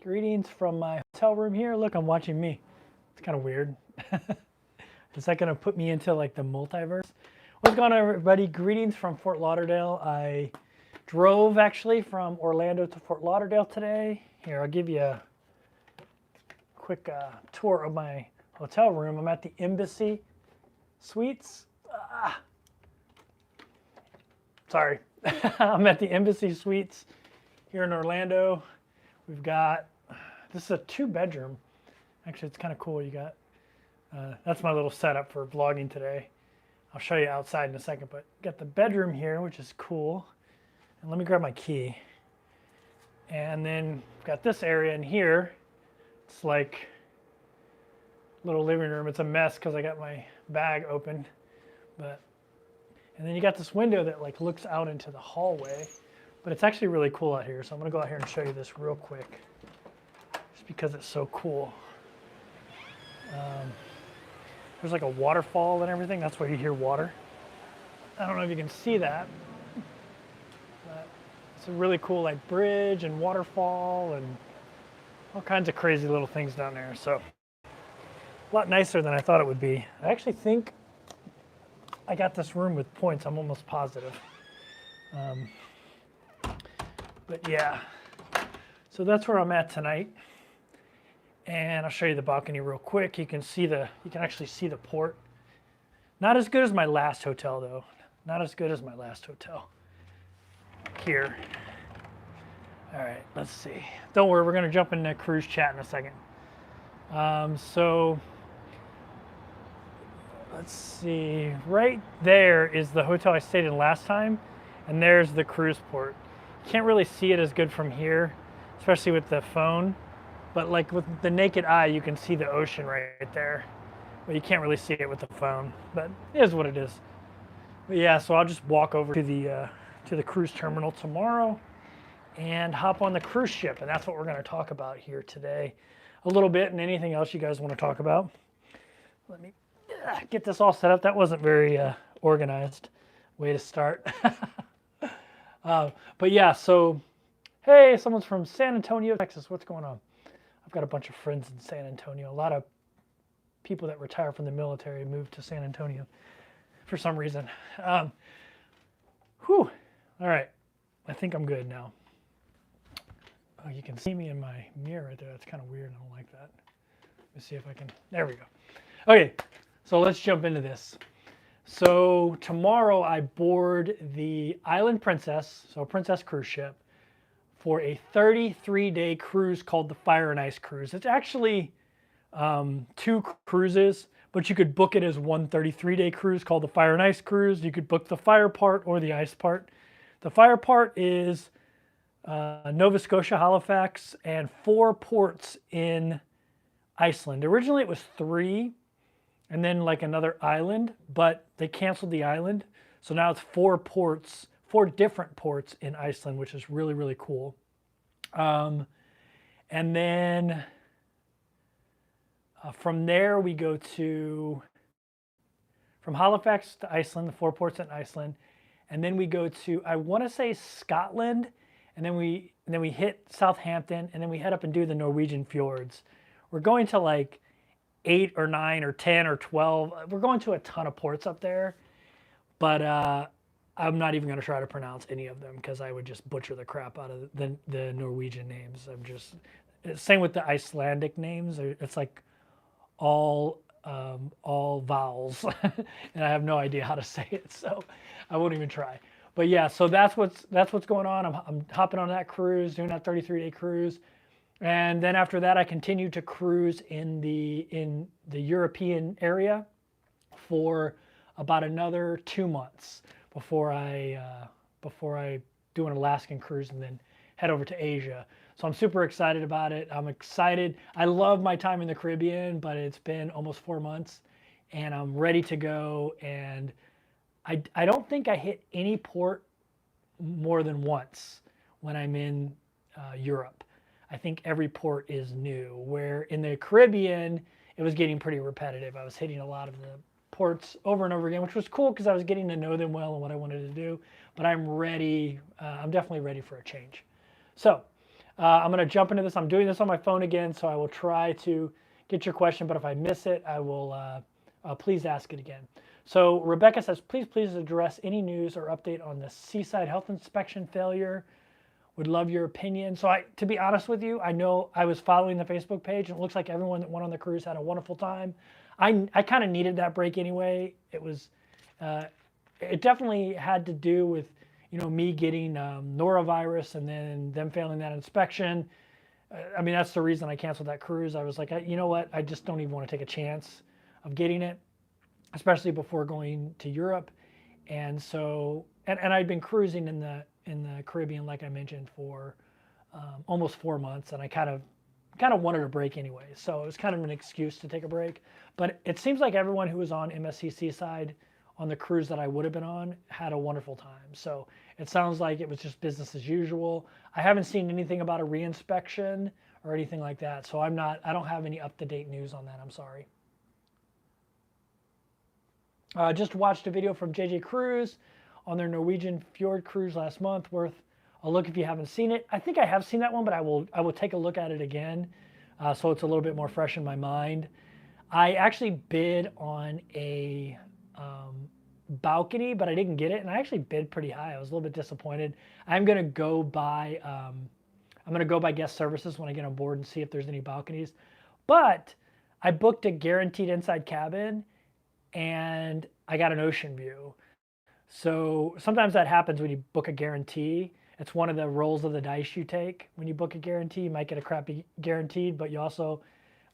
Greetings from my hotel room here. Look, I'm watching me. It's kind of weird. Is that going to put me into like the multiverse? What's going on, everybody? Greetings from Fort Lauderdale. I drove actually from Orlando to Fort Lauderdale today. Here, I'll give you a quick tour of my hotel room. I'm at the Embassy Suites. Sorry. I'm at the Embassy Suites here in Orlando. We've got, this is a 2-bedroom. Actually, it's kind of cool. You got, that's my little setup for vlogging today. I'll show you outside in a second, but got the bedroom here, which is cool. And let me grab my key. And then we've got this area in here. It's like a little living room. It's a mess because I got my bag open. But, and then you got this window that like looks out into the hallway. But it's actually really cool out here. So I'm going to go out here and show you this real quick. Just because it's so cool. There's like a waterfall and everything. That's why you hear water. I don't know if you can see that. But it's a really cool like bridge and waterfall and all kinds of crazy little things down there. So a lot nicer than I thought it would be. I actually think I got this room with points. I'm almost positive. But yeah, so that's where I'm at tonight. And I'll show you the balcony real quick. You can actually see the port. Not as good as my last hotel though. Not as good as my last hotel. Here. All right, let's see. Don't worry, we're gonna jump into cruise chat in a second. So let's see. Right there is the hotel I stayed in last time, and there's the cruise port. Can't really see it as good from here, especially with the phone. But like with the naked eye, you can see the ocean right there. But you can't really see it with the phone. But it is what it is. But yeah, so I'll just walk over to the cruise terminal tomorrow and hop on the cruise ship. And that's what we're going to talk about here today. A little bit, and anything else you guys want to talk about. Let me get this all set up. That wasn't very organized way to start. But yeah, so, hey, someone's from San Antonio, Texas. What's going on? I've got a bunch of friends in San Antonio. A lot of people that retire from the military moved to San Antonio for some reason. All right. I think I'm good now. Oh, you can see me in my mirror right there. That's kind of weird. I don't like that. Let me see if I can. There we go. Okay, so let's jump into this. So tomorrow I board the Island Princess, so a Princess cruise ship, for a 33-day cruise called the Fire and Ice Cruise. It's actually 2 cruises, but you could book it as one 33-day cruise called the Fire and Ice Cruise. You could book the fire part or the ice part. The fire part is Nova Scotia, Halifax, and 4 ports in Iceland. Originally it was 3. And then like another island, but they canceled the island. So now it's 4 ports, 4 different ports in Iceland, which is really, really cool. And then from there we go from Halifax to Iceland, the 4 ports in Iceland. And then we go to, I want to say Scotland. And then we hit Southampton, and then we head up and do the Norwegian fjords. We're going to like 8 or 9 or 10 or 12. We're going to a ton of ports up there, but I'm not even going to try to pronounce any of them because I would just butcher the crap out of the Norwegian names. Same with the Icelandic names. It's like all vowels, and I have no idea how to say it, so I won't even try. But yeah, so that's what's going on. I'm hopping on that cruise, doing that 33-day cruise. And then after that, I continued to cruise in the European area for about another 2 months before I do an Alaskan cruise and then head over to Asia. So I'm super excited about it. I'm excited. I love my time in the Caribbean, but it's been almost 4 months, and I'm ready to go. And I don't think I hit any port more than once when I'm in Europe. I think every port is new, where in the Caribbean, it was getting pretty repetitive. I was hitting a lot of the ports over and over again, which was cool because I was getting to know them well and what I wanted to do. But I'm ready. I'm definitely ready for a change. So I'm going to jump into this. I'm doing this on my phone again, so I will try to get your question, but if I miss it, I will please ask it again. So Rebecca says, please address any news or update on the Seaside health inspection failure. Would love your opinion. So to be honest with you, I know I was following the Facebook page, and it looks like everyone that went on the cruise had a wonderful time. I kind of needed that break anyway. It definitely had to do with, me getting norovirus and then them failing that inspection. I mean, that's the reason I canceled that cruise. I was like, you know what? I just don't even want to take a chance of getting it, especially before going to Europe. And so, and I'd been cruising in the Caribbean, like I mentioned, for almost 4 months, and I kind of wanted a break anyway. So it was kind of an excuse to take a break. But it seems like everyone who was on MSC Seaside on the cruise that I would have been on had a wonderful time. So it sounds like it was just business as usual. I haven't seen anything about a reinspection or anything like that. So I don't have any up-to-date news on that. I'm sorry. Just watched a video from JJ Cruz on their Norwegian Fjord cruise last month. Worth a look if you haven't seen it. I think I have seen that one, but I will take a look at it again, so it's a little bit more fresh in my mind. I actually bid on a balcony, but I didn't get it, and I actually bid pretty high. I was a little bit disappointed. I'm gonna go by guest services when I get on board and see if there's any balconies. But I booked a guaranteed inside cabin, and I got an ocean view. So sometimes that happens when you book a guarantee. It's one of the rolls of the dice you take. When you book a guarantee, you might get a crappy guaranteed, but you also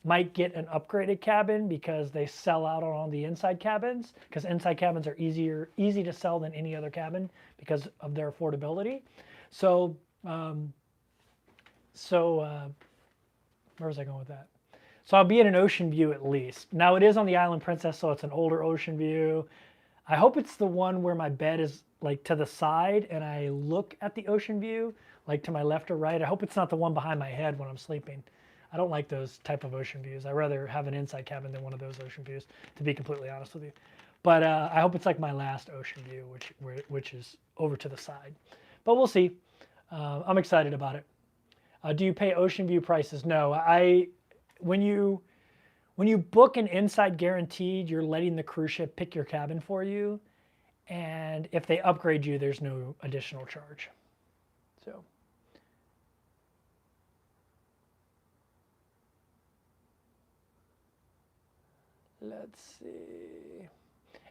might get an upgraded cabin because they sell out on all the inside cabins, because inside cabins are easy to sell than any other cabin because of their affordability. So, where was I going with that? So I'll be in an ocean view at least. Now it is on the Island Princess, so it's an older ocean view. I hope it's the one where my bed is like to the side and I look at the ocean view, like to my left or right. I hope it's not the one behind my head when I'm sleeping. I don't like those type of ocean views. I'd rather have an inside cabin than one of those ocean views, to be completely honest with you. But I hope it's like my last ocean view, which is over to the side. But we'll see. I'm excited about it. Do you pay ocean view prices? No. When you book an inside guaranteed, you're letting the cruise ship pick your cabin for you. And if they upgrade you, there's no additional charge. So. Let's see.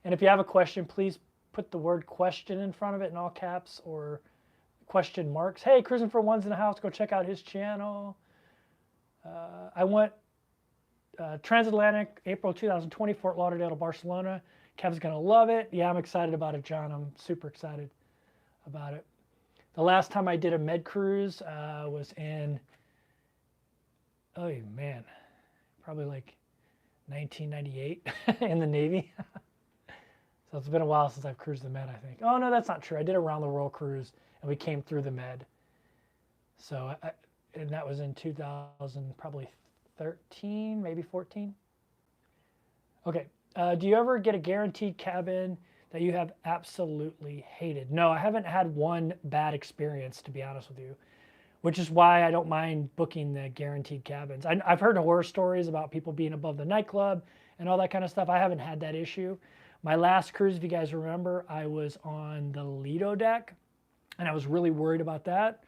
And if you have a question, please put the word question in front of it in all caps or question marks. Hey, Cruising for Ones in the House, go check out his channel. I went Transatlantic, April 2020, Fort Lauderdale to Barcelona. Kev's going to love it. Yeah, I'm excited about it, John. I'm super excited about it. The last time I did a med cruise was in, oh man, probably like 1998 in the Navy. So it's been a while since I've cruised the Med, I think. Oh, no, that's not true. I did a round the world cruise, and we came through the Med. So, and that was in 2000, probably 13, maybe 14. Okay. Do you ever get a guaranteed cabin that you have absolutely hated? No, I haven't had one bad experience, to be honest with you, which is why I don't mind booking the guaranteed cabins. I've heard horror stories about people being above the nightclub and all that kind of stuff. I haven't had that issue. My last cruise, if you guys remember, I was on the Lido deck, and I was really worried about that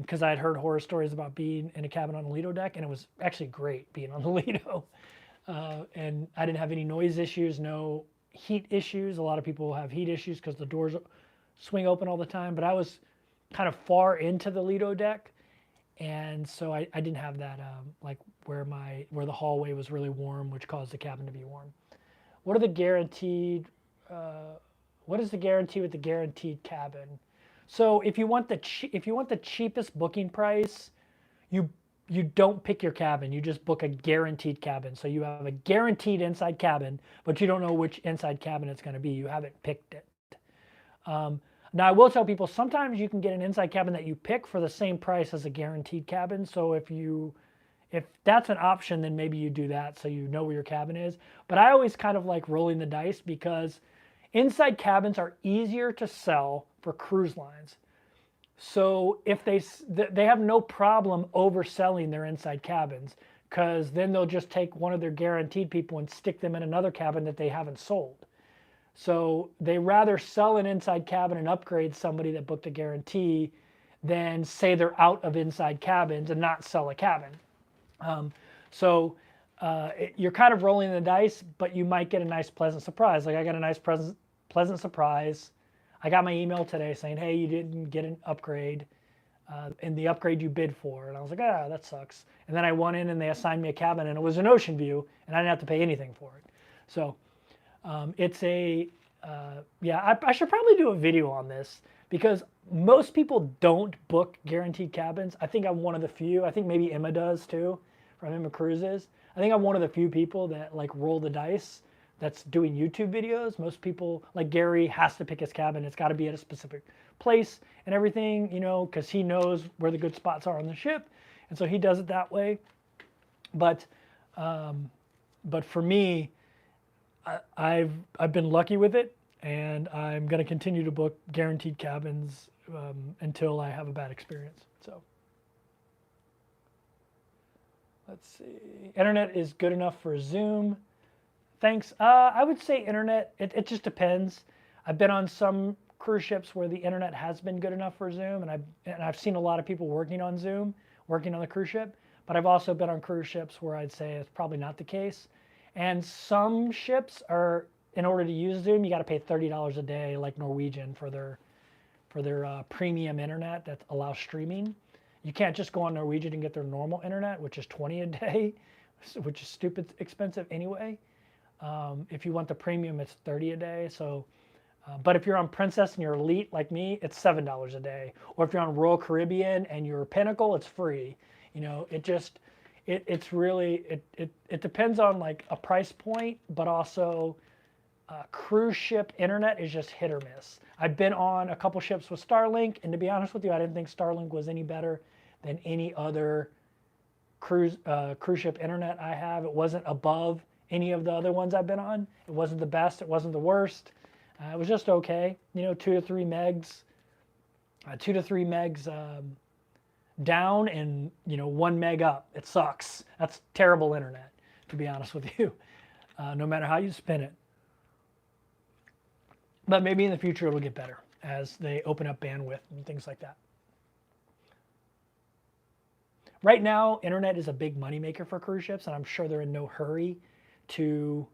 because I had heard horror stories about being in a cabin on the Lido deck, and it was actually great being on the Lido. And I didn't have any noise issues, no heat issues. A lot of people have heat issues because the doors swing open all the time, but I was kind of far into the Lido deck, and so I didn't have that like where the hallway was really warm, which caused the cabin to be warm. What are the guaranteed? What is the guarantee with the guaranteed cabin? So if you want the cheapest booking price, you don't pick your cabin. You just book a guaranteed cabin. So you have a guaranteed inside cabin, but you don't know which inside cabin it's going to be. You haven't picked it. Now, I will tell people, sometimes you can get an inside cabin that you pick for the same price as a guaranteed cabin. So if that's an option, then maybe you do that so you know where your cabin is. But I always kind of like rolling the dice because inside cabins are easier to sell for cruise lines. So if they have no problem overselling their inside cabins, because then they'll just take one of their guaranteed people and stick them in another cabin that they haven't sold. So they rather sell an inside cabin and upgrade somebody that booked a guarantee than say they're out of inside cabins and not sell a cabin. So you're kind of rolling the dice, but you might get a nice pleasant surprise. Like I got a nice pleasant surprise. I got my email today saying, hey, you didn't get an upgrade in the upgrade you bid for. And I was like, that sucks. And then I went in and they assigned me a cabin and it was an ocean view and I didn't have to pay anything for it. So it's I should probably do a video on this because most people don't book guaranteed cabins. I think I'm one of the few. I think maybe Emma does too, from Emma Cruises. I think I'm one of the few people that like roll the dice that's doing YouTube videos. Most people, like Gary, has to pick his cabin. It's got to be at a specific place and everything, because he knows where the good spots are on the ship. And so he does it that way. But for me, I've been lucky with it, and I'm going to continue to book guaranteed cabins until I have a bad experience. So let's see. Internet is good enough for Zoom. Thanks. I would say internet. It just depends. I've been on some cruise ships where the internet has been good enough for Zoom, and I've seen a lot of people working on Zoom, working on the cruise ship. But I've also been on cruise ships where I'd say it's probably not the case. And some ships are, in order to use Zoom, you got to pay $30 a day, like Norwegian, for their premium internet that allows streaming. You can't just go on Norwegian and get their normal internet, which is $20 a day, which is stupid expensive anyway. If you want the premium, it's $30 a day. So, but if you're on Princess and you're elite like me, it's $7 a day. Or if you're on Royal Caribbean and you're Pinnacle, it's free. It's really, it depends on like a price point, but also cruise ship internet is just hit or miss. I've been on a couple ships with Starlink, and to be honest with you, I didn't think Starlink was any better than any other cruise ship internet I have. It wasn't above any of the other ones I've been on. It wasn't the best. It wasn't the worst. It was just okay. 2 to 3 megs, 2 to 3 megs down and 1 meg up. It sucks. That's terrible internet, to be honest with you, no matter how you spin it. But maybe in the future it'll get better as they open up bandwidth and things like that. Right now, internet is a big moneymaker for cruise ships, and I'm sure they're in no hurry to.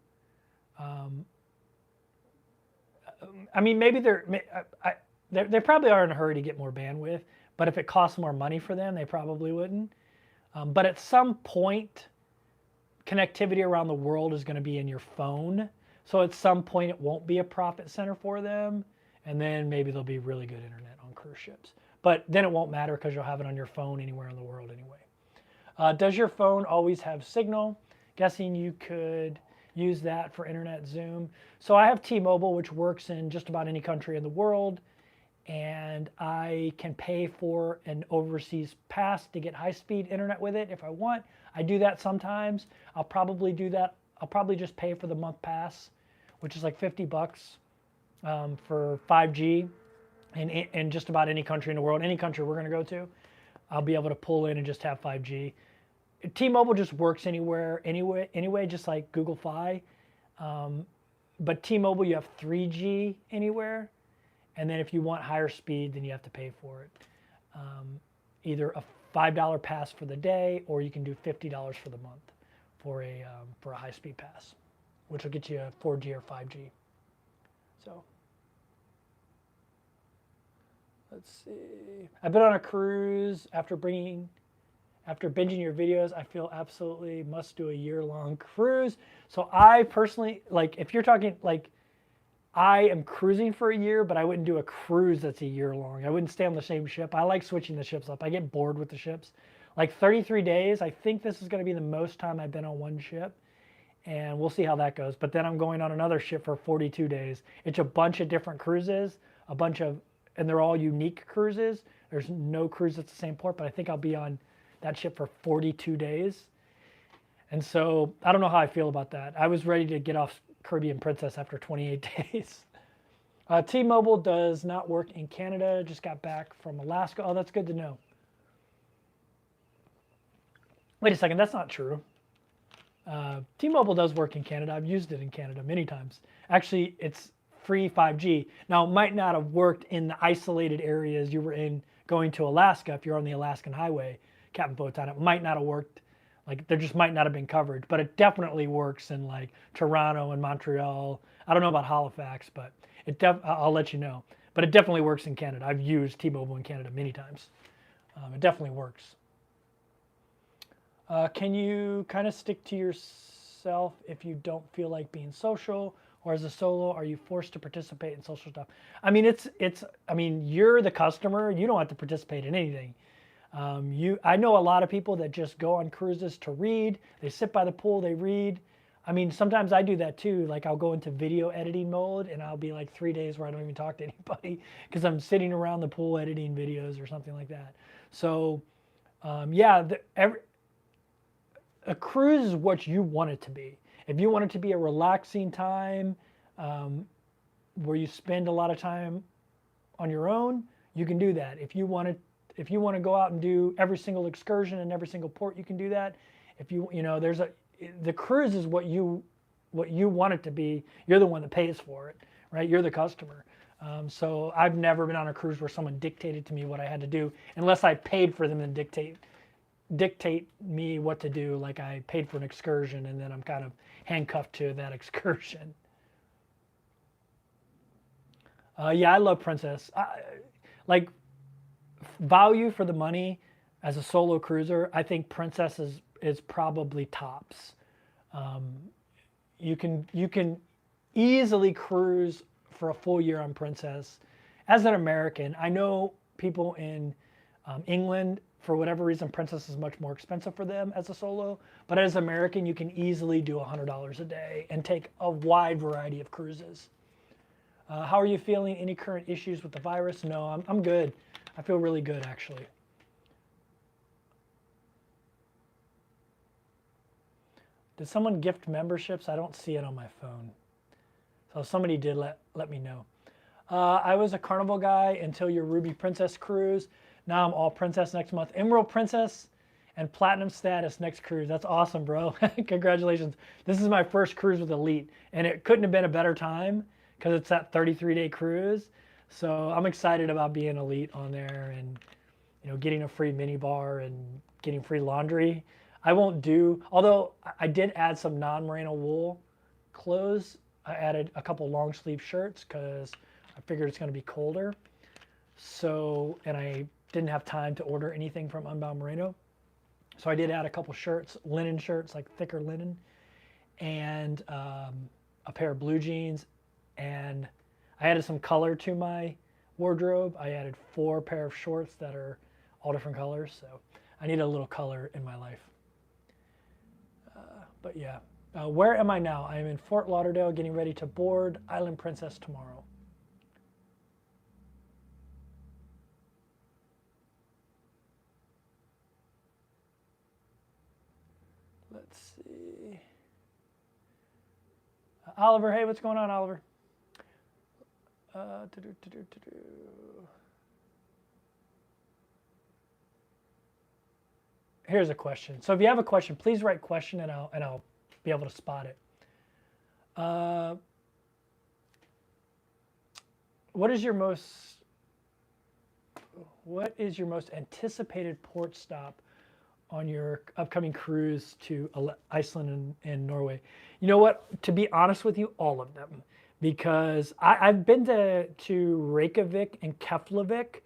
Maybe they probably are in a hurry to get more bandwidth, but if it costs more money for them, they probably wouldn't. But at some point, connectivity around the world is going to be in your phone. So at some point, it won't be a profit center for them, and then maybe there'll be really good internet on cruise ships. But then it won't matter because you'll have it on your phone anywhere in the world anyway. Does your phone always have signal? Guessing you could use that for internet Zoom. So I have T-Mobile, which works in just about any country in the world, and I can pay for an overseas pass to get high-speed internet with it if I want. I do that sometimes. I'll probably do that. I'll probably just pay for the month pass, which is like $50 for 5G in just about any country in the world. Any country we're going to go to, I'll be able to pull in and just have 5G. T-Mobile just works anyway, just like Google Fi. But T-Mobile, you have 3G anywhere. And then if you want higher speed, then you have to pay for it. Either a $5 pass for the day, or you can do $50 for the month for a high-speed pass, which will get you a 4G or 5G. So let's see. I've been on a cruise after binging your videos. I feel absolutely must do a year-long cruise. So I personally, like, if you're talking, like, I am cruising for a year, but I wouldn't do a cruise that's a year long. I wouldn't stay on the same ship. I like switching the ships up. I get bored with the ships. Like 33 days, I think this is going to be the most time I've been on one ship. And we'll see how that goes. But then I'm going on another ship for 42 days. It's a bunch of different cruises, and they're all unique cruises. There's no cruise at the same port, but I think I'll be on that ship for 42 days. And so I don't know how I feel about that. I was ready to get off Caribbean Princess after 28 days. T-Mobile does not work in Canada. Just got back from Alaska. Oh, that's good to know. Wait a second, that's not true. T-Mobile does work in Canada. I've used it in Canada many times. Actually, it's free 5G. Now, it might not have worked in the isolated areas you were in going to Alaska. If you're on the Alaskan Highway, Captain Photon, it might not have worked. Like, there just might not have been coverage, but it definitely works in like Toronto and Montreal. I don't know about Halifax, but I'll let you know. But it definitely works in Canada. I've used T-Mobile in Canada many times. It definitely works. Can you kind of stick to yourself if you don't feel like being social, or as a solo, are you forced to participate in social stuff? I mean, I mean, you're the customer. You don't have to participate in anything. I know a lot of people that just go on cruises to read. They sit by the pool, they read. I mean, sometimes I do that too. Like, I'll go into video editing mode and I'll be like 3 days where I don't even talk to anybody because I'm sitting around the pool editing videos or something like that. So, yeah, a cruise is what you want it to be. If you want it to be a relaxing time where you spend a lot of time on your own, you can do that. If you want to go out and do every single excursion in every single port, you can do that. If the cruise is what you want it to be. You're the one that pays for it, right? You're the customer. So I've never been on a cruise where someone dictated to me what I had to do, unless I paid for them to dictate me what to do. Like, I paid for an excursion and then I'm kind of handcuffed to that excursion. Yeah, I love Princess. Like, value for the money as a solo cruiser, I think Princess is probably tops. You can easily cruise for a full year on Princess. As an American, I know people in England, for whatever reason, Princess is much more expensive for them as a solo. But as an American, you can easily do $100 a day and take a wide variety of cruises. How are you feeling? Any current issues with the virus? No, I'm good. I feel really good, actually. Did someone gift memberships? I don't see it on my phone. So if somebody did, let me know. I was a Carnival guy until your Ruby Princess cruise. Now I'm all Princess next month. Emerald Princess and Platinum status next cruise. That's awesome, bro. Congratulations. This is my first cruise with Elite, and it couldn't have been a better time because it's that 33-day cruise. So I'm excited about being Elite on there and, getting a free mini bar and getting free laundry. I won't do, although I did add some non-merino wool clothes. I added a couple long sleeve shirts because I figured it's going to be colder. So, and I didn't have time to order anything from Unbound Merino. So I did add a couple shirts, linen shirts, like thicker linen, and a pair of blue jeans. And I added some color to my wardrobe. I added 4 pair of shorts that are all different colors. So I need a little color in my life. But yeah, where am I now? I am in Fort Lauderdale getting ready to board Island Princess tomorrow. Let's see. Oliver, hey, what's going on, Oliver? Here's a question. So if you have a question, please write question and I'll be able to spot it. What is your most anticipated port stop on your upcoming cruise to Iceland and Norway? You know what? To be honest with you, all of them. Because I've been to Reykjavik and Keflavik,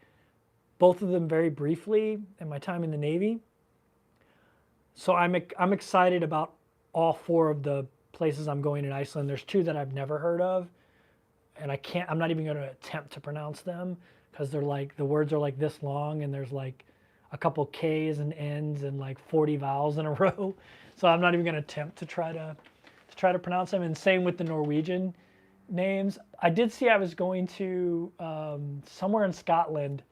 both of them very briefly in my time in the Navy. So I'm excited about all 4 of the places I'm going in Iceland. There's 2 that I've never heard of, and I'm not even going to attempt to pronounce them because they're like, the words are like this long, and there's like a couple K's and N's and like 40 vowels in a row. So I'm not even going to attempt to try to pronounce them. And same with the Norwegian names. I did see I was going to somewhere in Scotland,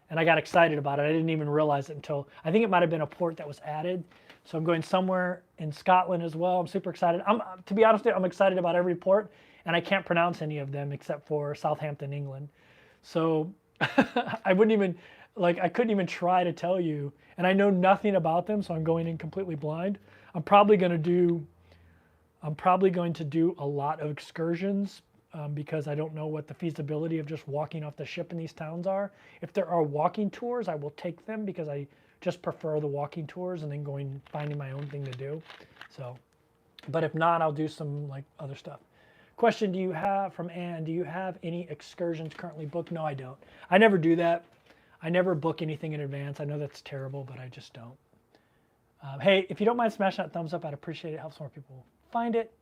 and I got excited about it. I didn't even realize it until, I think it might have been a port that was added. So I'm going somewhere in Scotland as well. I'm super excited. To be honest with you, I'm excited about every port. and I can't pronounce any of them except for Southampton, England. So I wouldn't even, like, I couldn't even try to tell you, and I know nothing about them, so I'm going in completely blind. I'm probably going to do a lot of excursions because I don't know what the feasibility of just walking off the ship in these towns are. If there are walking tours, I will take them because I just prefer the walking tours and then finding my own thing to do. So, but if not, I'll do some like other stuff. Question from Ann, do you have any excursions currently booked? No, I don't. I never do that. I never book anything in advance. I know that's terrible, but I just don't. Hey, if you don't mind smashing that thumbs up, I'd appreciate it. It helps more people find it.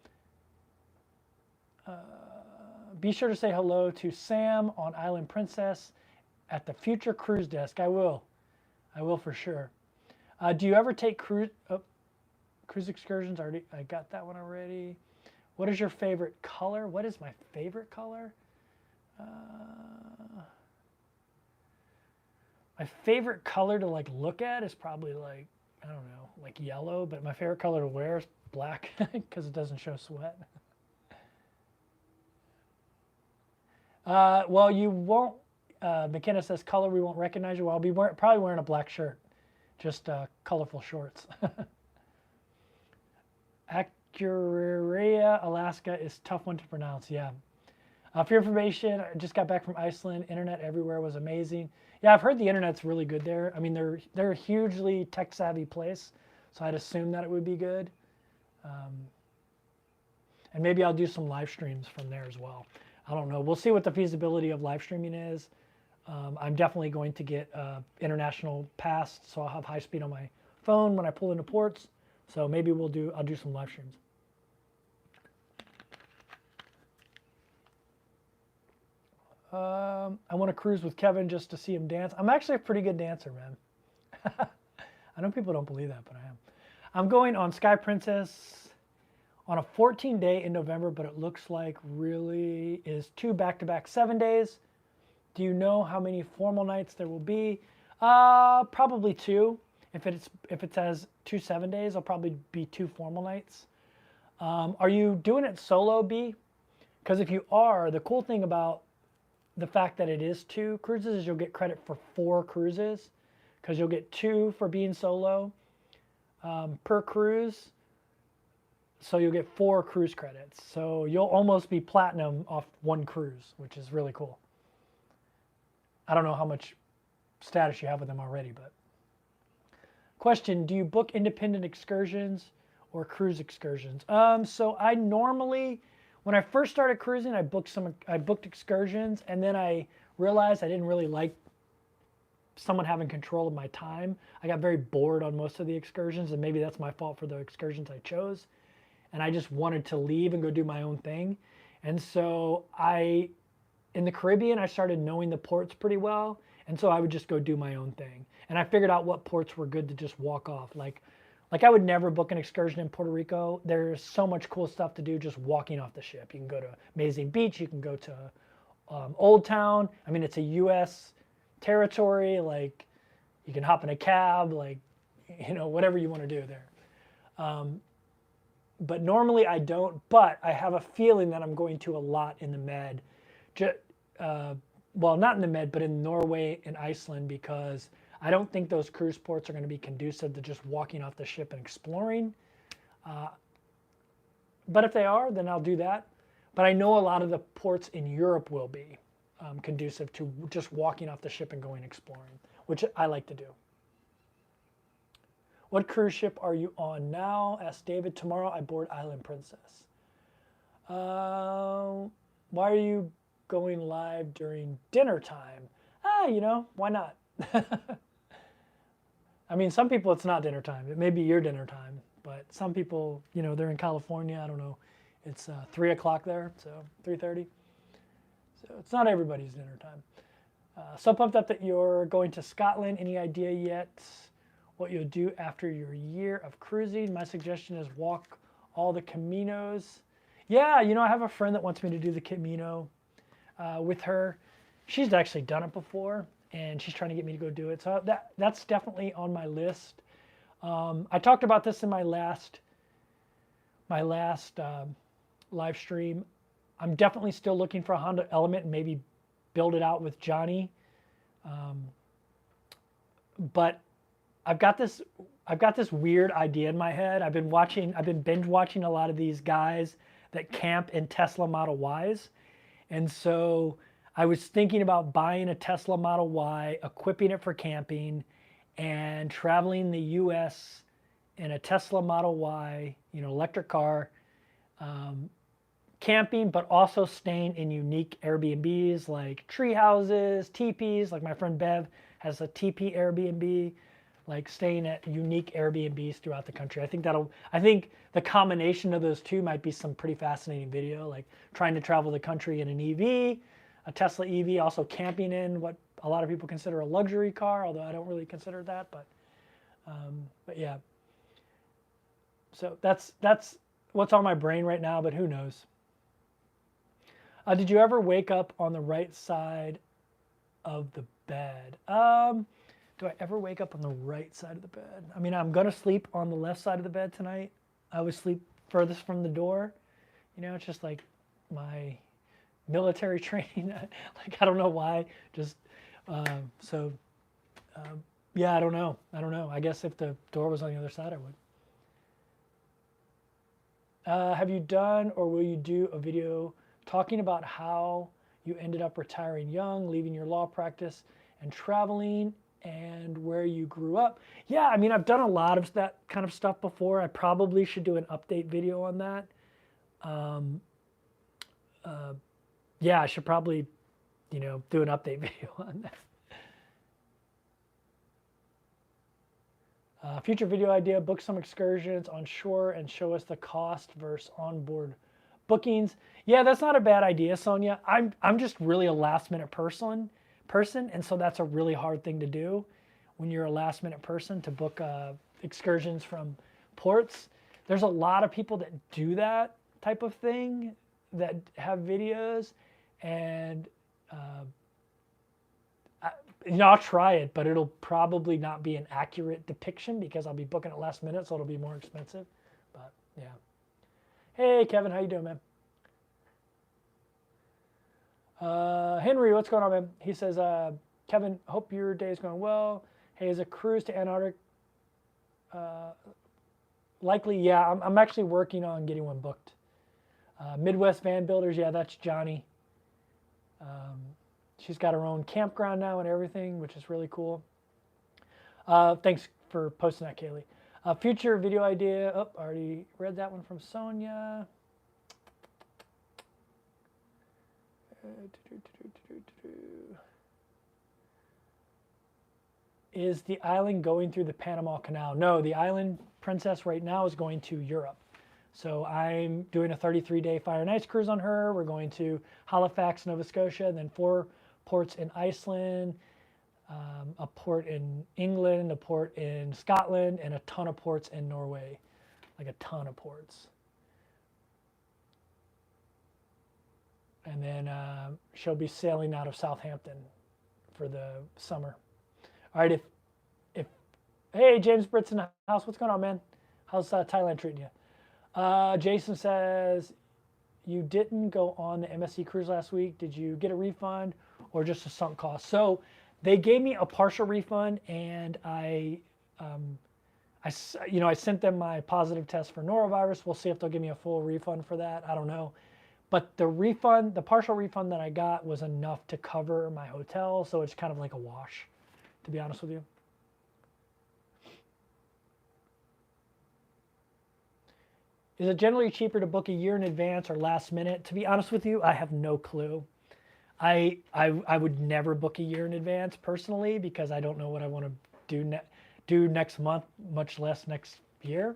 Be sure to say hello to Sam on Island Princess at the future cruise desk. I will for sure. Do you ever take cruise excursions? I got that one already. What is your favorite color? What is my favorite color? My favorite color to like look at is probably like, I don't know, like yellow, but my favorite color to wear is black because it doesn't show sweat. Well, you won't, McKenna says color, we won't recognize you. Well, I'll be probably wearing a black shirt, just colorful shorts. Acurea, Alaska is a tough one to pronounce, yeah. For your information, I just got back from Iceland. Internet everywhere was amazing. Yeah, I've heard the internet's really good there. I mean, they're a hugely tech-savvy place, so I'd assume that it would be good. And maybe I'll do some live streams from there as well. I don't know. We'll see what the feasibility of live streaming is. I'm definitely going to get international pass, so I'll have high speed on my phone when I pull into ports. So maybe I'll do some live streams. I want to cruise with Kevin just to see him dance. I'm actually a pretty good dancer, man. I know people don't believe that, but I am. I'm going on Sky Princess on a 14-day in November, but it looks like really is 2 back-to-back 7 days. Do you know how many formal nights there will be? Probably 2. If it says 2 7 days, it'll probably be 2 formal nights. Are you doing it solo, B? Because if you are, the cool thing about the fact that it is 2 cruises is you'll get credit for 4 cruises, because you'll get 2 for being solo per cruise. So you'll get 4 cruise credits. So you'll almost be platinum off 1 cruise, which is really cool. I don't know how much status you have with them already, but. Question, do you book independent excursions or cruise excursions? So I normally, when I first started cruising, I booked excursions, and then I realized I didn't really like someone having control of my time. I got very bored on most of the excursions, and maybe that's my fault for the excursions I chose. And I just wanted to leave and go do my own thing. And so in the Caribbean, I started knowing the ports pretty well. And so I would just go do my own thing. And I figured out what ports were good to just walk off. Like I would never book an excursion in Puerto Rico. There's so much cool stuff to do just walking off the ship. You can go to Amazing Beach. You can go to Old Town. I mean, it's a U.S. territory. Like, you can hop in a cab. Like, you know, whatever you want to do there. But normally I don't. But I have a feeling that I'm going to a lot in the Med. Well, not in the Med, but in Norway and Iceland, because I don't think those cruise ports are going to be conducive to just walking off the ship and exploring. But if they are, then I'll do that. But I know a lot of the ports in Europe will be conducive to just walking off the ship and going exploring, which I like to do. What cruise ship are you on now? Asked David. Tomorrow I board Island Princess. Why are you going live during dinner time? You know, why not? I mean, some people it's not dinner time. It may be your dinner time, but some people, you know, they're in California. I don't know. It's 3 o'clock there, so 3:30. So it's not everybody's dinner time. So pumped up that you're going to Scotland. Any idea yet what you'll do after your year of cruising? My suggestion is walk all the Caminos. Yeah, you know, I have a friend that wants me to do the Camino with her. She's actually done it before, and she's trying to get me to go do it. So that's definitely on my list. I talked about this in my last live stream. I'm definitely still looking for a Honda Element and maybe build it out with Johnny. But I've got this weird idea in my head. I've been binge watching a lot of these guys that camp in Tesla Model Ys. And so I was thinking about buying a Tesla Model Y, equipping it for camping, and traveling the US in a Tesla Model Y, electric car, camping, but also staying in unique Airbnbs like tree houses, teepees, like my friend Bev has a teepee Airbnb, like staying at unique Airbnbs throughout the country. I think the combination of those two might be some pretty fascinating video, like trying to travel the country in an EV, a Tesla EV, also camping in what a lot of people consider a luxury car, although I don't really consider that, but yeah. So that's what's on my brain right now, but who knows? Did you ever wake up on the right side of the bed? Do I ever wake up on the right side of the bed? I mean, I'm going to sleep on the left side of the bed tonight. I always sleep furthest from the door. It's just like my military training. Like, I don't know why. Just, yeah, I don't know. I guess if the door was on the other side, I would. Have you done or will you do a video talking about how you ended up retiring young, leaving your law practice and traveling, and where you grew up? Yeah, I mean, I've done a lot of that kind of stuff before. I probably should do an update video on that. Yeah, I should probably, do an update video on that. Future video idea, book some excursions on shore and show us the cost versus onboard bookings. Yeah, that's not a bad idea, Sonia. I'm just really a last minute person, and so that's a really hard thing to do when you're a last minute person, to book excursions from ports. There's a lot of people that do that type of thing, that have videos, and I'll try it, but it'll probably not be an accurate depiction because I'll be booking it last minute, so it'll be more expensive. But yeah. Hey, Kevin, how you doing, man? Henry, what's going on, man? He says, Kevin, hope your day is going well. Hey, is a cruise to Antarctic likely? Yeah, I'm actually working on getting one booked. Midwest Van Builders, yeah, that's Johnny. She's got her own campground now and everything, which is really cool. Thanks for posting that, Kaylee. Future video idea. Oh, I already read that one from Sonia. Is the island going through the Panama Canal? No, the island princess right now is going to Europe. So I'm doing a 33-day fire and ice cruise on her. We're going to Halifax, Nova Scotia, and then 4 ports in Iceland, a port in England, a port in Scotland, and a ton of ports in Norway, like a ton of ports. And then she'll be sailing out of Southampton for the summer. All right, hey, James Britt's in the house. What's going on, man? How's Thailand treating you? Jason says, you didn't go on the MSC cruise last week. Did you get a refund or just a sunk cost? So they gave me a partial refund, and I sent them my positive test for norovirus. We'll see if they'll give me a full refund for that. I don't know. But the partial refund that I got was enough to cover my hotel, so it's kind of like a wash, to be honest with you. Is it generally cheaper to book a year in advance or last minute? To be honest with you, I have no clue. I would never book a year in advance personally, because I don't know what I want to do next month, much less next year.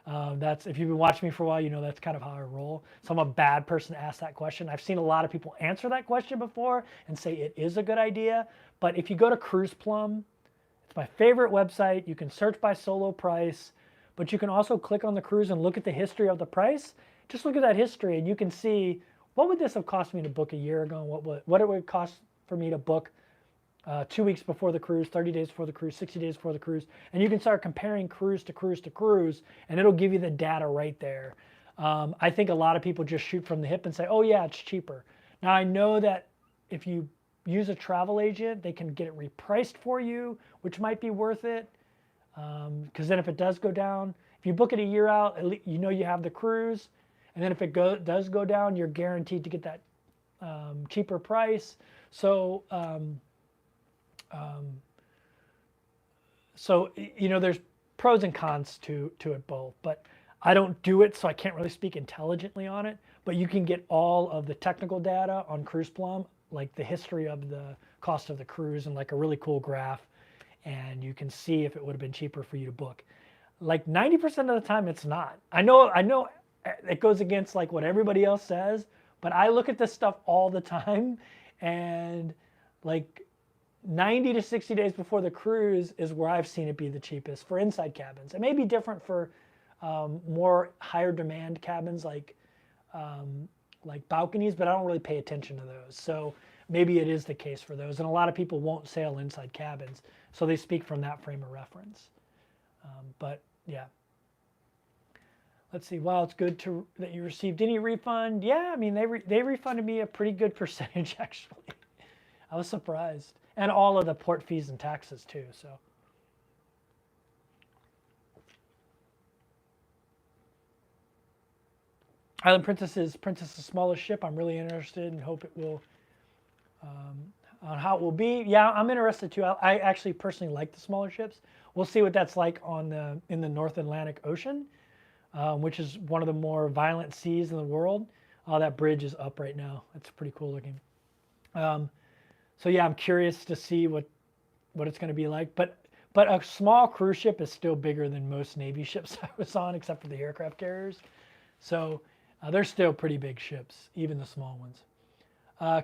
That's, if you've been watching me for a while, you know that's kind of how I roll. So I'm a bad person to ask that question. I've seen a lot of people answer that question before and say it is a good idea. But if you go to Cruise Plum, it's my favorite website. You can search by solo price, but you can also click on the cruise and look at the history of the price. Just look at that history and you can see, what would this have cost me to book a year ago? What it would cost for me to book 2 weeks before the cruise, 30 days before the cruise, 60 days before the cruise. And you can start comparing cruise to cruise to cruise, and it'll give you the data right there. I think a lot of people just shoot from the hip and say, oh yeah, it's cheaper. Now I know that if you use a travel agent, they can get it repriced for you, which might be worth it. Because then if it does go down, if you book it a year out, you know you have the cruise. And then if it does go down, you're guaranteed to get that cheaper price. So, there's pros and cons to it both. But I don't do it, so I can't really speak intelligently on it. But you can get all of the technical data on Cruise Plum, like the history of the cost of the cruise and like a really cool graph. And you can see if it would have been cheaper for you to book. Like 90% of the time, it's not. I know it goes against like what everybody else says, but I look at this stuff all the time, and like 90 to 60 days before the cruise is where I've seen it be the cheapest for inside cabins. It may be different for more higher demand cabins like balconies, but I don't really pay attention to those. So maybe it is the case for those. And a lot of people won't sail inside cabins, so they speak from that frame of reference. But yeah. Let's see. Wow, it's good that you received any refund. Yeah, I mean, they refunded me a pretty good percentage, actually. I was surprised. And all of the port fees and taxes, too. So. Island Princess's smallest ship. I'm really interested and hope it will, on how it will be. Yeah, I'm interested, too. I actually personally like the smaller ships. We'll see what that's like in the North Atlantic Ocean. Which is one of the more violent seas in the world. Oh, that bridge is up right now. It's pretty cool looking. So yeah, I'm curious to see what it's going to be like. But a small cruise ship is still bigger than most Navy ships I was on, except for the aircraft carriers. So they're still pretty big ships, even the small ones.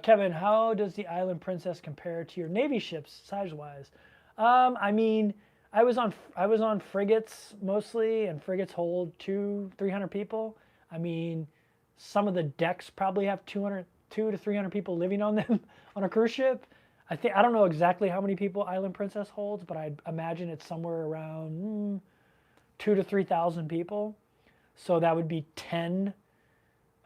Kevin, how does the Island Princess compare to your Navy ships size-wise? I mean, I was on frigates mostly, and frigates hold 200-300 people. I mean, some of the decks probably have 200 to 300 people living on them on a cruise ship. I don't know exactly how many people Island Princess holds, but I imagine it's somewhere around 2,000 to 3,000 people. So that would be 10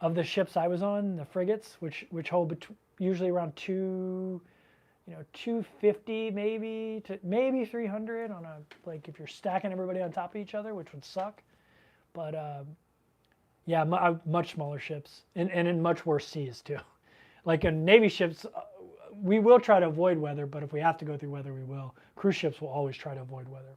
of the ships I was on, the frigates, which hold usually around 250 maybe to maybe 300 on like if you're stacking everybody on top of each other, which would suck. But yeah, much smaller ships and in much worse seas too. Like in Navy ships, we will try to avoid weather, but if we have to go through weather, we will. Cruise ships will always try to avoid weather.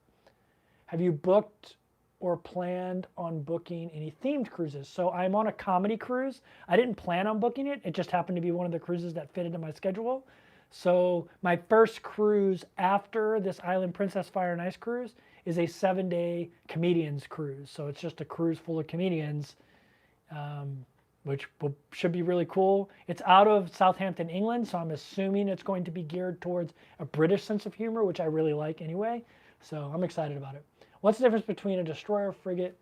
Have you booked or planned on booking any themed cruises? So I'm on a comedy cruise. I didn't plan on booking it. It just happened to be one of the cruises that fit into my schedule. So my first cruise after this Island Princess Fire and Ice cruise is a 7-day comedians cruise. So it's just a cruise full of comedians, which should be really cool. It's out of Southampton, England, so I'm assuming it's going to be geared towards a British sense of humor, which I really like anyway. So I'm excited about it. What's the difference between a destroyer, frigate,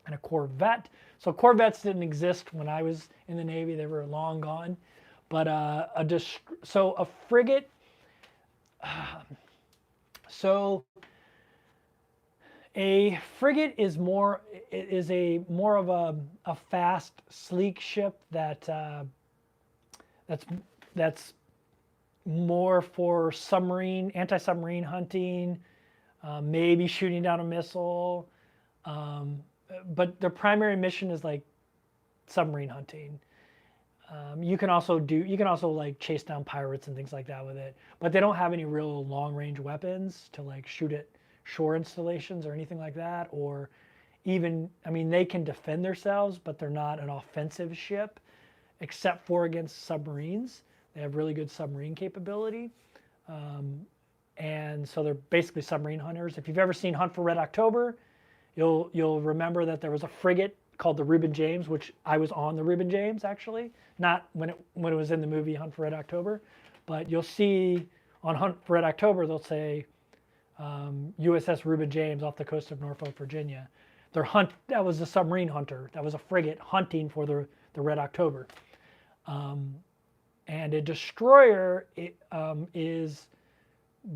and a corvette? So corvettes didn't exist when I was in the Navy. They were long gone. But a frigate, so a frigate is more of a fast, sleek ship that's more for anti-submarine hunting, maybe shooting down a missile, but their primary mission is like submarine hunting. You can also like chase down pirates and things like that with it, but they don't have any real long range weapons to like shoot at shore installations or anything like that, or even, I mean, they can defend themselves, but they're not an offensive ship except for against submarines. They have really good submarine capability. And so they're basically submarine hunters. If you've ever seen Hunt for Red October, you'll remember that there was a frigate called the Reuben James, which I was on the Reuben James actually, not when it was in the movie Hunt for Red October, but you'll see on Hunt for Red October they'll say USS Reuben James off the coast of Norfolk, Virginia. That was a submarine hunter. That was a frigate hunting for the Red October. And a destroyer is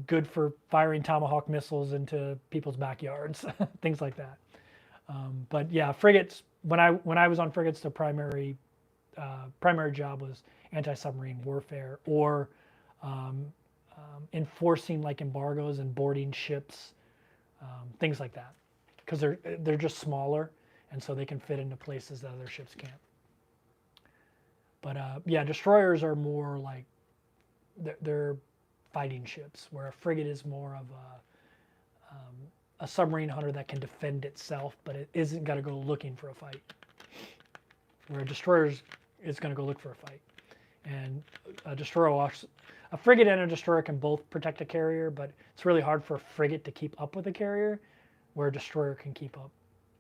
good for firing Tomahawk missiles into people's backyards, things like that. But yeah, frigates when I was on frigates, the primary job was anti-submarine warfare or enforcing like embargoes and boarding ships, things like that, because they're just smaller, and so they can fit into places that other ships can't. But yeah, destroyers are more like they're fighting ships, where a frigate is more of a submarine hunter that can defend itself, but it isn't going to go looking for a fight. Where a destroyer is going to go look for a fight, and a frigate and a destroyer can both protect a carrier, but it's really hard for a frigate to keep up with a carrier, where a destroyer can keep up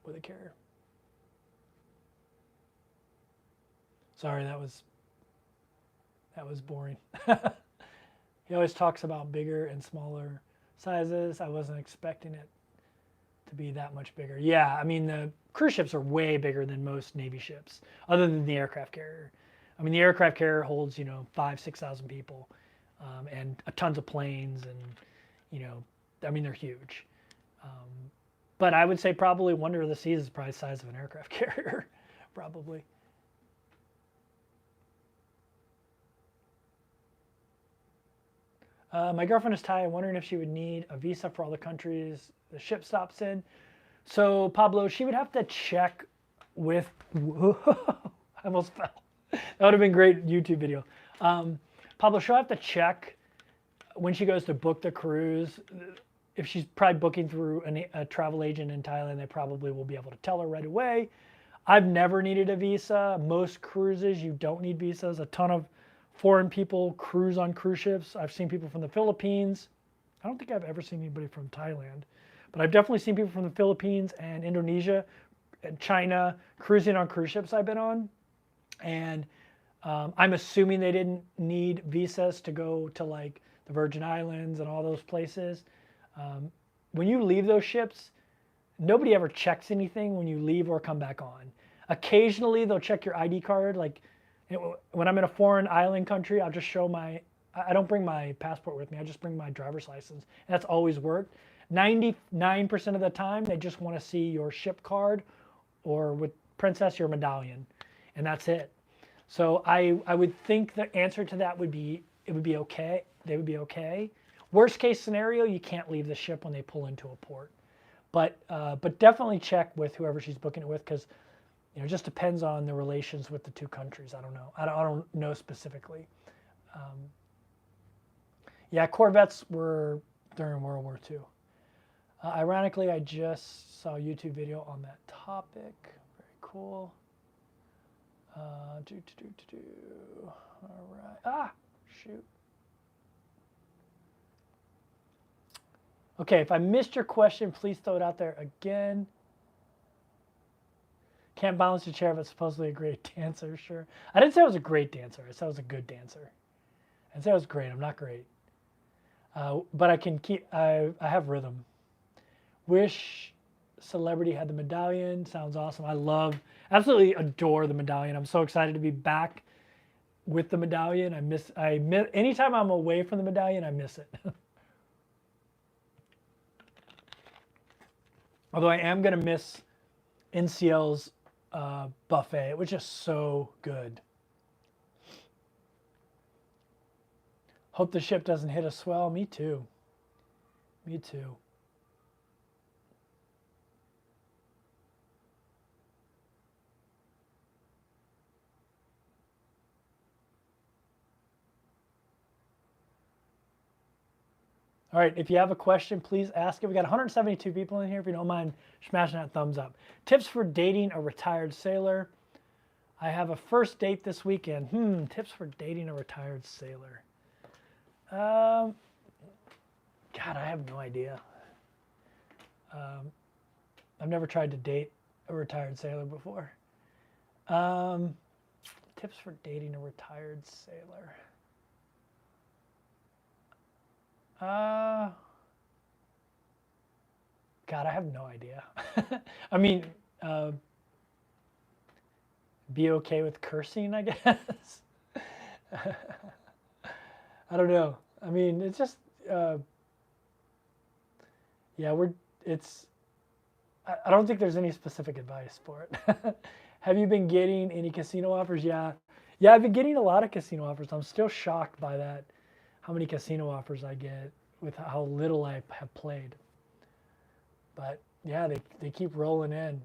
with a carrier. Sorry, that was boring. He always talks about bigger and smaller sizes. I wasn't expecting it to be that much bigger. Yeah, I mean, the cruise ships are way bigger than most Navy ships, other than the aircraft carrier. I mean, the aircraft carrier holds, 5,000-6,000 people, and tons of planes, and, I mean, they're huge. But I would say probably Wonder of the Seas is probably the size of an aircraft carrier, probably. My girlfriend is Thai, wondering if she would need a visa for all the countries the ship stops in. So, Pablo, she would have to check with... I almost fell. That would have been a great YouTube video. Pablo, she'll have to check when she goes to book the cruise. If she's probably booking through a travel agent in Thailand, they probably will be able to tell her right away. I've never needed a visa. Most cruises, you don't need visas. A ton of foreign people cruise on cruise ships. I've seen people from the Philippines. I don't think I've ever seen anybody from Thailand, but I've definitely seen people from the Philippines and Indonesia and China cruising on cruise ships I've been on. And I'm assuming they didn't need visas to go to like the Virgin Islands and all those places. When you leave those ships, nobody ever checks anything when you leave or come back on. Occasionally they'll check your ID card. Like when I'm in a foreign island country, I'll just show I don't bring my passport with me. I just bring my driver's license. And that's always worked. 99% of the time, they just want to see your ship card, or with Princess, your medallion. And that's it. So I would think the answer to that would be, it would be okay. They would be okay. Worst case scenario, you can't leave the ship when they pull into a port. But definitely check with whoever she's booking it with, because it just depends on the relations with the two countries. I don't know. I don't know specifically. Yeah, Corvettes were during World War II. Ironically, I just saw a YouTube video on that topic. Very cool. All right. Ah, shoot. Okay, if I missed your question, please throw it out there again. Can't balance your chair, but supposedly a great dancer, sure. I didn't say I was a great dancer. I said I was a good dancer. I didn't say I was great. I'm not great. But I can I have rhythm. Wish celebrity had the medallion. Sounds awesome. I absolutely adore the medallion. I'm so excited to be back with the medallion. Anytime I'm away from the medallion, I miss it. Although I am going to miss NCL's buffet. It was just so good. Hope the ship doesn't hit a swell. Me too. Me too. All right, if you have a question, please ask it. We got 172 people in here. If you don't mind smashing that thumbs up. Tips for dating a retired sailor. I have a first date this weekend. Tips for dating a retired sailor. God, I have no idea. I've never tried to date a retired sailor before. Tips for dating a retired sailor. God, I have no idea. I mean, be okay with cursing, I guess. I don't know. I mean, it's just, yeah, I don't think there's any specific advice for it. Have you been getting any casino offers? Yeah. Yeah, I've been getting a lot of casino offers. I'm still shocked by that, how many casino offers I get with how little I have played. But yeah, they keep rolling in.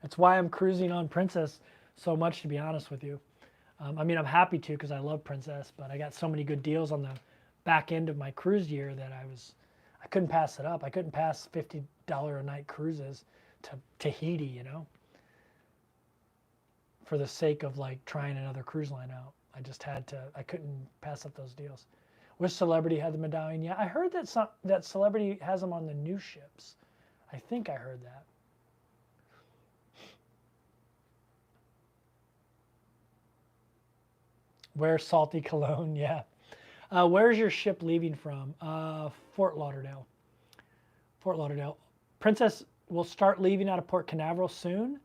That's why I'm cruising on Princess so much, to be honest with you. I mean, I'm happy to because I love Princess, but I got so many good deals on the back end of my cruise year that I couldn't pass it up. I couldn't pass $50 a night cruises to Tahiti, you know, for the sake of like trying another cruise line out. I just had to. I couldn't pass up those deals. Which celebrity had the medallion? Yeah, I heard that celebrity has them on the new ships. I think I heard that. Where's salty cologne? Yeah. Where's your ship leaving from? Fort Lauderdale. Fort Lauderdale. Princess will start leaving out of Port Canaveral soon,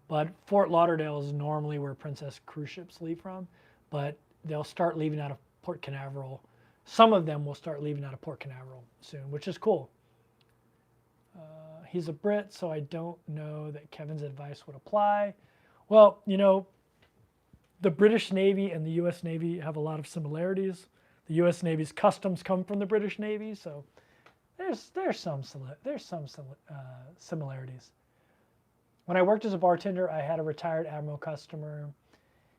but Fort Lauderdale is normally where Princess cruise ships leave from. But they'll start leaving out of Port Canaveral. Some of them will start leaving out of Port Canaveral soon, which is cool. He's a Brit, so I don't know that Kevin's advice would apply. Well, you know, the British Navy and the U.S. Navy have a lot of similarities. The U.S. Navy's customs come from the British Navy, so there's some similarities. When I worked as a bartender, I had a retired admiral customer.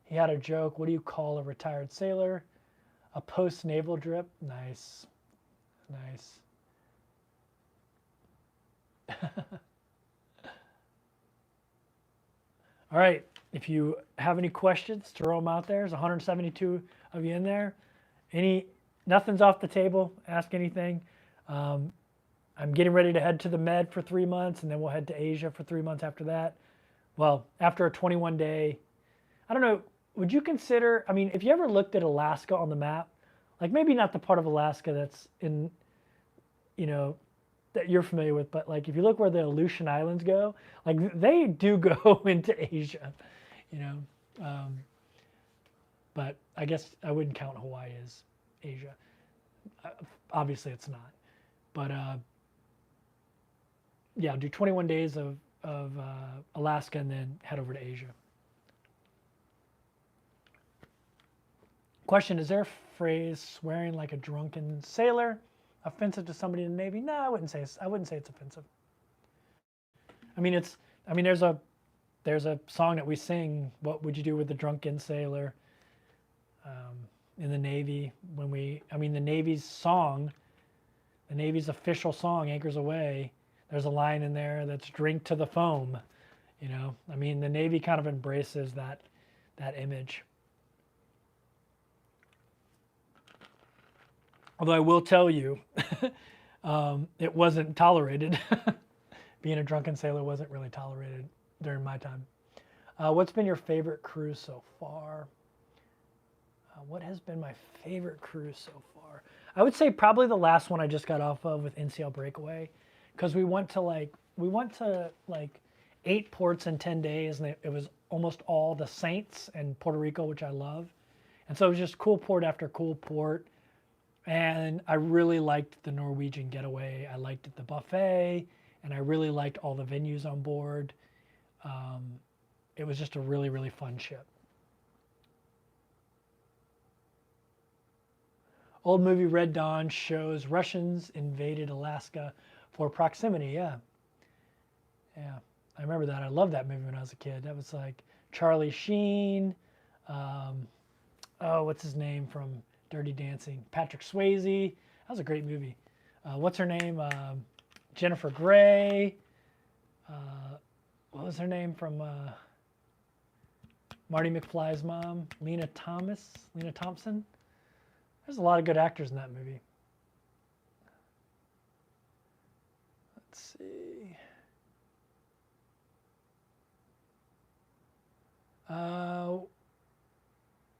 He had a joke. What do you call a retired sailor? A post-naval drip. Nice, nice. All right. If you have any questions, throw them out there. There's 172 of you in there. Nothing's off the table. Ask anything. I'm getting ready to head to the Med for 3 months, and then we'll head to Asia for 3 months after that. Well, after a 21-day, I don't know, would you consider, I mean, if you ever looked at Alaska on the map, like maybe not the part of Alaska that's in, you know, that you're familiar with, but like if you look where the Aleutian Islands go, like they do go into Asia, you know. But I guess I wouldn't count Hawaii as Asia. Obviously it's not. But yeah, do 21 days of Alaska and then head over to Asia. Question, is there a phrase swearing like a drunken sailor offensive to somebody in the Navy? No, I wouldn't say it's offensive. I mean, there's a song that we sing, what would you do with the drunken sailor, in the Navy the Navy's song, the Navy's official song, Anchors Aweigh, there's a line in there that's drink to the foam, you know. I mean, the Navy kind of embraces that image. Although I will tell you, it wasn't tolerated. Being a drunken sailor wasn't really tolerated during my time. What's been your favorite cruise so far? What has been my favorite cruise so far? I would say probably the last one I just got off of with NCL Breakaway, because we went to like 8 ports in 10 days, and it was almost all the Saints and Puerto Rico, which I love. And so it was just cool port after cool port. And I really liked the Norwegian getaway. I liked the buffet, and I really liked all the venues on board. It was just a really, really fun ship. Old movie Red Dawn shows Russians invaded Alaska for proximity. Yeah. Yeah. I remember that. I loved that movie when I was a kid. That was like Charlie Sheen. What's his name from Dirty Dancing? Patrick Swayze. That was a great movie. What's her name? Jennifer Grey. What was her name from Marty McFly's mom? Lena Thompson. There's a lot of good actors in that movie. Let's see.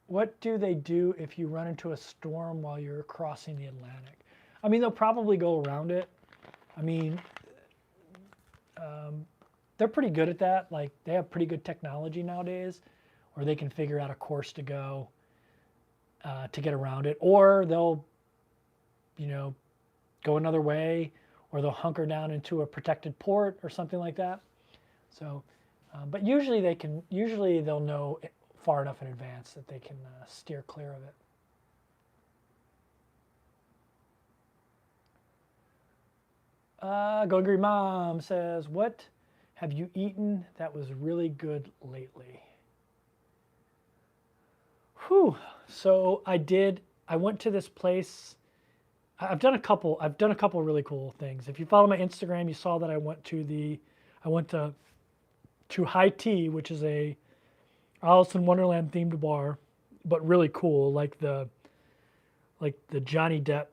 What do they do if you run into a storm while you're crossing the Atlantic? I mean, they'll probably go around it. I mean, they're pretty good at that. Like, they have pretty good technology nowadays, where they can figure out a course to go to get around it, or they'll, you know, go another way, or they'll hunker down into a protected port or something like that. So, but usually they'll know far enough in advance that they can steer clear of it. Going Green Mom says, what have you eaten that was really good lately? Whew. So I went to this place. I've done a couple really cool things. If you follow my Instagram, you saw that I went to High Tea, which is a Alice in Wonderland themed bar, but really cool, like the Johnny Depp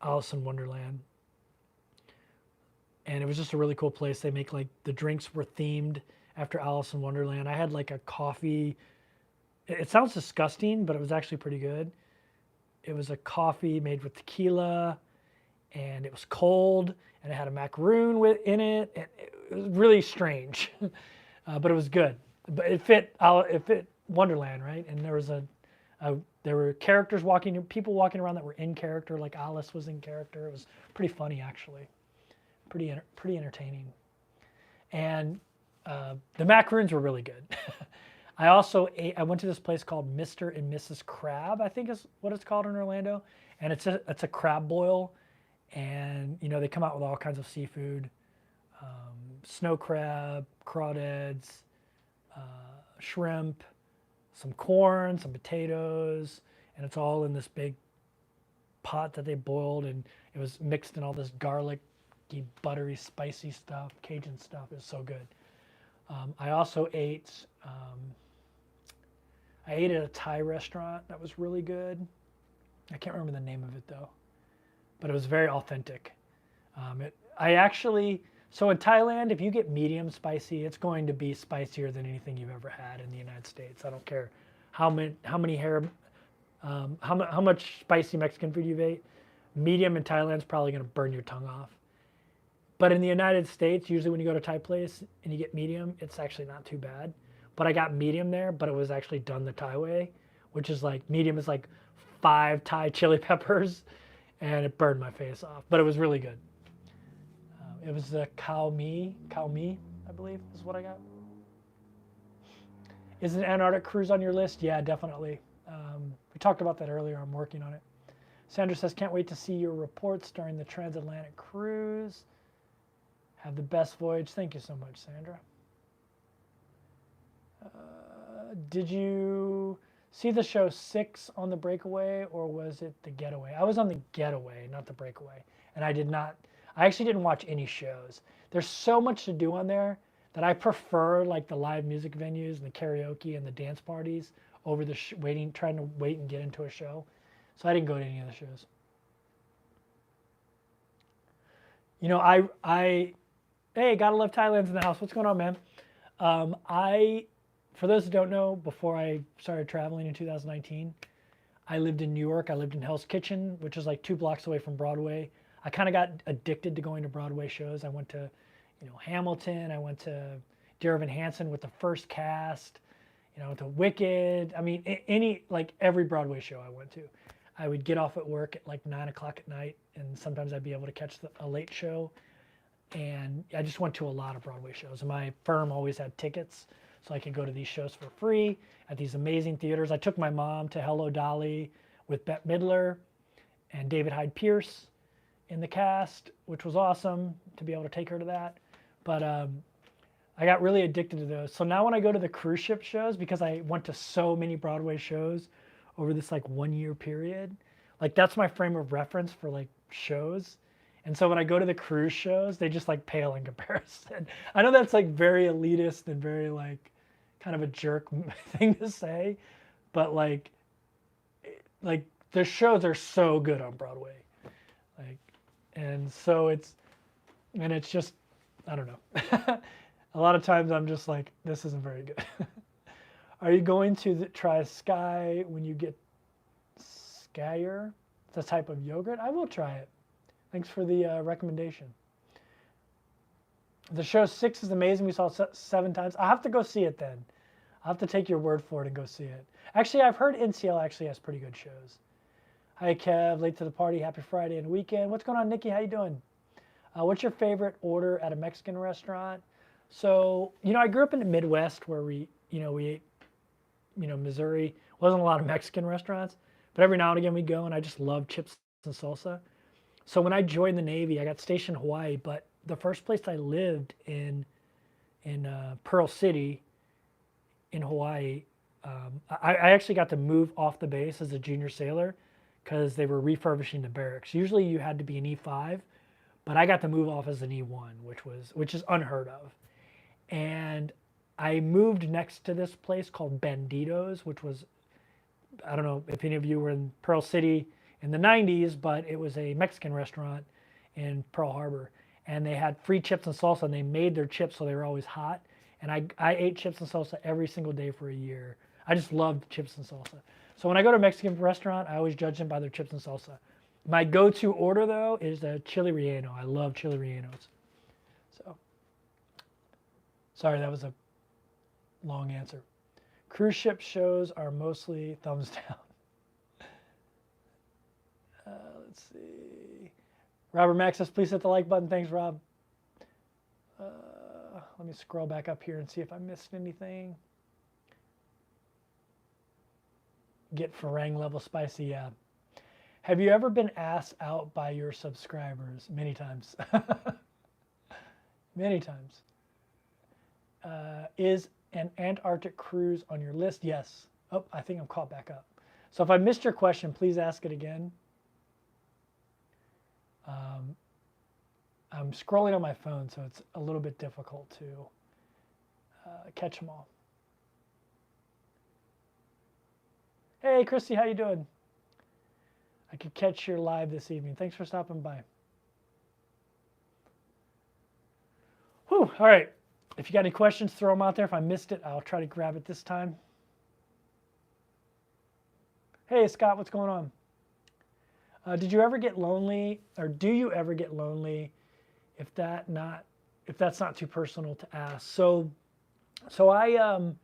Alice in Wonderland. And it was just a really cool place. They make like the drinks were themed after Alice in Wonderland. I had like a coffee. It sounds disgusting, but it was actually pretty good. It was a coffee made with tequila, and it was cold, and it had a macaroon in it. And it was really strange, but it was good. But it fit Wonderland, right? And there were people walking around that were in character, like Alice was in character. It was pretty funny, actually. Pretty entertaining. And the macaroons were really good. I went to this place called Mr. and Mrs. Crab, I think is what it's called in Orlando. And it's a crab boil. And, they come out with all kinds of seafood. Snow crab, crawdads, shrimp, some corn, some potatoes. And it's all in this big pot that they boiled. And it was mixed in all this garlicky, buttery, spicy stuff, Cajun stuff. It was so good. I also ate at a Thai restaurant that was really good. I can't remember the name of it though, but it was very authentic. So in Thailand, if you get medium spicy, it's going to be spicier than anything you've ever had in the United States. I don't care how much spicy Mexican food you've ate. Medium in Thailand is probably going to burn your tongue off. But in the United States, usually when you go to a Thai place and you get medium, it's actually not too bad. But I got medium there, but it was actually done the Thai way, which is like medium is like 5 Thai chili peppers, and it burned my face off. But it was really good. It was the khao mi, I believe, is what I got. Is an Antarctic cruise on your list? Yeah, definitely. We talked about that earlier. I'm working on it. Sandra says, can't wait to see your reports during the Transatlantic cruise. Have the best voyage. Thank you so much, Sandra. Did you see the show 6 on the Breakaway, or was it the Getaway? I was on the Getaway, not the Breakaway. And I actually didn't watch any shows. There's so much to do on there that I prefer like the live music venues and the karaoke and the dance parties over the trying to wait and get into a show. So I didn't go to any of the shows. Hey, gotta love Thailand's in the house. What's going on, man? For those who don't know, before I started traveling in 2019, I lived in New York. I lived in Hell's Kitchen, which is like 2 blocks away from Broadway. I kind of got addicted to going to Broadway shows. I went to, Hamilton. I went to Dear Evan Hansen with the first cast. To Wicked. I mean, every Broadway show I went to. I would get off at work at like 9 o'clock at night, and sometimes I'd be able to catch a late show. And I just went to a lot of Broadway shows. And my firm always had tickets, so I could go to these shows for free at these amazing theaters. I took my mom to Hello Dolly with Bette Midler and David Hyde Pierce in the cast, which was awesome to be able to take her to that. But I got really addicted to those. So now when I go to the cruise ship shows, because I went to so many Broadway shows over this like 1 year period, like that's my frame of reference for like shows. And so when I go to the cruise shows, they just like pale in comparison. I know that's like very elitist and very like kind of a jerk thing to say, but like the shows are so good on Broadway. And it's just, I don't know. A lot of times I'm just like, this isn't very good. Are you going to try Sky when you get Skyer? It's a type of yogurt. I will try it. Thanks for the recommendation. The show 6 is amazing. We saw it 7 times. I'll have to go see it then. I'll have to take your word for it and go see it. Actually, I've heard NCL actually has pretty good shows. Hi, Kev. Late to the party. Happy Friday and weekend. What's going on, Nikki? How you doing? What's your favorite order at a Mexican restaurant? So, I grew up in the Midwest where we ate, Missouri. Wasn't a lot of Mexican restaurants, but every now and again we go, and I just love chips and salsa. So when I joined the Navy, I got stationed in Hawaii, but the first place I lived in Pearl City in Hawaii, I actually got to move off the base as a junior sailor because they were refurbishing the barracks. Usually you had to be an E5, but I got to move off as an E1, which is unheard of. And I moved next to this place called Banditos, which was, I don't know if any of you were in Pearl City in the 90s, but it was a Mexican restaurant in Pearl Harbor. And they had free chips and salsa, and they made their chips so they were always hot. And I ate chips and salsa every single day for a year. I just loved chips and salsa. So when I go to a Mexican restaurant, I always judge them by their chips and salsa. My go-to order, though, is the chili relleno. I love chili rellenos. So, sorry, that was a long answer. Cruise ship shows are mostly thumbs down. Let's see. Robert Max says, please hit the like button. Thanks, Rob. Let me scroll back up here and see if I missed anything. Get Farang level spicy, yeah. Have you ever been asked out by your subscribers? Many times. Many times. Is an Antarctic cruise on your list? Yes. Oh, I think I'm caught back up. So if I missed your question, please ask it again. I'm scrolling on my phone, so it's a little bit difficult to catch them all. Hey, Christy, how you doing? I could catch your live this evening. Thanks for stopping by. Whew, all right. If you got any questions, throw them out there. If I missed it, I'll try to grab it this time. Hey, Scott, what's going on? Did you ever get lonely, or do you ever get lonely if that's not too personal to ask? So I, I'm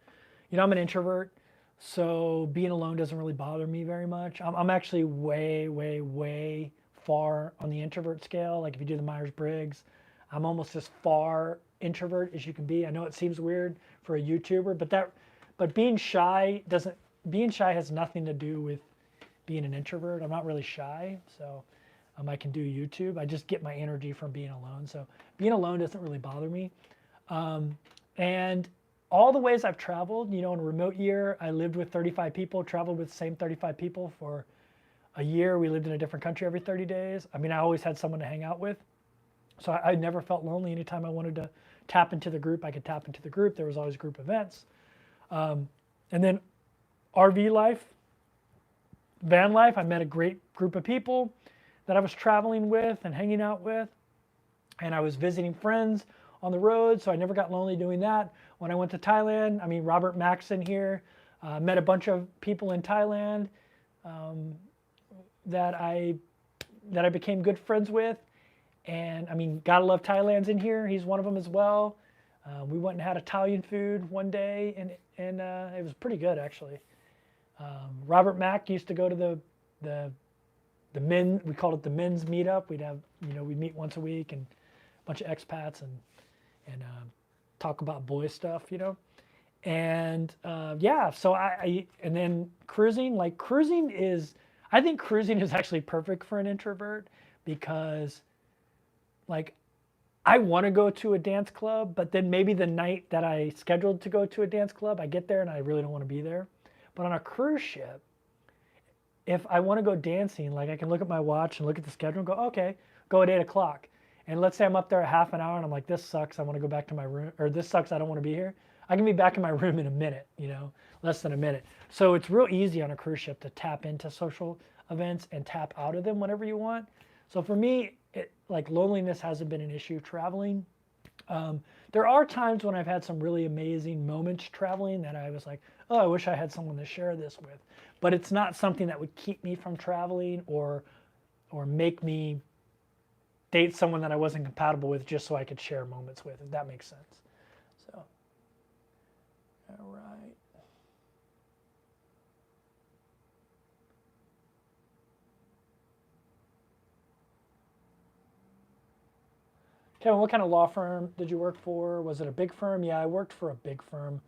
an introvert, so being alone doesn't really bother me very much. I'm actually way far on the introvert scale. Like if you do the Myers-Briggs, I'm almost as far introvert as you can be. I know it seems weird for a YouTuber, but being shy has nothing to do with being an introvert. I'm not really shy, so I can do YouTube. I just get my energy from being alone. So being alone doesn't really bother me. And all the ways I've traveled, in a remote year, I lived with 35 people, traveled with the same 35 people for a year. We lived in a different country every 30 days. I mean, I always had someone to hang out with. So I never felt lonely. Anytime I wanted to tap into the group, I could tap into the group. There was always group events. And then RV life, van life, I met a great group of people that I was traveling with and hanging out with. And I was visiting friends on the road, so I never got lonely doing that. When I went to Thailand, Robert Maxon here, met a bunch of people in Thailand that I became good friends with. And gotta love Thailand's in here. He's one of them as well. We went and had Italian food one day, and it was pretty good actually. Robert Mack used to go to the men. We called it the men's meetup. We'd meet once a week, and a bunch of expats and talk about boy stuff, And yeah, so and then cruising. I think cruising is actually perfect for an introvert because, I want to go to a dance club, but then maybe the night that I scheduled to go to a dance club, I get there and I really don't want to be there. But on a cruise ship, if I want to go dancing, I can look at my watch and look at the schedule and go, okay, go at 8 o'clock. And let's say I'm up there a half an hour and I'm like, this sucks, I want to go back to my room, or this sucks, I don't want to be here. I can be back in my room in a minute, less than a minute. So it's real easy on a cruise ship to tap into social events and tap out of them whenever you want. So for me, loneliness hasn't been an issue traveling. There are times when I've had some really amazing moments traveling that I was like, oh, I wish I had someone to share this with. But it's not something that would keep me from traveling or make me date someone that I wasn't compatible with just so I could share moments with, if that makes sense. So, all right. Kevin, what kind of law firm did you work for? Was it a big firm? Yeah, I worked for a big firm.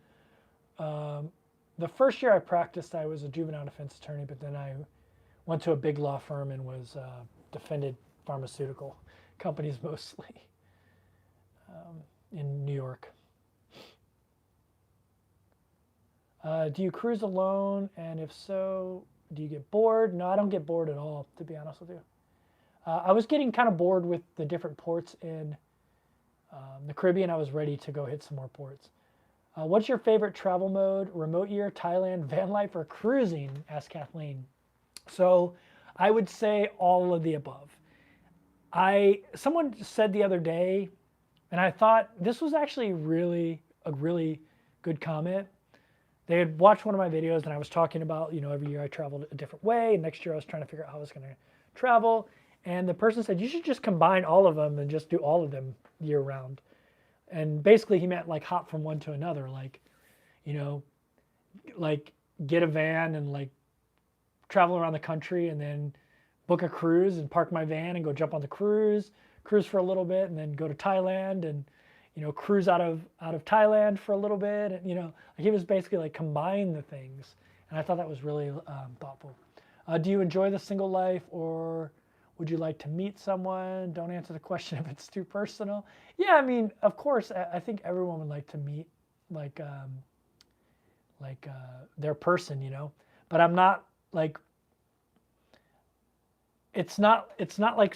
The first year I practiced, I was a juvenile defense attorney, but then I went to a big law firm and was defended pharmaceutical companies mostly in New York. Do you cruise alone? And if so, do you get bored? No, I don't get bored at all, to be honest with you. I was getting kind of bored with the different ports in the Caribbean. I was ready to go hit some more ports. What's your favorite travel mode? Remote year, Thailand, van life, or cruising? Asked Kathleen. So I would say all of the above. Someone said the other day, and I thought this was actually a really good comment. They had watched one of my videos, and I was talking about, every year I traveled a different way, and next year I was trying to figure out how I was going to travel. And the person said, you should just combine all of them and just do all of them year round. And basically he meant like hop from one to another, like get a van and like travel around the country and then book a cruise and park my van and go jump on the cruise for a little bit and then go to Thailand and, cruise out of Thailand for a little bit. And, like he was basically like combine the things. And I thought that was really thoughtful. Do you enjoy the single life or would you like to meet someone? Don't answer the question if it's too personal. Yeah, I mean, of course, I think everyone would like to meet their person, but I'm not like, it's not like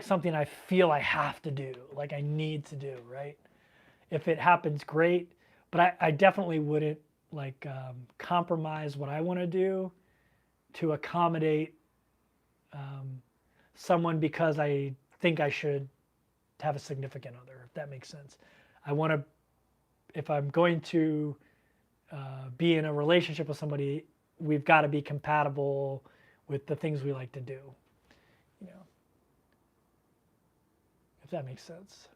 something I feel I have to do, like I need to do, right? If it happens, great, but I definitely wouldn't compromise what I want to do to accommodate someone because I think I should have a significant other, if that makes sense. If I'm going to be in a relationship with somebody, we've got to be compatible with the things we like to do, if that makes sense.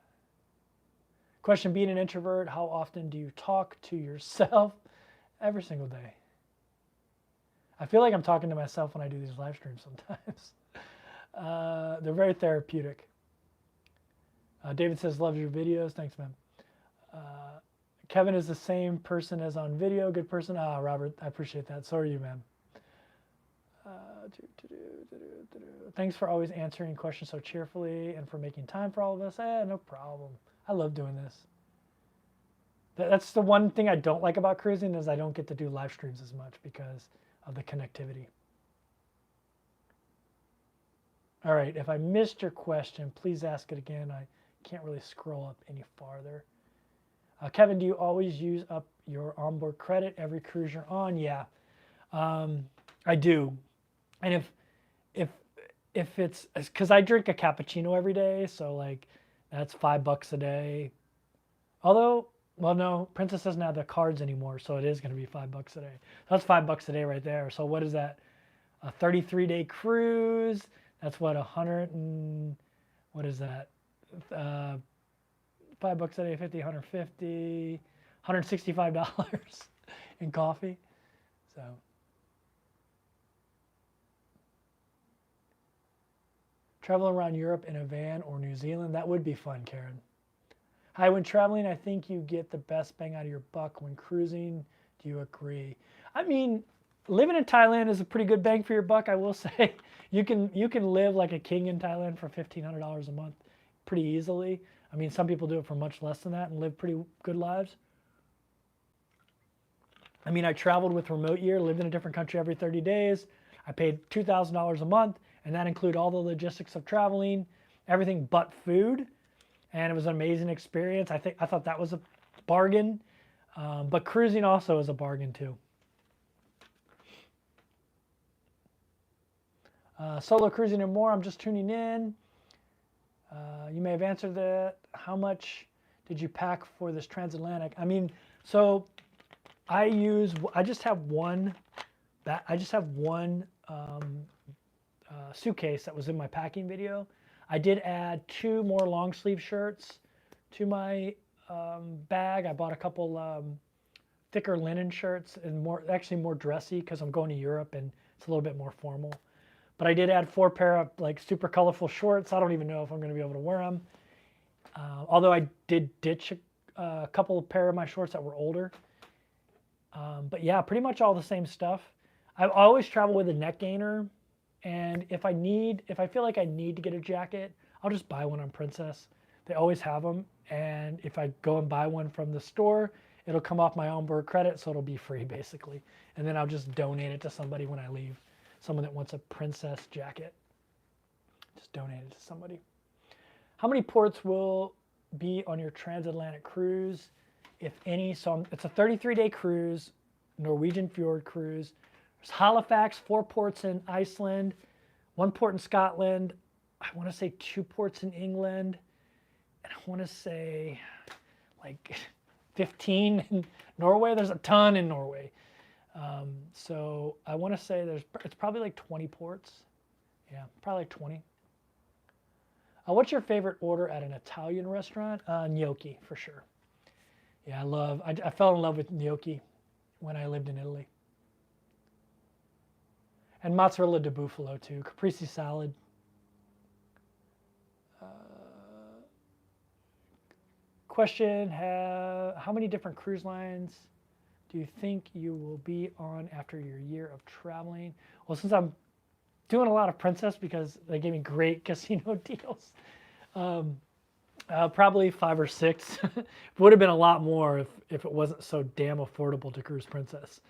Question, being an introvert, how often do you talk to yourself? Every single day. I feel like I'm talking to myself when I do these live streams sometimes. They're very therapeutic. David says, loves your videos. Thanks, man. Kevin is the same person as on video. Good person. Robert, I appreciate that. So are you, man. Thanks for always answering questions so cheerfully and for making time for all of us. No problem. I love doing this. That's the one thing I don't like about cruising is I don't get to do live streams as much because of the connectivity. All right, if I missed your question, please ask it again. I can't really scroll up any farther. Kevin, do you always use up your onboard credit every cruise you're on? Yeah, I do. And if it's, because I drink a cappuccino every day, so like that's $5 a day. Although, well, no, Princess doesn't have the cards anymore, so it is going to be $5 a day. That's $5 a day right there. So what is that? A 33-day cruise. That's what, 100 and what is that? $5 a day, 50, 150, $165 in coffee. So. Travel around Europe in a van or New Zealand, that would be fun, Karen. Hi, when traveling, I think you get the best bang out of your buck. When cruising, do you agree? I mean, living in Thailand is a pretty good bang for your buck, I will say. You can live like a king in Thailand for $1,500 a month pretty easily. I mean, some people do it for much less than that and live pretty good lives. I mean, I traveled with Remote Year, lived in a different country every 30 days. I paid $2,000 a month, and that included all the logistics of traveling, everything but food. And it was an amazing experience. I thought that was a bargain, but cruising also is a bargain too. Solo cruising and more. I'm just tuning in. You may have answered that. How much did you pack for this transatlantic? I mean, so I just have one suitcase that was in my packing video. I did add 2 more long sleeve shirts to my bag. I bought a couple thicker linen shirts and more dressy because I'm going to Europe and it's a little bit more formal. But I did add 4 pair of like super colorful shorts. I don't even know if I'm going to be able to wear them. Although I did ditch a couple of pair of my shorts that were older. But yeah, pretty much all the same stuff. I always travel with a neck gainer. And if I feel like I need to get a jacket, I'll just buy one on Princess. They always have them. And if I go and buy one from the store, it'll come off my onboard credit, so it'll be free basically. And then I'll just donate it to somebody when I leave. Someone that wants a Princess jacket. Just donate it to somebody. How many ports will be on your transatlantic cruise, if any? So it's a 33-day cruise, Norwegian fjord cruise. There's Halifax, 4 ports in Iceland, 1 port in Scotland. I want to say 2 ports in England, and I want to say like 15 in Norway. There's a ton in Norway. So I want to say it's probably like 20 ports. Yeah, probably like 20. What's your favorite order at an Italian restaurant? Gnocchi, for sure. Yeah, I fell in love with gnocchi when I lived in Italy. And mozzarella di bufalo too, caprese salad. Question, how many different cruise lines do you think you will be on after your year of traveling? Well, since I'm doing a lot of Princess because they gave me great casino deals, probably 5 or 6. It would have been a lot more if it wasn't so damn affordable to cruise Princess.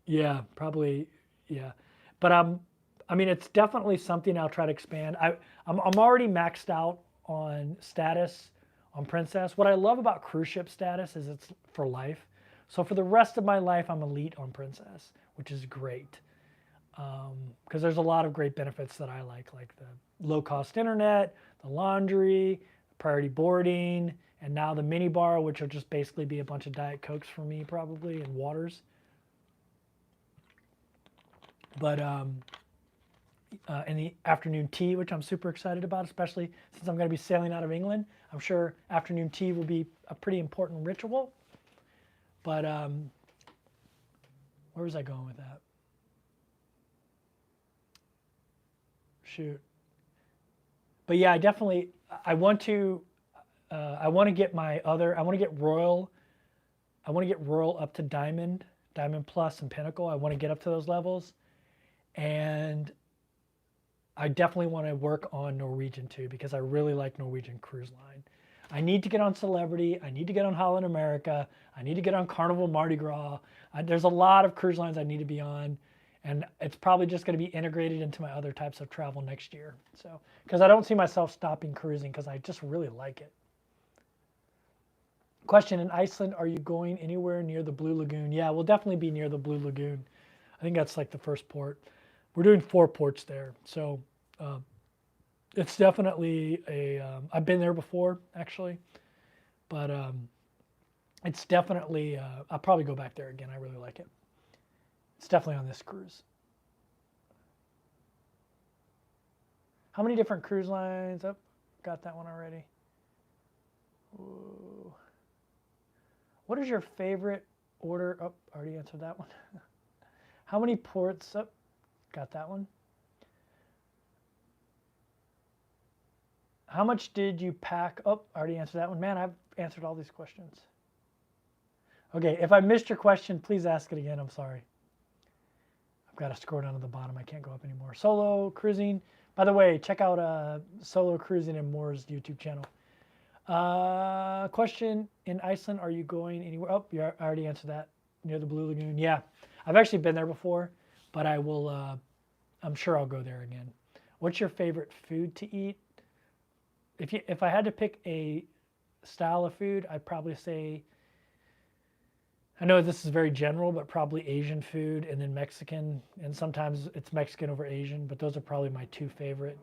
Yeah, probably, yeah. But I mean, it's definitely something I'll try to expand. I'm already maxed out on status on Princess. What I love about cruise ship status is it's for life. So for the rest of my life, I'm elite on Princess, which is great. Because there's a lot of great benefits that I like the low-cost internet, the laundry, priority boarding, and now the mini bar, which will just basically be a bunch of Diet Cokes for me probably, and waters. But in the afternoon tea, which I'm super excited about, especially since I'm going to be sailing out of England. I'm sure afternoon tea will be a pretty important ritual. But where was I going with that? Shoot. But yeah, I want to get Royal. I want to get Royal up to Diamond Plus, and Pinnacle. I want to get up to those levels. And I definitely want to work on Norwegian too, because I really like Norwegian Cruise Line. I need to get on Celebrity. I need to get on Holland America. I need to get on Carnival Mardi Gras. There's a lot of cruise lines I need to be on. And it's probably just going to be integrated into my other types of travel next year. So, because I don't see myself stopping cruising because I just really like it. Question, in Iceland, are you going anywhere near the Blue Lagoon? Yeah, we'll definitely be near the Blue Lagoon. I think that's like the first port. We're doing 4 ports there. So it's definitely I've been there before actually, but it's definitely, I'll probably go back there again. I really like it. It's definitely on this cruise. How many different cruise lines? Oh, got that one already. Ooh. What is your favorite order? Oh, already answered that one. How many ports? Oh, got that one. How much did you pack? Oh, already answered that one. Man, I've answered all these questions. Okay, if I missed your question, please ask it again. I'm sorry. I've got to scroll down to the bottom. I can't go up anymore. Solo cruising. By the way, check out Solo Cruising and More's YouTube channel. Question, in Iceland, are you going anywhere? Oh, I already answered that. Near the Blue Lagoon. Yeah, I've actually been there before, but I will, I'm sure I'll go there again. What's your favorite food to eat? If I had to pick a style of food, I'd probably say, I know this is very general, but probably Asian food and then Mexican, and sometimes it's Mexican over Asian, but those are probably my 2 favorite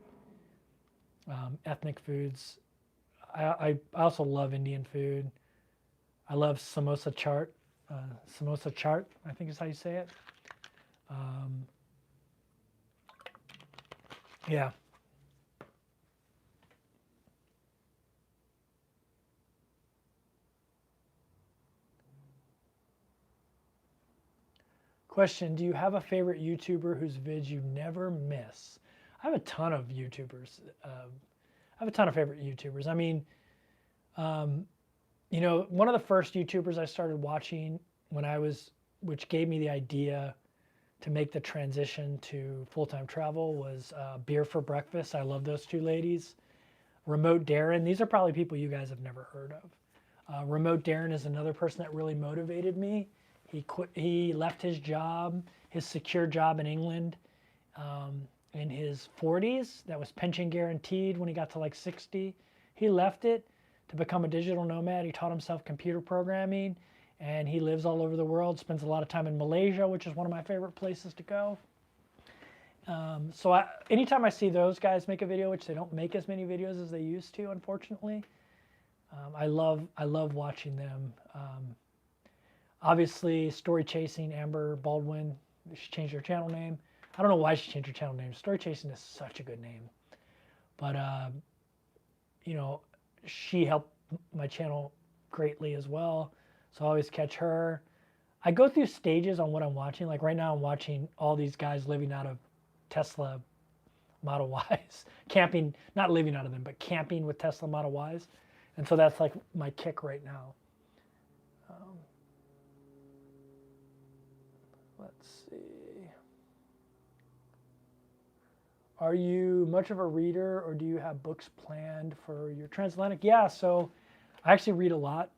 ethnic foods. I also love Indian food. I love samosa chaat. Samosa chaat, I think is how you say it. Yeah. Question, do you have a favorite YouTuber whose vids you never miss? I have a ton of YouTubers. I have a ton of favorite YouTubers. I mean, you know, one of the first YouTubers I started watching which gave me the idea to make the transition to full-time travel was Beer for Breakfast. I love those two ladies. Remote Darren, these are probably people you guys have never heard of. Remote Darren is another person that really motivated me. He left his job, his secure job in England, in his 40s. That was pension guaranteed when he got to like 60. He left it to become a digital nomad. He taught himself computer programming, and he lives all over the world, spends a lot of time in Malaysia, which is one of my favorite places to go. Anytime I see those guys make a video, which they don't make as many videos as they used to, unfortunately, I love watching them. Obviously, Story Chasing, Amber Baldwin, she changed her channel name. I don't know why she changed her channel name. Story Chasing is such a good name. But, you know, she helped my channel greatly as well. So I always catch her. I go through stages on what I'm watching. Like right now I'm watching all these guys living out of Tesla Model Ys. Camping, not living out of them, but camping with Tesla Model Ys. And so that's like my kick right now. Let's see. Are you much of a reader, or do you have books planned for your Transatlantic? Yeah, so I actually read a lot.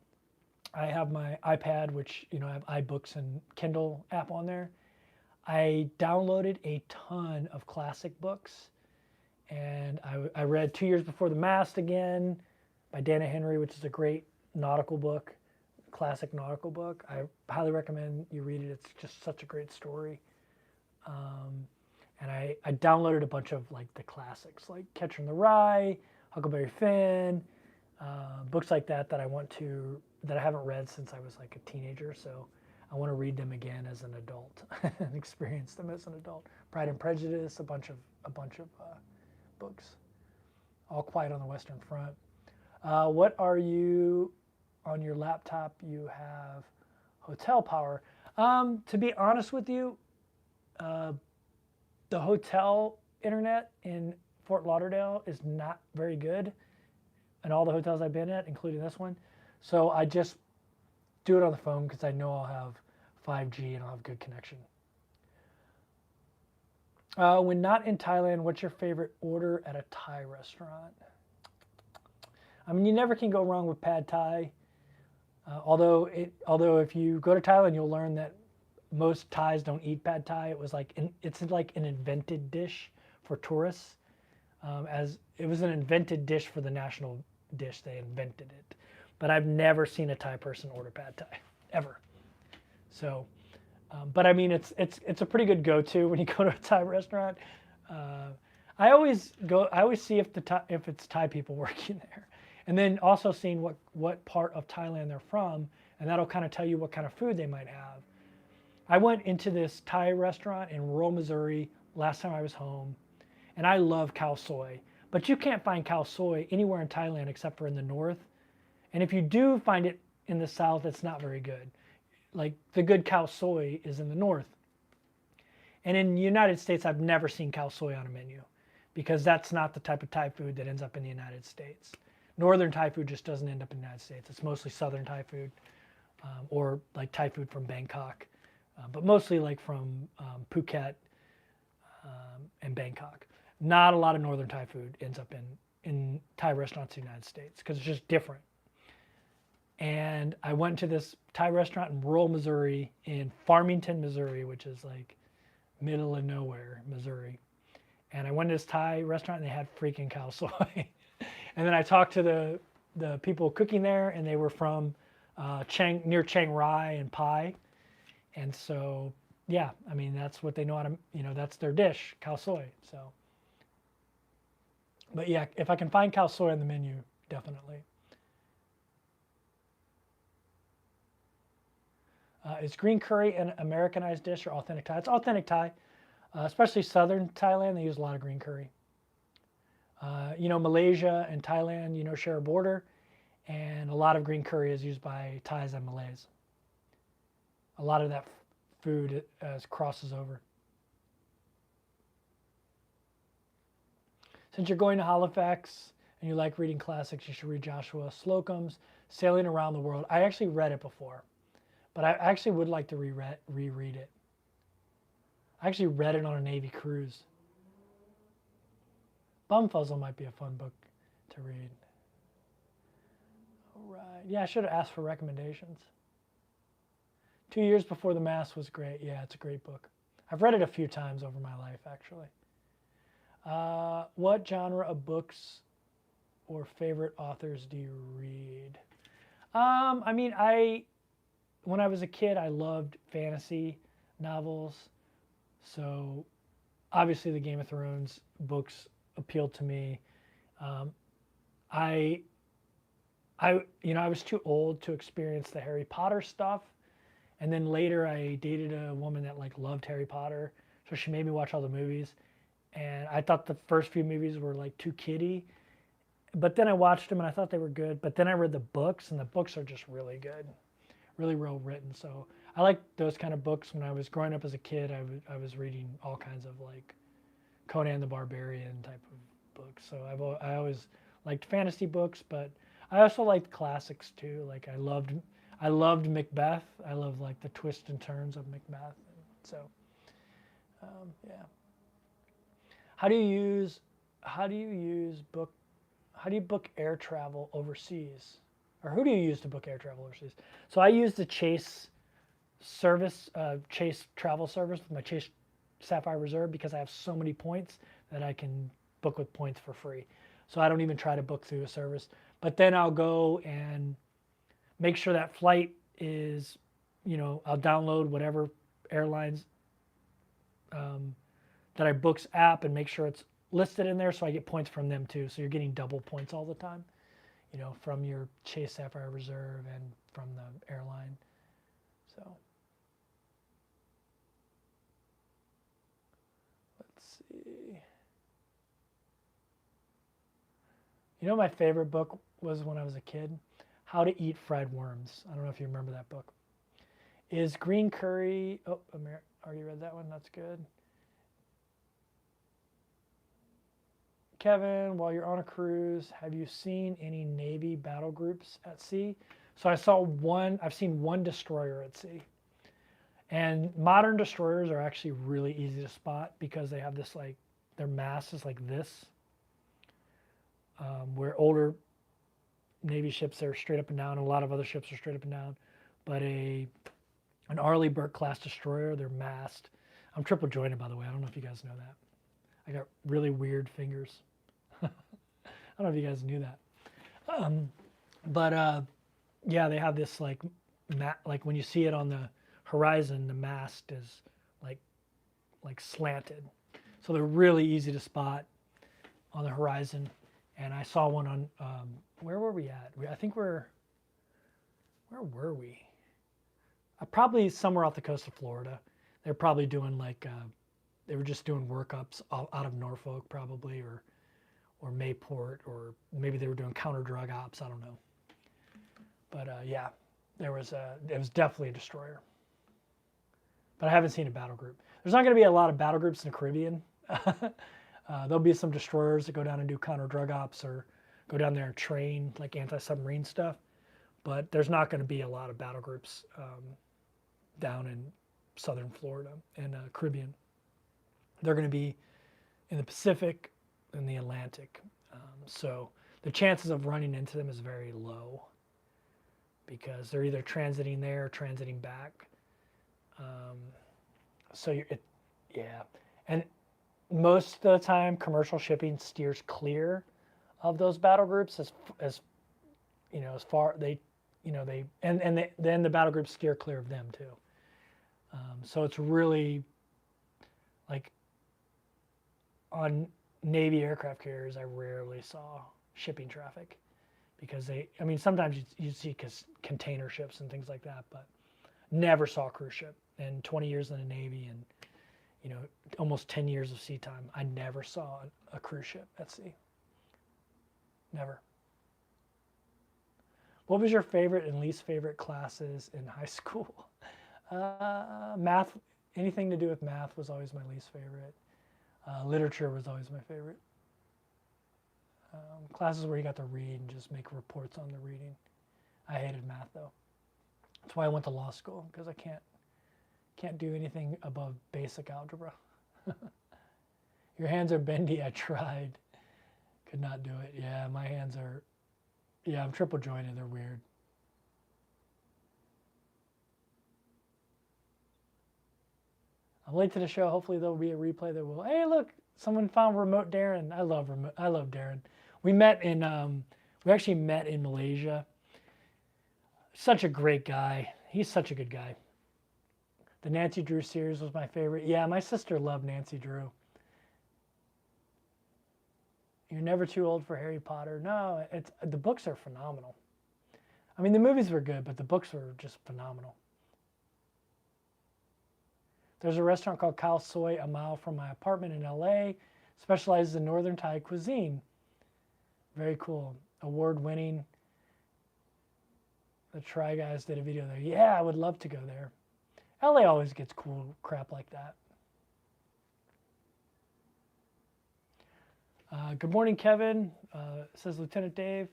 I have my iPad, which, you know, I have iBooks and Kindle app on there. I downloaded a ton of classic books, and I read 2 Years Before the Mast again by Dana Henry, which is a great nautical book, classic nautical book. I highly recommend you read it. It's just such a great story. And I downloaded a bunch of like the classics, like Catcher in the Rye, Huckleberry Finn, books like that that I haven't read since I was like a teenager. So I want to read them again as an adult and experience them as an adult. Pride and Prejudice, a bunch of books. All Quiet on the Western Front. What are you on your laptop? You have hotel power. To be honest with you, the hotel internet in Fort Lauderdale is not very good, and all the hotels I've been at, including this one. So I just do it on the phone because I know I'll have 5G and I'll have good connection. When not in Thailand, what's your favorite order at a Thai restaurant? I mean, you never can go wrong with pad Thai. Although if you go to Thailand, you'll learn that most Thais don't eat pad Thai. It's like an invented dish for tourists. As it was an invented dish for the national dish, they invented it. But I've never seen a Thai person order pad Thai ever. So, but I mean, it's a pretty good go-to when you go to a Thai restaurant. I always see if it's Thai people working there, and then also seeing what part of Thailand they're from, and that'll kind of tell you what kind of food they might have. I went into this Thai restaurant in rural Missouri last time I was home, and I love khao soi, but you can't find khao soi anywhere in Thailand except for in the north. And if you do find it in the south, it's not very good. Like the good khao soi is in the north. And in the United States, I've never seen khao soi on a menu because that's not the type of Thai food that ends up in the United States. Northern Thai food just doesn't end up in the United States. It's mostly southern Thai food or like Thai food from Bangkok, but mostly like from Phuket and Bangkok. Not a lot of northern Thai food ends up in Thai restaurants in the United States because it's just different. And I went to this Thai restaurant in rural Missouri, in Farmington, Missouri, which is like middle of nowhere, Missouri. And I went to this Thai restaurant and they had freaking khao soi. And then I talked to the people cooking there, and they were from near Chiang Rai and Pai. And so, yeah, I mean, that's what they know how to, that's their dish, khao soi. So, but yeah, if I can find khao soi on the menu, definitely. Is green curry an Americanized dish or authentic Thai? It's authentic Thai, especially southern Thailand. They use a lot of green curry. Malaysia and Thailand, share a border, and a lot of green curry is used by Thais and Malays. A lot of that food as crosses over. Since you're going to Halifax and you like reading classics, you should read Joshua Slocum's Sailing Around the World. I actually read it before, but I actually would like to reread it. I actually read it on a Navy cruise. Bumfuzzle might be a fun book to read. All right. Yeah, I should have asked for recommendations. 2 Years Before the Mass was great. Yeah, it's a great book. I've read it a few times over my life, actually. What genre of books or favorite authors do you read? I mean, when I was a kid, I loved fantasy novels. So obviously the Game of Thrones books appealed to me. I was too old to experience the Harry Potter stuff. And then later I dated a woman that like loved Harry Potter. So she made me watch all the movies. And I thought the first few movies were like too kiddie. But then I watched them and I thought they were good. But then I read the books and the books are just really good. Really well written. So I like those kind of books. When I was growing up as a kid, I was reading all kinds of like Conan the Barbarian type of books. So I always liked fantasy books, but I also liked classics too. Like I loved Macbeth. I love like the twists and turns of Macbeth. So yeah. How do you book air travel overseas? Or who do you use to book air travel overseas? So I use the Chase service, Chase travel service with my Chase Sapphire Reserve because I have so many points that I can book with points for free. So I don't even try to book through a service. But then I'll go and make sure that flight is, I'll download whatever airlines that I book's app and make sure it's listed in there so I get points from them too. So you're getting double points all the time, from your Chase Sapphire Reserve and from the airline. So let's see. My favorite book was when I was a kid, How to Eat Fried Worms. I don't know if you remember that book. Is green curry, already read that one, that's good. Kevin, while you're on a cruise, have you seen any Navy battle groups at sea? So I've seen one destroyer at sea. And modern destroyers are actually really easy to spot because they have this their mast is like this. Where older Navy ships are straight up and down, and a lot of other ships are straight up and down. But an Arleigh Burke class destroyer, their mast. I'm triple jointed, by the way. I don't know if you guys know that. I got really weird fingers. I don't know if you guys knew that. Yeah, they have this like when you see it on the horizon, the mast is like slanted. So they're really easy to spot on the horizon. And I saw one on, where were we at? Where were we? Probably somewhere off the coast of Florida. They're probably doing they were just doing workups out of Norfolk probably, or Mayport, or maybe they were doing counter drug ops. I don't know. But yeah, it was definitely a destroyer. But I haven't seen a battle group. There's not going to be a lot of battle groups in the Caribbean. There'll be some destroyers that go down and do counter drug ops or go down there and train like anti-submarine stuff. But there's not going to be a lot of battle groups down in southern Florida and Caribbean. They're going to be in the Pacific and the Atlantic. So the chances of running into them is very low because they're either transiting there or transiting back. Yeah. And most of the time, commercial shipping steers clear of those battle groups as far then the battle groups steer clear of them too. So it's really like on Navy aircraft carriers, I rarely saw shipping traffic because sometimes you see container ships and things like that, but never saw a cruise ship. In 20 years in the Navy and almost 10 years of sea time, I never saw a cruise ship at sea. Never. What was your favorite and least favorite classes in high school? Math, anything to do with math was always my least favorite. Literature was always my favorite. Classes where you got to read and just make reports on the reading. I hated math though. That's why I went to law school, because I can't do anything above basic algebra. Your hands are bendy. I tried. Could not do it. Yeah, my hands are, yeah, I'm triple jointed. They're weird. I'm late to the show. Hopefully there'll be a replay that will. Hey, look, someone found remote Darren. I love Darren. We actually met in Malaysia. Such a great guy. He's such a good guy. The Nancy Drew series was my favorite. Yeah, my sister loved Nancy Drew. You're never too old for Harry Potter. No, the books are phenomenal. I mean, the movies were good, but the books were just phenomenal. There's a restaurant called Khao Soi a mile from my apartment in LA. Specializes in Northern Thai cuisine. Very cool. Award-winning. The Try Guys did a video there. Yeah, I would love to go there. LA always gets cool crap like that. Good morning, Kevin. Says Lieutenant Dave.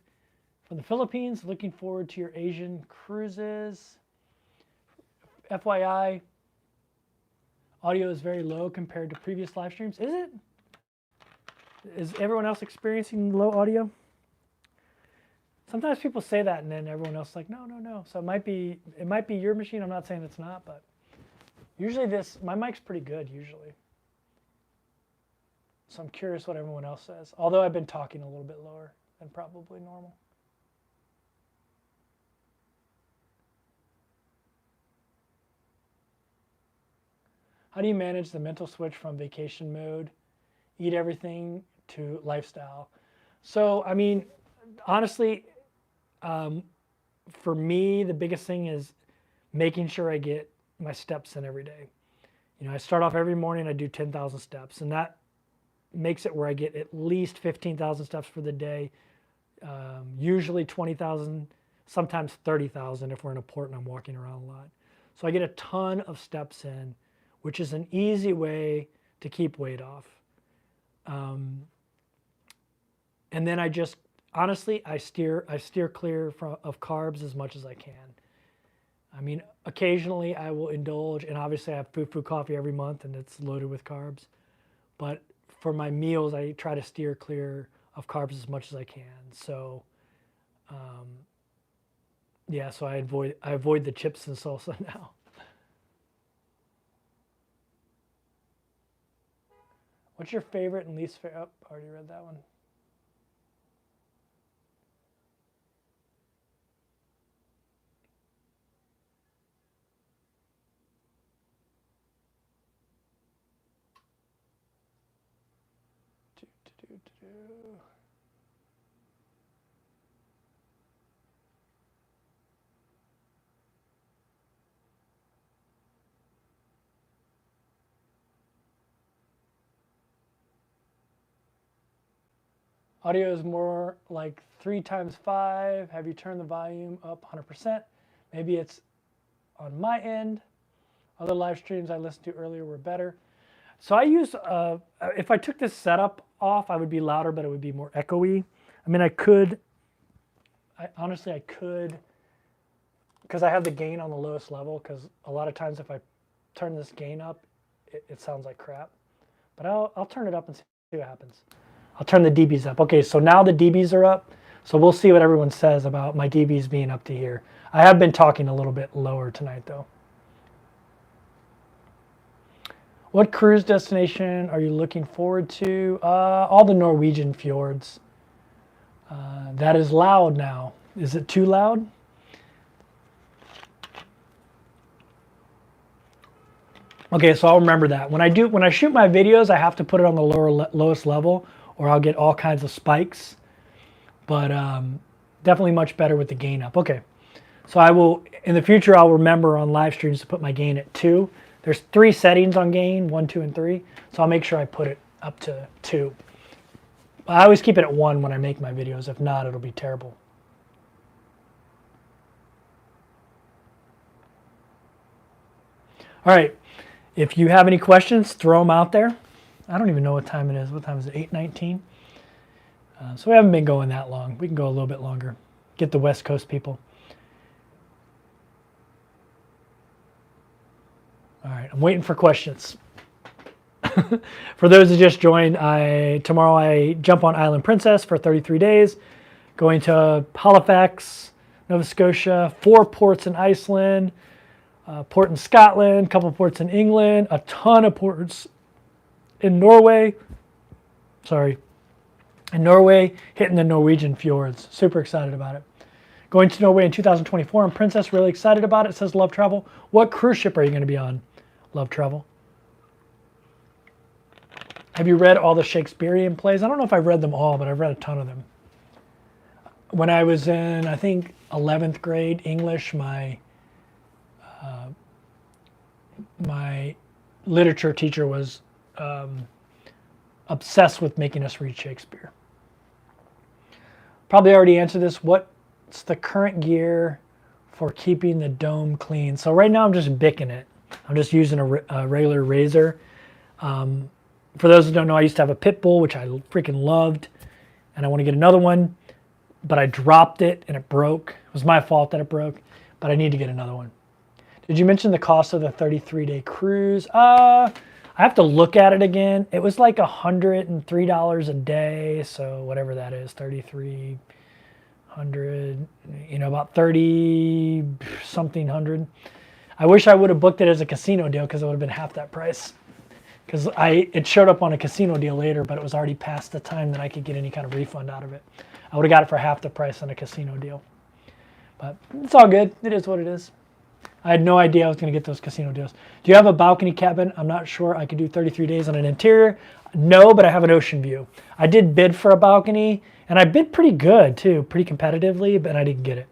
From the Philippines, looking forward to your Asian cruises. FYI, audio is very low compared to previous live streams. Is it? Is everyone else experiencing low audio? Sometimes people say that and then everyone else is like, no, no, no. So it might be your machine. I'm not saying it's not, but usually my mic's pretty good usually. So I'm curious what everyone else says. Although I've been talking a little bit lower than probably normal. How do you manage the mental switch from vacation mode, eat everything, to lifestyle? So, I mean, honestly, for me, the biggest thing is making sure I get my steps in every day. You know, I start off every morning, I do 10,000 steps, and that makes it where I get at least 15,000 steps for the day, usually 20,000, sometimes 30,000 if we're in a port and I'm walking around a lot. So I get a ton of steps in, which is an easy way to keep weight off. And then I just, honestly, I steer clear of carbs as much as I can. I mean, occasionally I will indulge, and obviously I have Fufu coffee every month and it's loaded with carbs. But for my meals, I try to steer clear of carbs as much as I can. So, yeah, so I avoid the chips and salsa now. What's your favorite and least favorite? Oh, already read that one. Audio is more like 3 times 5. Have you turned the volume up 100%? Maybe it's on my end. Other live streams I listened to earlier were better. So I use, if I took this setup off, I would be louder, but it would be more echoey. I mean, honestly, I could, because I have the gain on the lowest level, because a lot of times if I turn this gain up, it sounds like crap. But I'll turn it up and see what happens. I'll turn the dBs up. Okay, so now the dBs are up. So we'll see what everyone says about my dBs being up to here. I have been talking a little bit lower tonight though. What cruise destination are you looking forward to? All the Norwegian fjords. That is loud now. Is it too loud? Okay, so I'll remember that. When I shoot my videos, I have to put it on the lowest level, or I'll get all kinds of spikes. But definitely much better with the gain up. Okay, so I will, in the future, I'll remember on live streams to put my gain at 2. There's 3 settings on gain, 1, 2, and 3. So I'll make sure I put it up to 2. I always keep it at 1 when I make my videos. If not, it'll be terrible. All right. If you have any questions, throw them out there. I don't even know what time it is. What time is it? 8:19. So we haven't been going that long. We can go a little bit longer. Get the West Coast people. All right. I'm waiting for questions. For those who just joined, tomorrow I jump on Island Princess for 33 days, going to Halifax, Nova Scotia, 4 ports in Iceland, port in Scotland, a couple ports in England, a ton of ports in Norway. In Norway, hitting the Norwegian fjords. Super excited about it. Going to Norway in 2024 on Princess, really excited about it. It says Love Travel. What cruise ship are you going to be on? Love Travel. Have you read all the Shakespearean plays? I don't know if I've read them all, but I've read a ton of them. When I was in, I think, 11th grade English, my literature teacher was obsessed with making us read Shakespeare. Probably already answered this. What's the current gear for keeping the dome clean? So right now I'm just bicking it. I'm just using a regular razor. For those who don't know, I used to have a pit bull, which I freaking loved, and I want to get another one, but I dropped it and it broke. It was my fault that it broke, but I need to get another one. Did you mention the cost of the 33-day cruise? I have to look at it again. It was like $103 a day, so whatever that is, 3,300, about 30 something hundred. I wish I would have booked it as a casino deal because it would have been half that price. Because it showed up on a casino deal later, but it was already past the time that I could get any kind of refund out of it. I would have got it for half the price on a casino deal. But it's all good. It is what it is. I had no idea I was going to get those casino deals. Do you have a balcony cabin? I'm not sure I could do 33 days on an interior. No, but I have an ocean view. I did bid for a balcony, and I bid pretty good too, pretty competitively, but I didn't get it.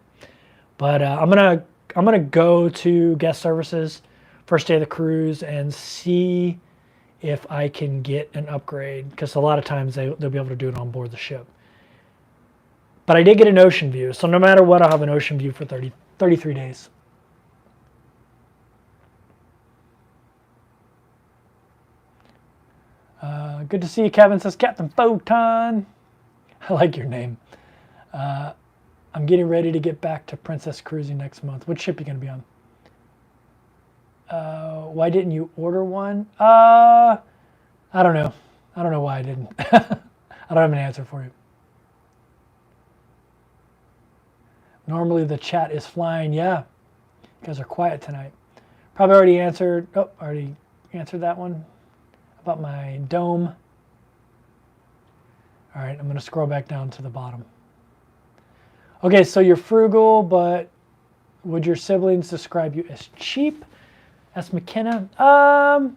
But I'm gonna go to guest services first day of the cruise and see if I can get an upgrade, because a lot of times they'll be able to do it on board the ship. But I did get an ocean view, so no matter what, I'll have an ocean view for 33 days. Good to see you, Kevin, says Captain Photon. I like your name. I'm getting ready to get back to Princess cruising next month. What ship are you going to be on? Why didn't you order one? I don't know. I don't know why I didn't. I don't have an answer for you. Normally the chat is flying. Yeah, you guys are quiet tonight. Probably already answered that one about my dome. All right, I'm going to scroll back down to the bottom. Okay, so you're frugal, but would your siblings describe you as cheap? Asked McKenna. I'm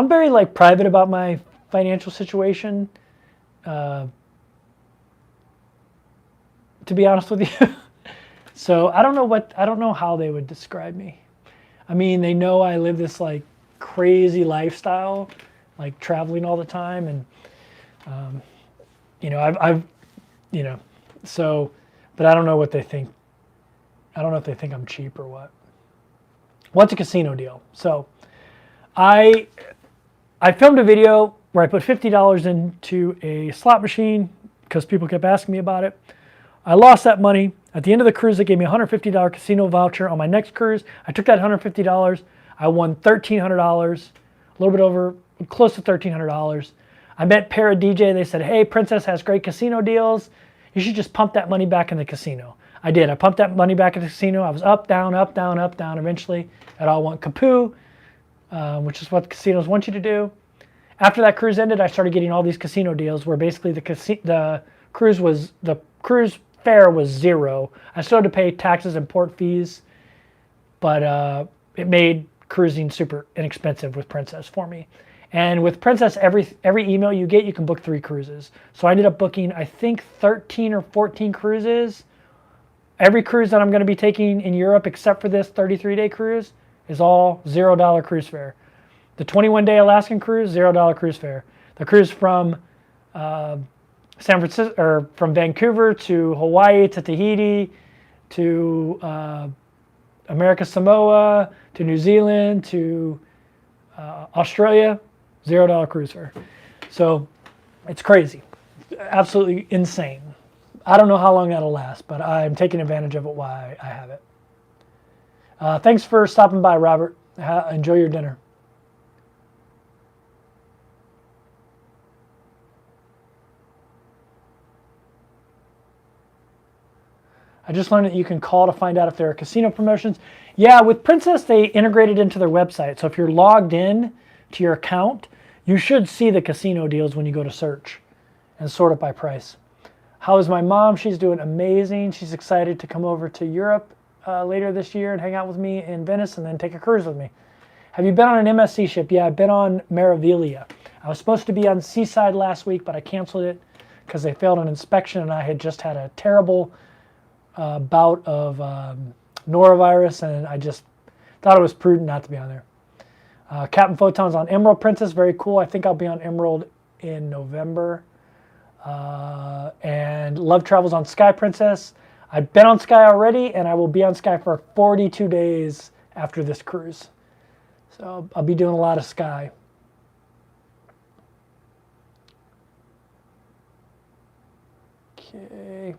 very private about my financial situation. To be honest with you, so I don't know how they would describe me. I mean, they know I live this crazy lifestyle, traveling all the time, and so, but I don't know what they think. I don't know if they think I'm cheap or what. What's a casino deal? So I filmed a video where I put $50 into a slot machine because people kept asking me about it. I lost that money. At the end of the cruise, they gave me a $150 casino voucher on my next cruise. I took that $150. I won $1,300, a little bit over, close to $1,300. I met Para DJ. They said, hey, Princess has great casino deals. You should just pump that money back in the casino. I did. I pumped that money back in the casino. I was up, down, up, down, up, down. Eventually, it all went kapoo, which is what casinos want you to do. After that cruise ended, I started getting all these casino deals where basically the cruise fare was zero. I still had to pay taxes and port fees, but it made cruising super inexpensive with Princess for me. And with Princess, every email you get, you can book 3 cruises. So I ended up booking, I think, 13 or 14 cruises. Every cruise that I'm going to be taking in Europe, except for this 33-day cruise, is all $0 cruise fare. The 21-day Alaskan cruise, $0 cruise fare. The cruise from San Francisco, or from Vancouver to Hawaii to Tahiti to America Samoa to New Zealand, to Australia, $0 cruise fare. So it's crazy, absolutely insane. I don't know how long that'll last, but I'm taking advantage of it while I have it. Thanks for stopping by, Robert. Enjoy your dinner. I just learned that you can call to find out if there are casino promotions. Yeah, with Princess, they integrated into their website. So if you're logged in to your account, you should see the casino deals when you go to search and sort it by price. How is my mom? She's doing amazing. She's excited to come over to Europe later this year and hang out with me in Venice and then take a cruise with me. Have you been on an MSC ship? Yeah, I've been on Meraviglia. I was supposed to be on Seaside last week, but I canceled it because they failed an inspection and I had just had a terrible bout of norovirus, and I just thought it was prudent not to be on there. Captain Photon's on Emerald Princess, very cool. I think I'll be on Emerald in November. And Love Travels on Sky Princess. I've been on Sky already, and I will be on Sky for 42 days after this cruise. So I'll be doing a lot of Sky. Okay.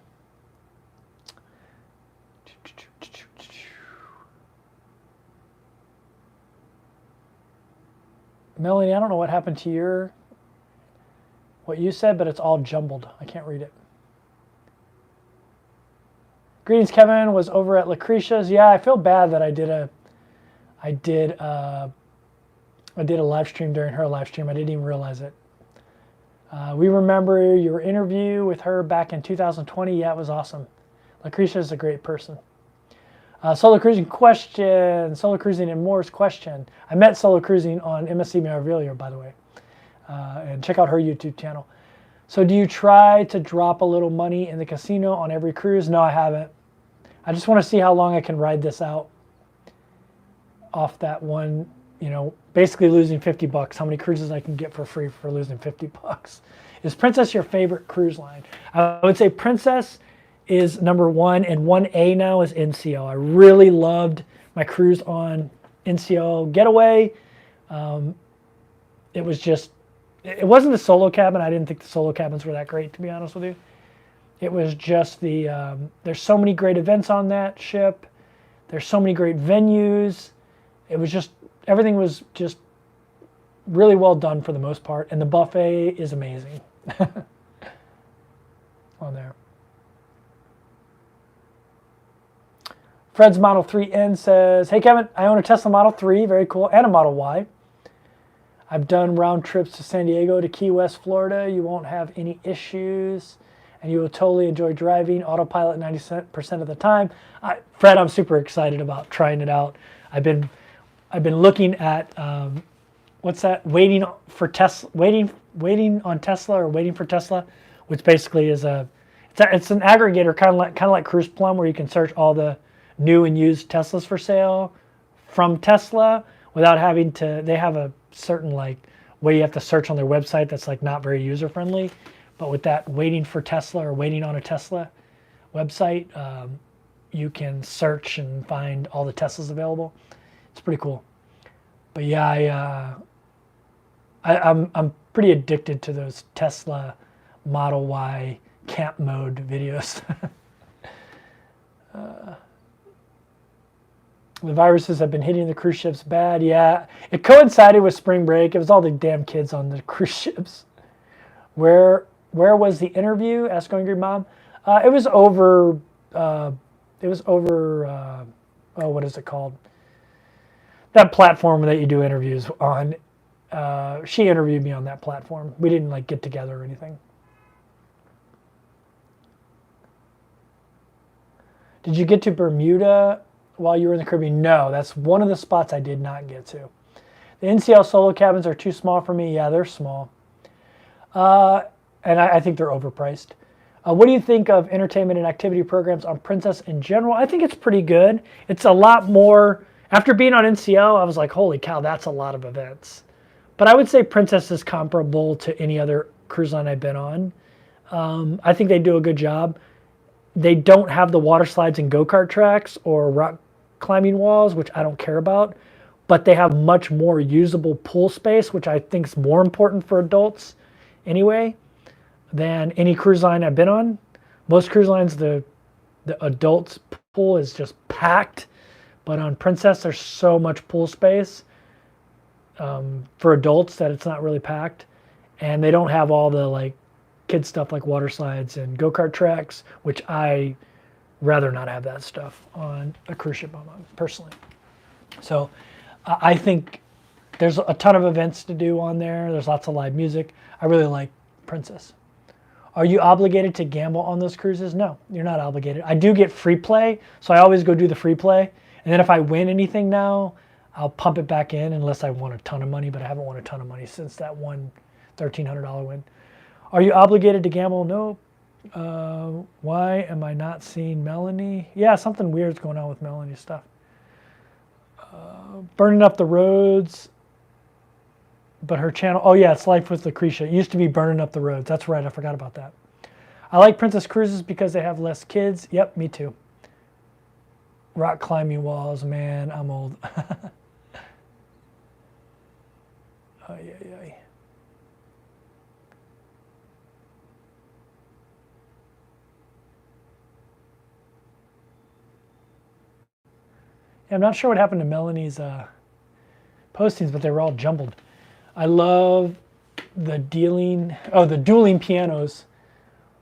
Melanie, I don't know what happened to what you said, but it's all jumbled. I can't read it. Greetings, Kevin. Was over at Lucretia's. Yeah, I feel bad that I did a live stream during her live stream. I didn't even realize it. We remember your interview with her back in 2020. Yeah, it was awesome. Lucretia is a great person. Solo Cruising question. Solo Cruising and Moore's question. I met Solo Cruising on MSC Meraviglia, by the way. And check out her YouTube channel. So do you try to drop a little money in the casino on every cruise? No, I haven't. I just want to see how long I can ride this out off that one, basically losing 50 bucks. How many cruises I can get for free for losing 50 bucks. Is Princess your favorite cruise line? I would say Princess is number one, and 1A now is NCL. I really loved my cruise on NCL Getaway. It wasn't the solo cabin. I didn't think the solo cabins were that great, to be honest with you. It was just there's so many great events on that ship. There's so many great venues. It was everything was just really well done for the most part. And the buffet is amazing on there. Fred's Model 3N says, hey, Kevin, I own a Tesla Model 3, very cool, and a Model Y. I've done round trips to San Diego to Key West, Florida. You won't have any issues, and you will totally enjoy driving. Autopilot 90% of the time. Fred, I'm super excited about trying it out. I've been looking at what's that? Waiting on Tesla, or waiting for Tesla, which basically is it's an aggregator, kind of like Cruise Plum, where you can search all the new and used Teslas for sale from Tesla without having to. They have a certain way you have to search on their website that's not very user friendly, but with that waiting for Tesla or waiting on a Tesla website, you can search and find all the Teslas available. It's pretty cool. But yeah, I'm pretty addicted to those Tesla Model Y camp mode videos. The viruses have been hitting the cruise ships bad. Yeah, it coincided with spring break. It was all the damn kids on the cruise ships. Where was the interview? Ask Angry Mom. It was over. What is it called? That platform that you do interviews on. She interviewed me on that platform. We didn't get together or anything. Did you get to Bermuda while you were in the Caribbean? No, that's one of the spots I did not get to. The NCL solo cabins are too small for me. Yeah, they're small. And I think they're overpriced. What do you think of entertainment and activity programs on Princess in general? I think it's pretty good. It's a lot more. After being on NCL, I was like, holy cow, that's a lot of events. But I would say Princess is comparable to any other cruise line I've been on. I think they do a good job. They don't have the water slides and go-kart tracks or rock climbing walls, which I don't care about, but they have much more usable pool space, which I think is more important for adults anyway than any cruise line I've been on. Most cruise lines, the adults pool is just packed, but on Princess there's so much pool space for adults that it's not really packed, and they don't have all the like kid stuff like water slides and go-kart tracks, which I rather not have that stuff on a cruise ship I'm on personally. So I think there's a ton of events to do on there. There's lots of live music. I really like Princess. Are you obligated to gamble on those cruises? No, you're not obligated. I do get free play, so I always go do the free play. And then if I win anything now, I'll pump it back in unless I won a ton of money, but I haven't won a ton of money since that one $1,300 win. Are you obligated to gamble? No. Why am I not seeing Melanie? Yeah, something weird's going on with Melanie's stuff. Burning Up the Roads, but her channel, oh yeah, it's Life with Lucretia. It used to be Burning Up the Roads. That's right, I forgot about that. I like Princess Cruises because they have less kids. Yep, me too. Rock climbing walls, man, I'm old. Oh, yeah. I'm not sure what happened to Melanie's postings, but they were all jumbled. I love the dueling pianos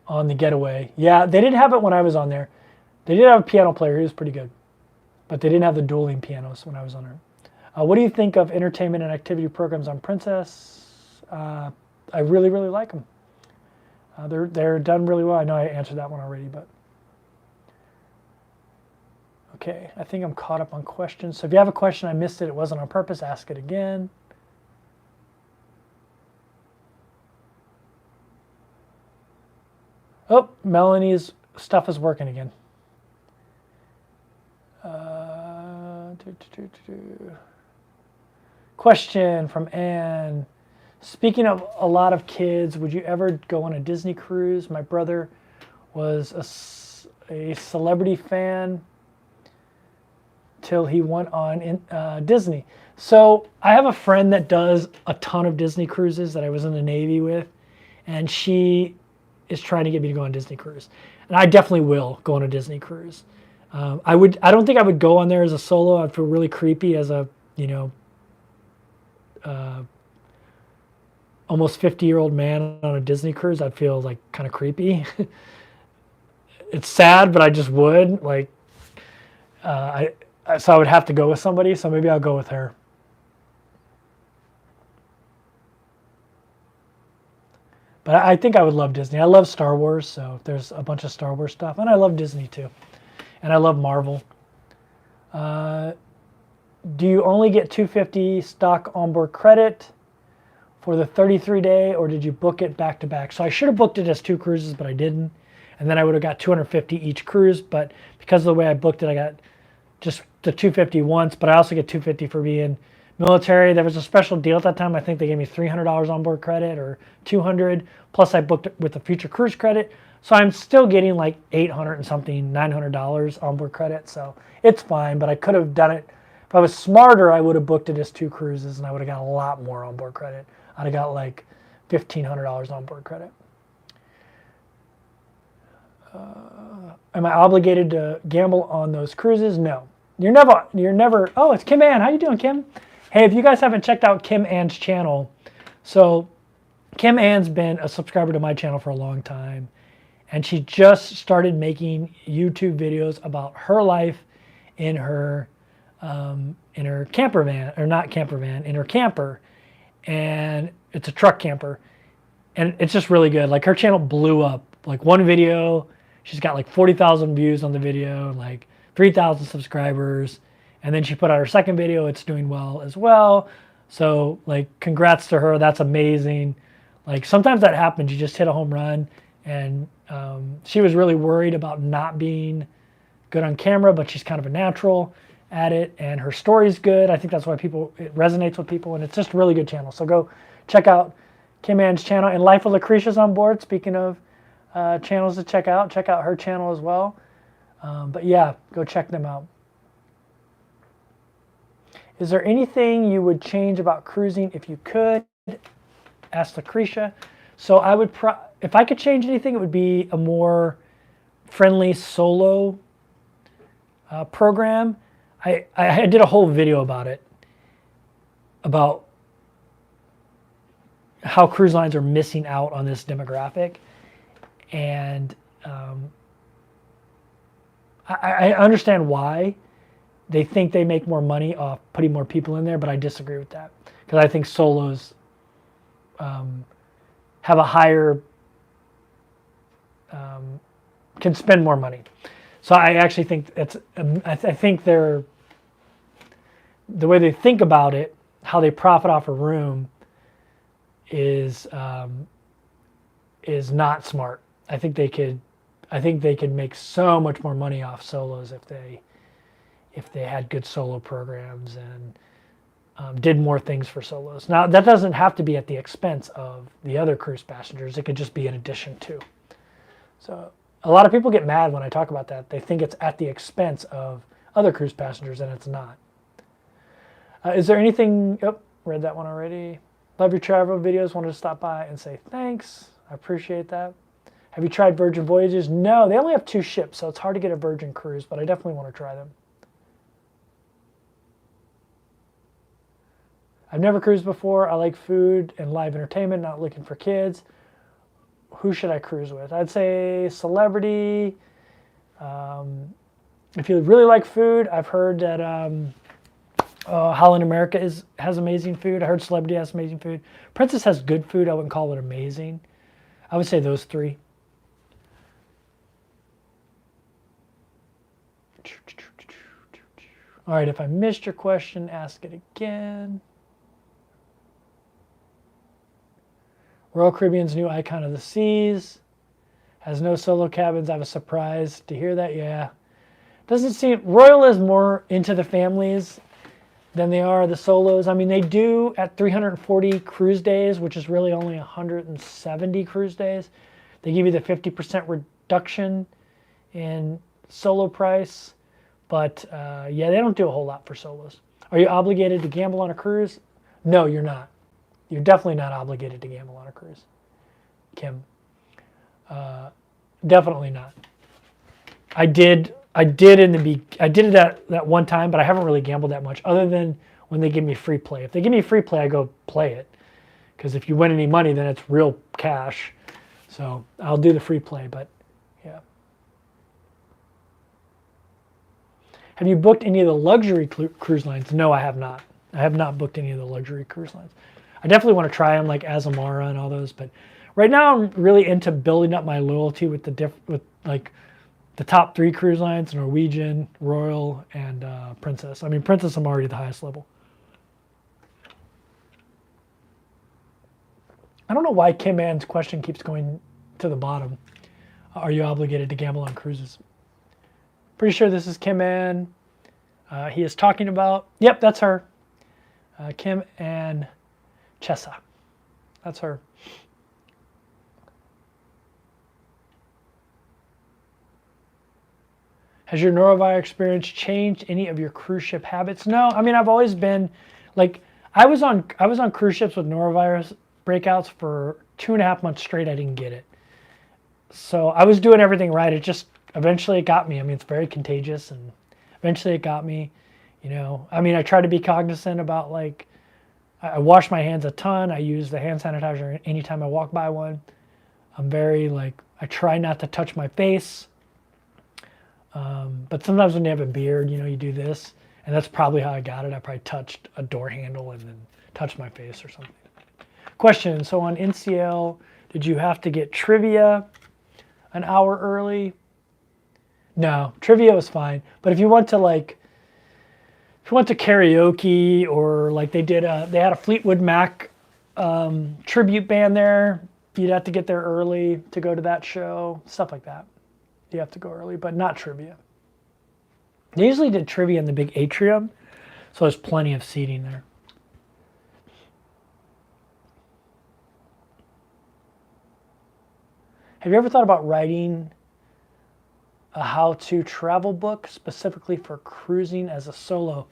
on the Getaway. Yeah, they didn't have it when I was on there. They did have a piano player. He was pretty good. But they didn't have the dueling pianos when I was on there. What do you think of entertainment and activity programs on Princess? I really, really like them. They're done really well. I know I answered that one already, but... Okay, I think I'm caught up on questions. So if you have a question, I missed it, it wasn't on purpose, ask it again. Oh, Melanie's stuff is working again. Question from Anne. Speaking of a lot of kids, would you ever go on a Disney cruise? My brother was a celebrity fan till he went on Disney. So I have a friend that does a ton of Disney cruises that I was in the Navy with, and she is trying to get me to go on a Disney cruise. And I definitely will go on a Disney cruise. I don't think I would go on there as a solo. I'd feel really creepy as a, almost 50-year-old man on a Disney cruise. I'd feel like kind of creepy. It's sad, but I just would. So I would have to go with somebody, so maybe I'll go with her. But I think I would love Disney. I love Star Wars, so there's a bunch of Star Wars stuff. And I love Disney too. And I love Marvel. Do you only get $250 stock onboard credit for the 33-day, or did you book it back to back? So I should have booked it as 2 cruises, but I didn't. And then I would have got $250 each cruise, but because of the way I booked it, I got just the $250 once, but I also get $250 for being military. There was a special deal at that time. I think they gave me $300 onboard credit or $200, plus I booked it with a future cruise credit. So I'm still getting like $800 and something, $900 onboard credit. So it's fine, but I could have done it. If I was smarter, I would have booked it as 2 cruises and I would have got a lot more onboard credit. I'd have got like $1,500 onboard credit. Am I obligated to gamble on those cruises? No. You're never, oh, it's Kim Ann. How you doing, Kim? Hey, if you guys haven't checked out Kim Ann's channel, so Kim Ann's been a subscriber to my channel for a long time, and she just started making YouTube videos about her life in her camper van, or not camper van, in her camper, and it's a truck camper, and it's just really good. Like her channel blew up. Like one video, she's got like 40,000 views on the video, like 3,000 subscribers, and then she put out her second video. It's doing well as well. So like, congrats to her. That's amazing. Like sometimes that happens. You just hit a home run, and she was really worried about not being good on camera, but she's kind of a natural at it, and her story's good. I think that's why it resonates with people, and it's just a really good channel. So go check out Kim Ann's channel, and Life with Lucretia's on board. Speaking of channels to check out her channel as well. But yeah, go check them out. Is there anything you would change about cruising if you could? Asked Lucretia. So I would, if I could change anything, it would be a more friendly solo program. I did a whole video about it, about how cruise lines are missing out on this demographic. And I understand why. They think they make more money off putting more people in there, but I disagree with that. Because I think solos have a higher, can spend more money. So I actually think I think they're, the way they think about it, how they profit off a room is not smart. I think they could make so much more money off solos if they had good solo programs and did more things for solos. Now, that doesn't have to be at the expense of the other cruise passengers. It could just be in addition to. So a lot of people get mad when I talk about that. They think it's at the expense of other cruise passengers, and it's not. Is there anything... Oh, read that one already. Love your travel videos. Wanted to stop by and say thanks. I appreciate that. Have you tried Virgin Voyages? No, they only have 2 ships, so it's hard to get a Virgin cruise, but I definitely want to try them. I've never cruised before. I like food and live entertainment, not looking for kids. Who should I cruise with? I'd say Celebrity. If you really like food, I've heard that Holland America has amazing food. I heard Celebrity has amazing food. Princess has good food. I wouldn't call it amazing. I would say those 3. All right, if I missed your question, ask it again. Royal Caribbean's new Icon of the Seas has no solo cabins. I have a surprise to hear that. Yeah, doesn't seem, Royal is more into the families than they are the solos. I mean, they do at 340 cruise days, which is really only 170 cruise days. They give you the 50% reduction in solo price. But yeah, they don't do a whole lot for solos. Are you obligated to gamble on a cruise? No, you're not. You're definitely not obligated to gamble on a cruise, Kim. Definitely not. I did it that one time, but I haven't really gambled that much, other than when they give me free play. If they give me free play, I go play it, because if you win any money, then it's real cash. So I'll do the free play, but yeah. Have you booked any of the luxury cruise lines? No, I have not. I have not booked any of the luxury cruise lines. I definitely want to try them, like Azamara and all those, but right now I'm really into building up my loyalty with like the top 3 cruise lines: Norwegian, Royal, and Princess. I mean, Princess, I'm already the highest level. I don't know why Kim Ann's question keeps going to the bottom. Are you obligated to gamble on cruises? Pretty sure this is Kim Ann. He is talking about, yep, that's her. Kim Ann Chessa. That's her. Has your Norovire experience changed any of your cruise ship habits? No, I mean, I've always been, like, I was on cruise ships with norovirus breakouts for 2.5 months straight. I didn't get it. So I was doing everything right. It just, eventually it got me. I mean, it's very contagious, and eventually it got me, you know. I mean, I try to be cognizant about, like, I wash my hands a ton. I use the hand sanitizer anytime I walk by one. I'm very, like, I try not to touch my face. But sometimes when you have a beard, you know, you do this. And that's probably how I got it. I probably touched a door handle and then touched my face or something. Question, so on NCL, did you have to get trivia an hour early? No, trivia was fine. But if you went to, like, if you went to karaoke, or like they had a Fleetwood Mac tribute band there, you'd have to get there early to go to that show, stuff like that. You have to go early, but not trivia. They usually did trivia in the big atrium, so there's plenty of seating there. Have you ever thought about writing a how-to travel book specifically for cruising as a solo?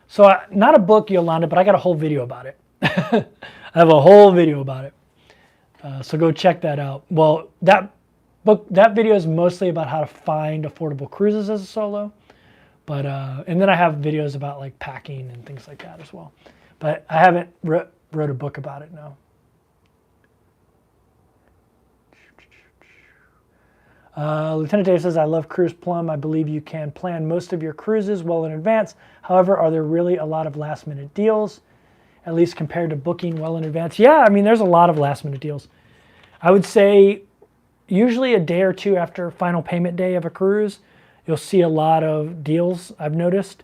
So not a book, Yolanda, but I got a whole video about it. I have a whole video about it. So go check that out. Well, that video is mostly about how to find affordable cruises as a solo. But and then I have videos about like packing and things like that as well. But I haven't wrote a book about it, no. Lieutenant Dave says, I love Cruise Plum. I believe you can plan most of your cruises well in advance. However, are there really a lot of last minute deals, at least compared to booking well in advance? Yeah, I mean, there's a lot of last minute deals. I would say usually a day or two after final payment day of a cruise, you'll see a lot of deals, I've noticed.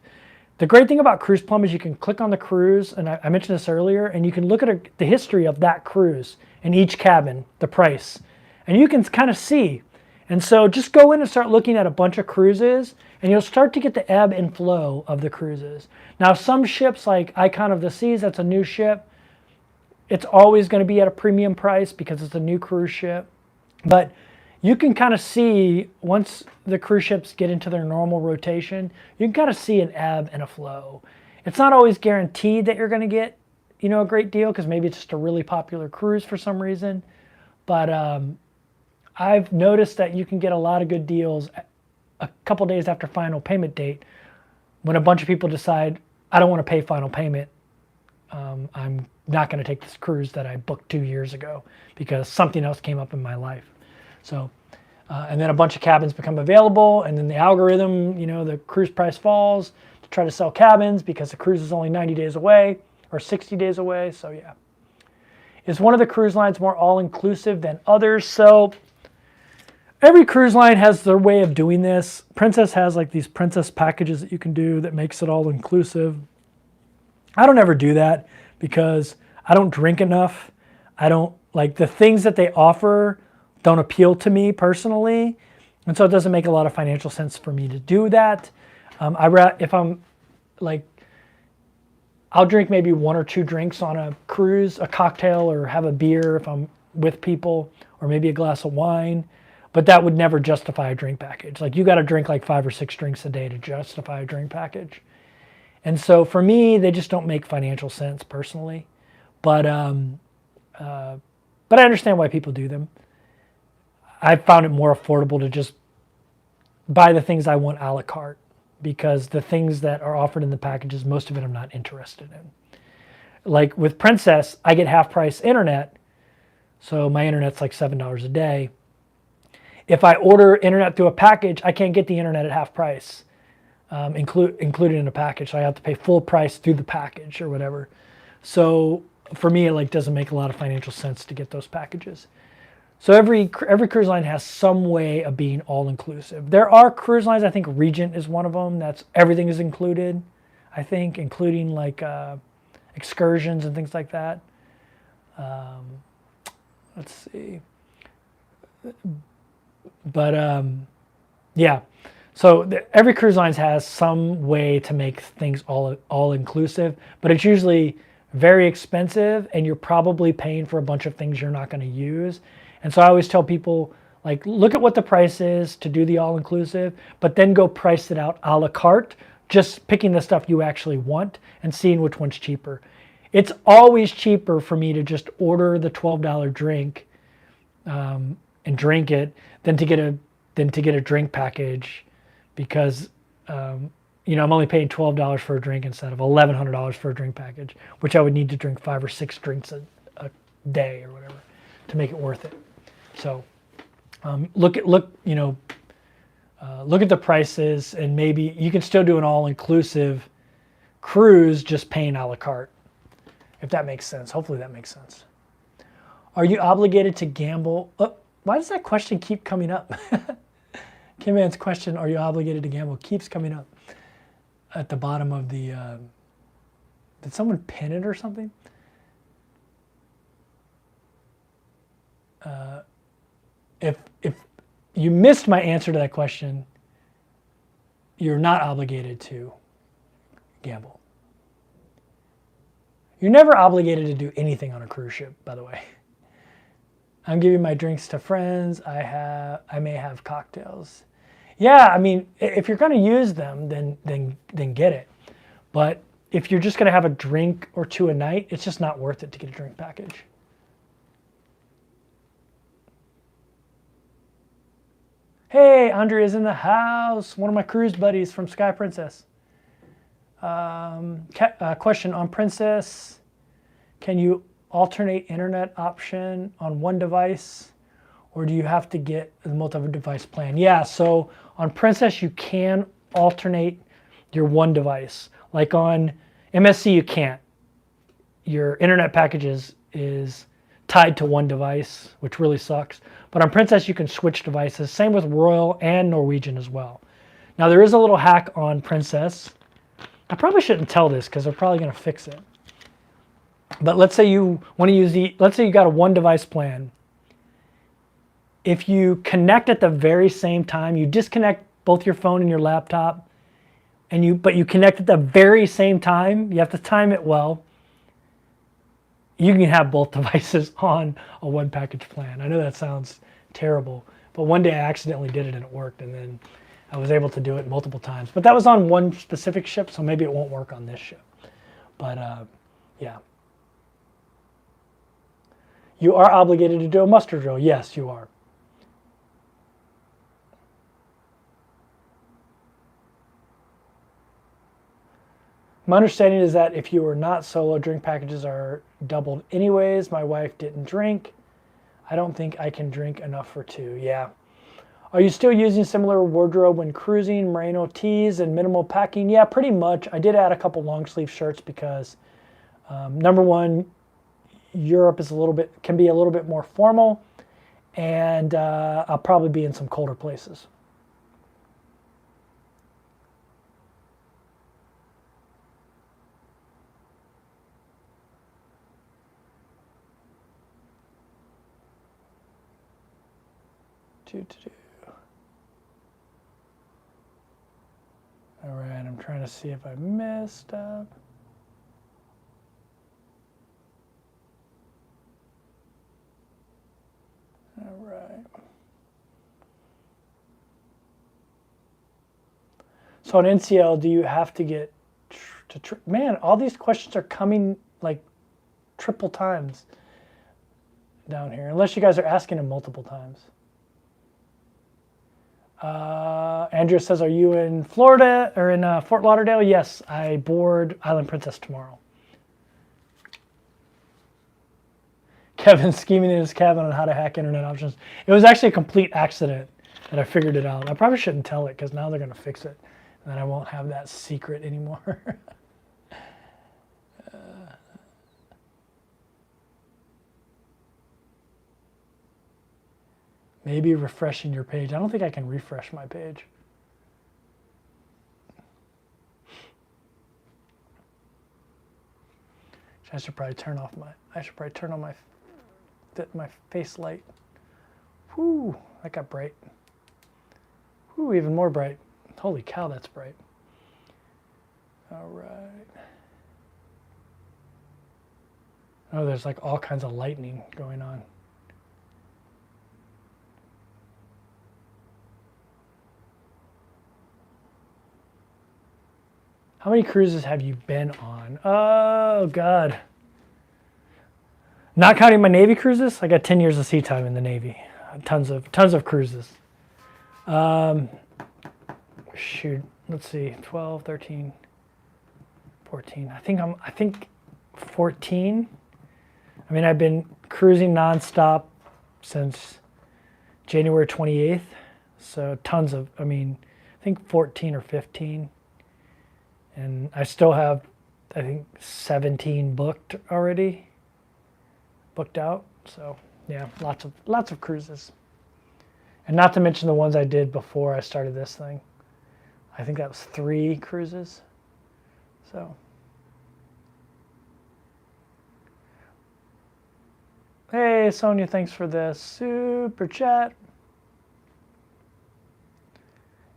The great thing about Cruise Plum is you can click on the cruise, and I mentioned this earlier, and you can look at the history of that cruise in each cabin, the price, and you can kind of see. And so just go in and start looking at a bunch of cruises, and you'll start to get the ebb and flow of the cruises. Now, some ships like Icon of the Seas, that's a new ship, it's always going to be at a premium price because it's a new cruise ship. But you can kind of see, once the cruise ships get into their normal rotation, you can kind of see an ebb and a flow. It's not always guaranteed that you're going to get, a great deal, because maybe it's just a really popular cruise for some reason. But I've noticed that you can get a lot of good deals a couple days after final payment date when a bunch of people decide, I don't want to pay final payment. I'm not going to take this cruise that I booked 2 years ago because something else came up in my life. So, and then a bunch of cabins become available, and then the algorithm, the cruise price falls to try to sell cabins because the cruise is only 90 days away or 60 days away. So yeah. Is one of the cruise lines more all-inclusive than others? So every cruise line has their way of doing this. Princess has like these Princess packages that you can do that makes it all-inclusive. I don't ever do that because I don't drink enough. I don't like the things that they offer don't appeal to me personally. And so it doesn't make a lot of financial sense for me to do that. If I'm like, I'll drink maybe 1 or 2 drinks on a cruise, a cocktail, or have a beer if I'm with people, or maybe a glass of wine. But that would never justify a drink package. Like you got to drink like 5 or 6 drinks a day to justify a drink package. And so for me, they just don't make financial sense personally. But I understand why people do them. I found it more affordable to just buy the things I want a la carte, because the things that are offered in the packages, most of it I'm not interested in. Like with Princess, I get half price internet. So my internet's like $7 a day. If I order internet through a package, I can't get the internet at half price, included in a package. So I have to pay full price through the package or whatever. So for me, it like doesn't make a lot of financial sense to get those packages. So every cruise line has some way of being all-inclusive. There are cruise lines, I think Regent is one of them, that's everything is included, I think, including like excursions and things like that. Let's see. But yeah, so every cruise line has some way to make things all-inclusive, but it's usually very expensive, and you're probably paying for a bunch of things you're not going to use. And so I always tell people, like, look at what the price is to do the all-inclusive, but then go price it out a la carte, just picking the stuff you actually want and seeing which one's cheaper. It's always cheaper for me to just order the $12 drink and drink it than to get a drink package, because I'm only paying $12 for a drink instead of $1,100 for a drink package, which I would need to drink 5 or 6 drinks a day or whatever to make it worth it. So look at the prices, and maybe you can still do an all-inclusive cruise just paying a la carte, if that makes sense. Hopefully that makes sense. Are you obligated to gamble? Why does that question keep coming up? Kim Ann's question, are you obligated to gamble, keeps coming up at the bottom of the, did someone pin it or something? If you missed my answer to that question, you're not obligated to gamble. You're never obligated to do anything on a cruise ship, by the way. I'm giving my drinks to friends. I may have cocktails. Yeah, I mean, if you're going to use them, then get it. But if you're just going to have a drink or two a night, it's just not worth it to get a drink package. Hey, Andrea's in the house. One of my cruise buddies from Sky Princess. Question on Princess. Can you alternate internet option on one device, or do you have to get the multi-device plan? Yeah, so on Princess, you can alternate your one device. Like on MSC, you can't. Your internet package is tied to one device, which really sucks. But on Princess, you can switch devices. Same with Royal and Norwegian as well. Now, there is a little hack on Princess. I probably shouldn't tell this because they're probably going to fix it. But let's say you want to use let's say you got a one device plan. If you connect at the very same time, you disconnect both your phone and your laptop, but you connect at the very same time, you have to time it well. You can have both devices on a one package plan. I know that sounds terrible, but one day I accidentally did it and it worked, and then I was able to do it multiple times. But that was on one specific ship, so maybe it won't work on this ship. But yeah. You are obligated to do a muster drill. Yes, you are. My understanding is that if you are not solo, drink packages are doubled anyways. My wife didn't drink. I don't think I can drink enough for two. Yeah. Are you still using similar wardrobe when cruising, merino tees and minimal packing? Yeah, pretty much. I did add a couple long sleeve shirts because number one, Europe is can be a little bit more formal, and I'll probably be in some colder places. All right, I'm trying to see if I missed stuff. All right. So on NCL, do you have to get man, all these questions are coming like triple times down here, unless you guys are asking them multiple times. Andrea says, are you in Florida or in Fort Lauderdale? Yes, I board Island Princess tomorrow. Kevin scheming in his cabin on how to hack internet options. It was actually a complete accident that I figured it out. I probably shouldn't tell it because now they're going to fix it, and then I won't have that secret anymore. Maybe refreshing your page. I don't think I can refresh my page. I should probably turn on my face light. Whoo, that got bright. Whoo, even more bright. Holy cow, that's bright. All right. Oh, there's like all kinds of lightning going on. How many cruises have you been on? Oh, God. Not counting my Navy cruises, I got 10 years of sea time in the Navy. Tons of cruises. Shoot, let's see, 12, 13, 14. I think 14. I mean, I've been cruising nonstop since January 28th. So tons of, I think 14 or 15. And I still have, I think, 17 booked already, booked out. So yeah, lots of cruises. And not to mention the ones I did before I started this thing. I think that was 3 cruises. So. Hey, Sonia, thanks for the super chat.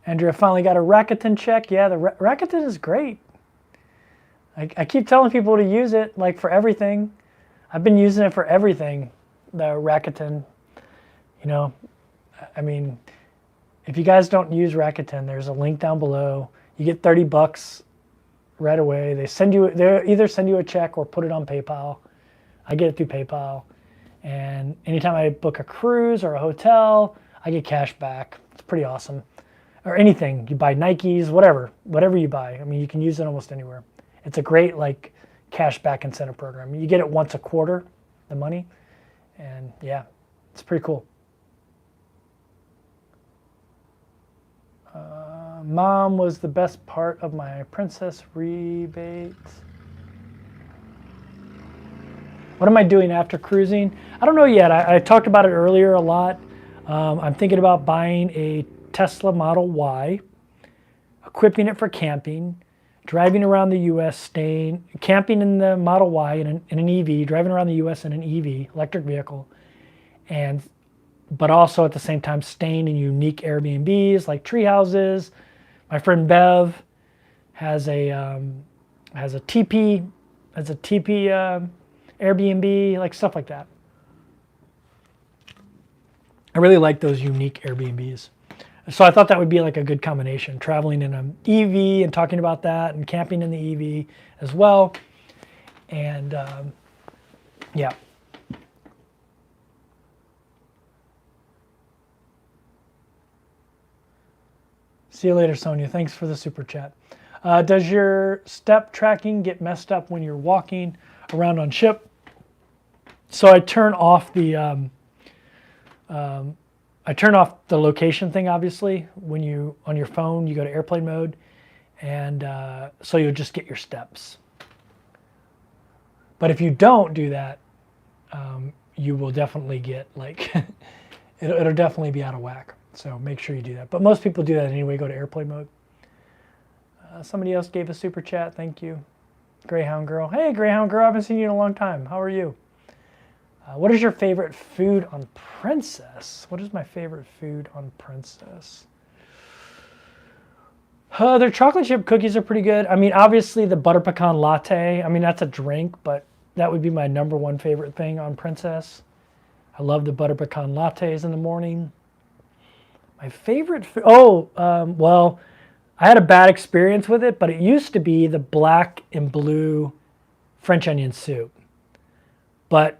Andrea finally got a Rakuten check. Yeah, the Rakuten is great. I keep telling people to use it, like, for everything. I've been using it for everything, the Rakuten. You know, I mean, if you guys don't use Rakuten, there's a link down below. You get $30 right away. They either send you a check or put it on PayPal. I get it through PayPal. And anytime I book a cruise or a hotel, I get cash back. It's pretty awesome. Or anything, you buy Nikes, whatever you buy. I mean, you can use it almost anywhere. It's a great like cash back incentive program. You get it once a quarter, the money. And yeah, it's pretty cool. Mom was the best part of my princess rebates. What am I doing after cruising? I don't know yet. I talked about it earlier a lot. I'm thinking about buying a Tesla Model Y, equipping it for camping, driving around the U.S., camping in the Model Y in an EV, driving around the U.S. in an EV, electric vehicle, but also at the same time staying in unique Airbnbs like tree houses. My friend Bev has a TP Airbnb, like stuff like that. I really like those unique Airbnbs. So I thought that would be like a good combination, traveling in an EV and talking about that and camping in the EV as well. And yeah. See you later, Sonia. Thanks for the super chat. Does your step tracking get messed up when you're walking around on ship? So I turn off the location thing, obviously. When you, on your phone, you go to airplane mode, and so you'll just get your steps. But if you don't do that, you will definitely get like, it'll definitely be out of whack. So make sure you do that. But most people do that anyway, go to airplane mode. Somebody else gave a super chat, thank you. Greyhound Girl. Hey, Greyhound Girl, I haven't seen you in a long time. How are you? What is your favorite food on Princess? What is my favorite food on Princess? Their chocolate chip cookies are pretty good. I mean, obviously the butter pecan latte. I mean, that's a drink, but that would be my number one favorite thing on Princess. I love the butter pecan lattes in the morning. My favorite food, well, I had a bad experience with it, but it used to be the black and blue French onion soup. But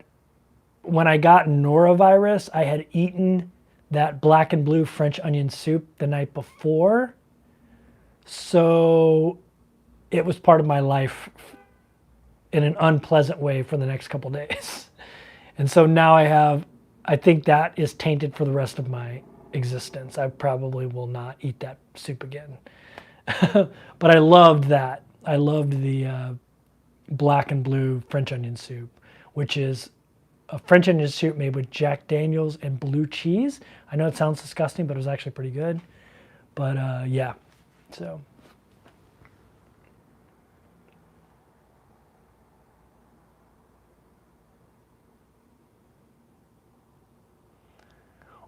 when I got norovirus, I had eaten that black and blue French onion soup the night before. So it was part of my life in an unpleasant way for the next couple days. And so now I think that is tainted for the rest of my existence. I probably will not eat that soup again. But I loved that. I loved the black and blue French onion soup, which is a French onion soup made with Jack Daniels and blue cheese. I know it sounds disgusting, but it was actually pretty good. But yeah, so.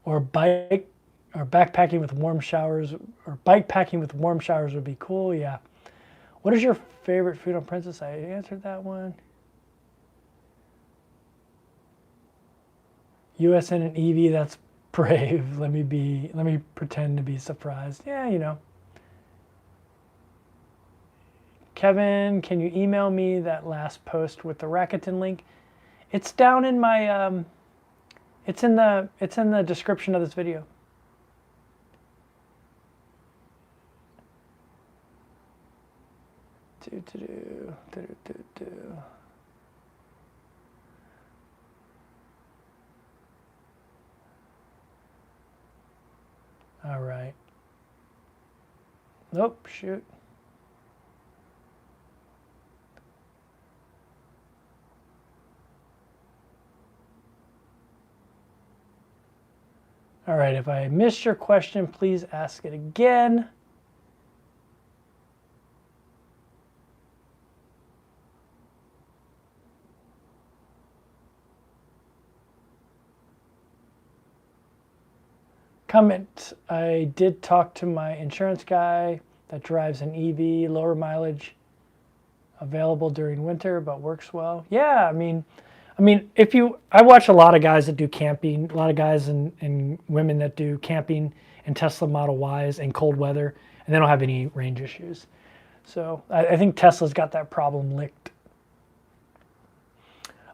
Or backpacking with warm showers, or bike packing with warm showers would be cool, yeah. What is your favorite food on Princess? I answered that one. US in an EV, that's brave. Let me pretend to be surprised. Yeah, you know. Kevin, can you email me that last post with the Rakuten link? It's down in my, it's in the description of this video. All right. Nope, shoot. All right, if I missed your question, please ask it again. Comment, I did talk to my insurance guy that drives an EV, lower mileage, available during winter, but works well. Yeah, I mean, I watch a lot of guys that do camping, a lot of guys and women that do camping in Tesla Model Ys in cold weather, and they don't have any range issues. So I think Tesla's got that problem licked.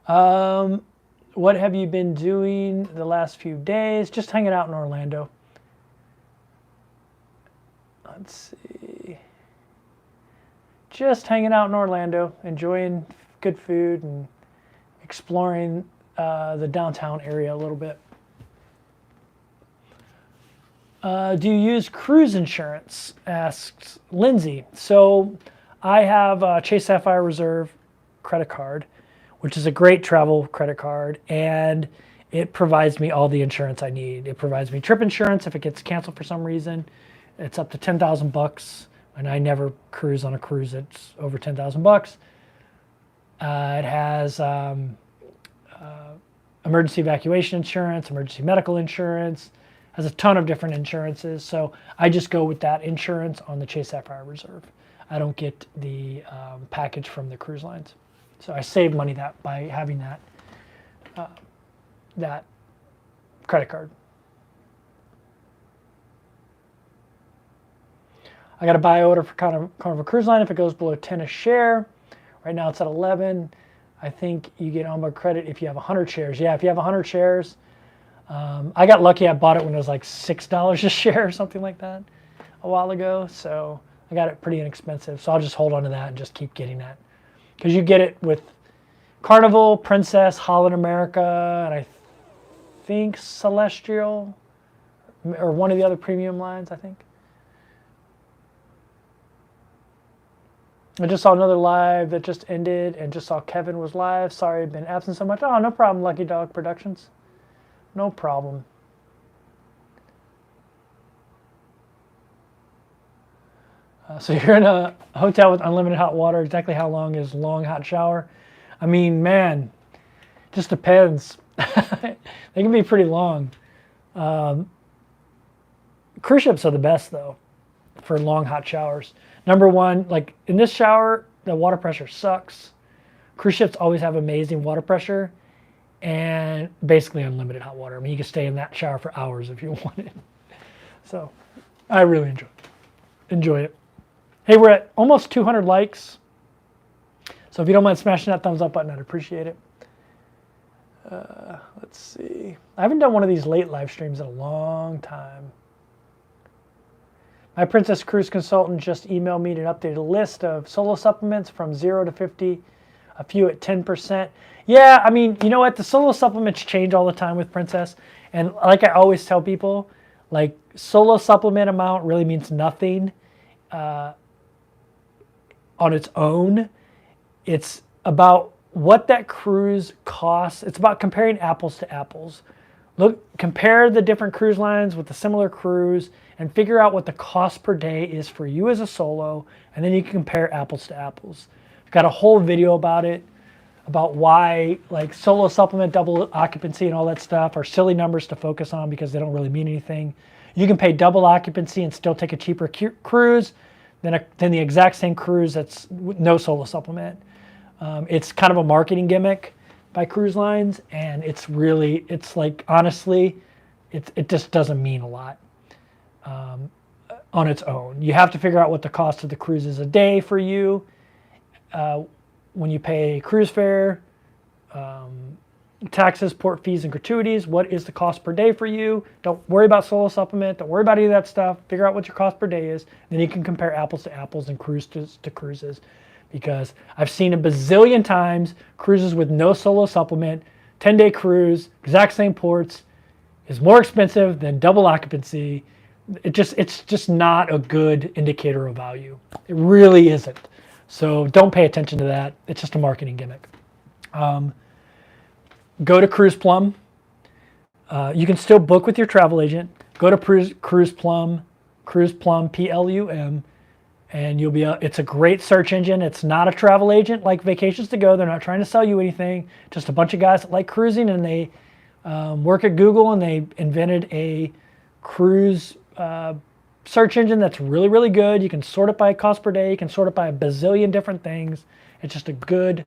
What have you been doing the last few days? Just hanging out in Orlando. Let's see. Just hanging out in Orlando, enjoying good food and exploring the downtown area a little bit. Do you use cruise insurance? Asks Lindsay. So I have a Chase Sapphire Reserve credit card, which is a great travel credit card, and it provides me all the insurance I need. It provides me trip insurance if it gets canceled for some reason. It's up to $10,000, and I never cruise on a cruise. It's over $10,000. It has emergency evacuation insurance, emergency medical insurance, has a ton of different insurances. So I just go with that insurance on the Chase Sapphire Reserve. I don't get the package from the cruise lines. So I save money by having that credit card. I got a buy order for Carnival Cruise Line if it goes below 10 a share. Right now it's at 11. I think you get onboard credit if you have 100 shares. Yeah, if you have 100 shares. I got lucky. I bought it when it was like $6 a share or something like that a while ago. So I got it pretty inexpensive. So I'll just hold on to that and just keep getting that. Because you get it with Carnival, Princess, Holland America, and I think Celestial, or one of the other premium lines, I think. I just saw another live that just ended and just saw Kevin was live. Sorry I've been absent so much. Oh, no problem, Lucky Dog Productions. No problem. So you're in a hotel with unlimited hot water. Exactly how long is long hot shower? I mean, man, just depends. They can be pretty long. Cruise ships are the best, though, for long hot showers. Number one, like in this shower, the water pressure sucks. Cruise ships always have amazing water pressure and basically unlimited hot water. I mean, you can stay in that shower for hours if you wanted. So I really enjoy it. Hey, we're at almost 200 likes. So if you don't mind smashing that thumbs up button, I'd appreciate it. Let's see. I haven't done one of these late live streams in a long time. My Princess Cruise consultant just emailed me an updated list of solo supplements from 0 to 50, a few at 10%. Yeah, I mean, you know what? The solo supplements change all the time with Princess. And like I always tell people, like solo supplement amount really means nothing on its own. It's about what that cruise costs. It's about comparing apples to apples. Compare the different cruise lines with the similar cruise and figure out what the cost per day is for you as a solo, and then you can compare apples to apples. I've got a whole video about it, about why like solo supplement, double occupancy, and all that stuff are silly numbers to focus on because they don't really mean anything. You can pay double occupancy and still take a cheaper cruise than the exact same cruise that's no solo supplement. It's kind of a marketing gimmick by cruise lines, and it's like, honestly, it just doesn't mean a lot on its own. You have to figure out what the cost of the cruise is a day for you. When you pay cruise fare, taxes, port fees, and gratuities, what is the cost per day for you? Don't worry about solo supplement. Don't worry about any of that stuff. Figure out what your cost per day is. Then you can compare apples to apples and cruises to cruises. Because I've seen a bazillion times cruises with no solo supplement, 10-day cruise, exact same ports, is more expensive than double occupancy. It's just not a good indicator of value. It really isn't. So don't pay attention to that. It's just a marketing gimmick. Go to Cruise Plum. You can still book with your travel agent. Go to Cruise Plum, Plum, and you'll be. It's a great search engine. It's not a travel agent like Vacations to Go. They're not trying to sell you anything. Just a bunch of guys that like cruising, and they work at Google, and they invented a cruise search engine that's really, really good. You can sort it by cost per day. You can sort it by a bazillion different things. It's just a good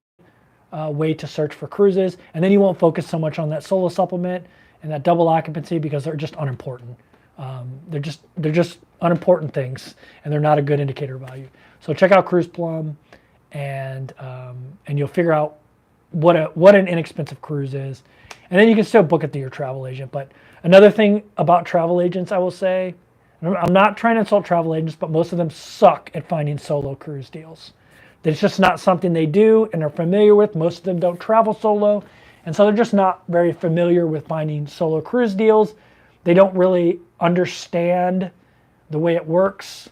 way to search for cruises, and then you won't focus so much on that solo supplement and that double occupancy because they're just unimportant. They're just unimportant things, and they're not a good indicator of value. So check out Cruise Plum, and you'll figure out what an inexpensive cruise is, and then you can still book it through your travel agent. But another thing about travel agents, I will say, I'm not trying to insult travel agents, but most of them suck at finding solo cruise deals. It's just not something they do and are familiar with. Most of them don't travel solo, and so they're just not very familiar with finding solo cruise deals. They don't really understand the way it works,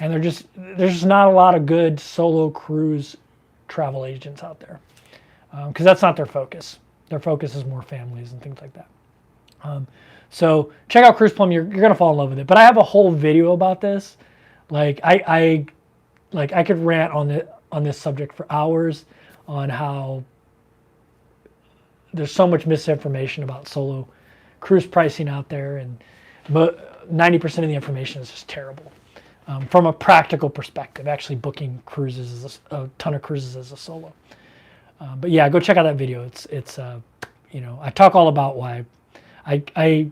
and there's just not a lot of good solo cruise travel agents out there, because that's not their focus. Their focus is more families and things like that. So check out Cruise Plum. You're gonna fall in love with it. But I have a whole video about this. Like I could rant on this subject for hours, on how there's so much misinformation about solo cruise pricing out there, and 90% of the information is just terrible. From a practical perspective, actually booking cruises as a ton of cruises as a solo. But yeah, go check out that video. It's I talk all about why I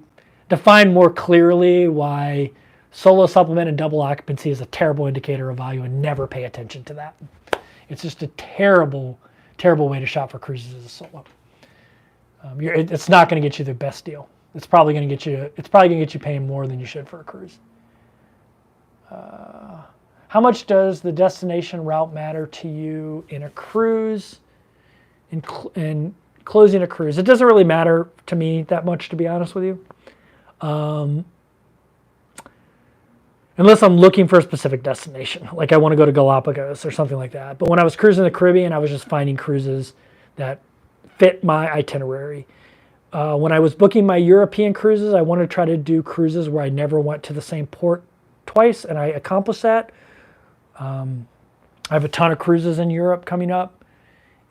define more clearly why solo supplement and double occupancy is a terrible indicator of value, and never pay attention to that. It's just a terrible, terrible way to shop for cruises as a solo. It's not going to get you the best deal. It's probably going to get you paying more than you should for a cruise. How much does the destination route matter to you in a cruise? In closing a cruise, it doesn't really matter to me that much, to be honest with you. Unless I'm looking for a specific destination, like I want to go to Galapagos or something like that. But when I was cruising the Caribbean, I was just finding cruises that fit my itinerary. When I was booking my European cruises, I wanted to try to do cruises where I never went to the same port twice, and I accomplished that. I have a ton of cruises in Europe coming up,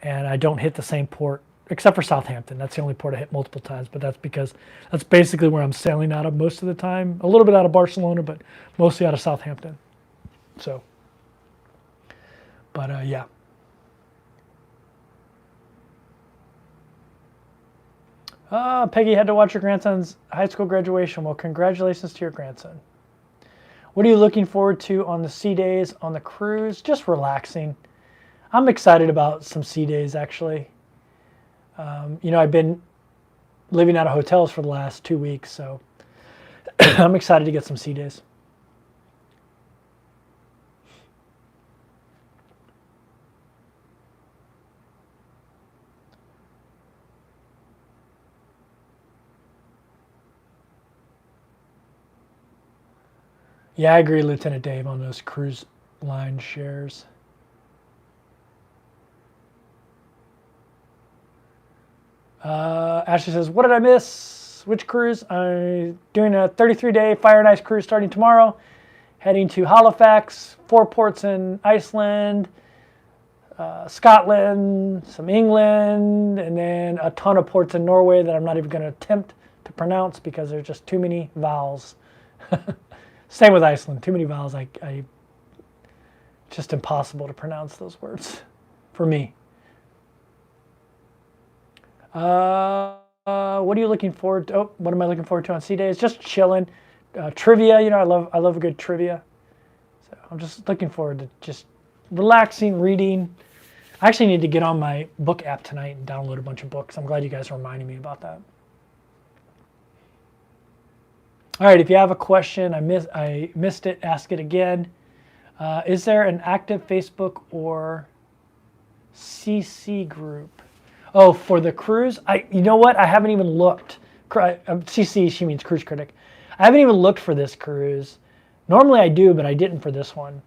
and I don't hit the same port, except for Southampton. That's the only port I hit multiple times, but that's because that's basically where I'm sailing out of most of the time. A little bit out of Barcelona, but mostly out of Southampton. So, but yeah. Peggy had to watch her grandson's high school graduation. Well, congratulations to your grandson. What are you looking forward to on the sea days on the cruise? Just relaxing. I'm excited about some sea days, actually. I've been living out of hotels for the last 2 weeks, so I'm excited to get some sea days. Yeah, I agree, Lieutenant Dave, on those cruise line shares. Ashley says, what did I miss? Which cruise? I'm doing a 33-day Fire and Ice cruise starting tomorrow, heading to Halifax, 4 ports in Iceland, Scotland, some England, and then a ton of ports in Norway that I'm not even going to attempt to pronounce because there's just too many vowels. Same with Iceland, too many vowels. It's just impossible to pronounce those words for me. What are you looking forward to? Oh, what am I looking forward to on sea days? Just chilling. Trivia, I love a good trivia. So I'm just looking forward to just relaxing, reading. I actually need to get on my book app tonight and download a bunch of books. I'm glad you guys are reminding me about that. All right, if you have a question, I missed it, ask it again. Is there an active Facebook or CC group? Oh, for the cruise? You know what? I haven't even looked. CC, she means Cruise Critic. I haven't even looked for this cruise. Normally I do, but I didn't for this one.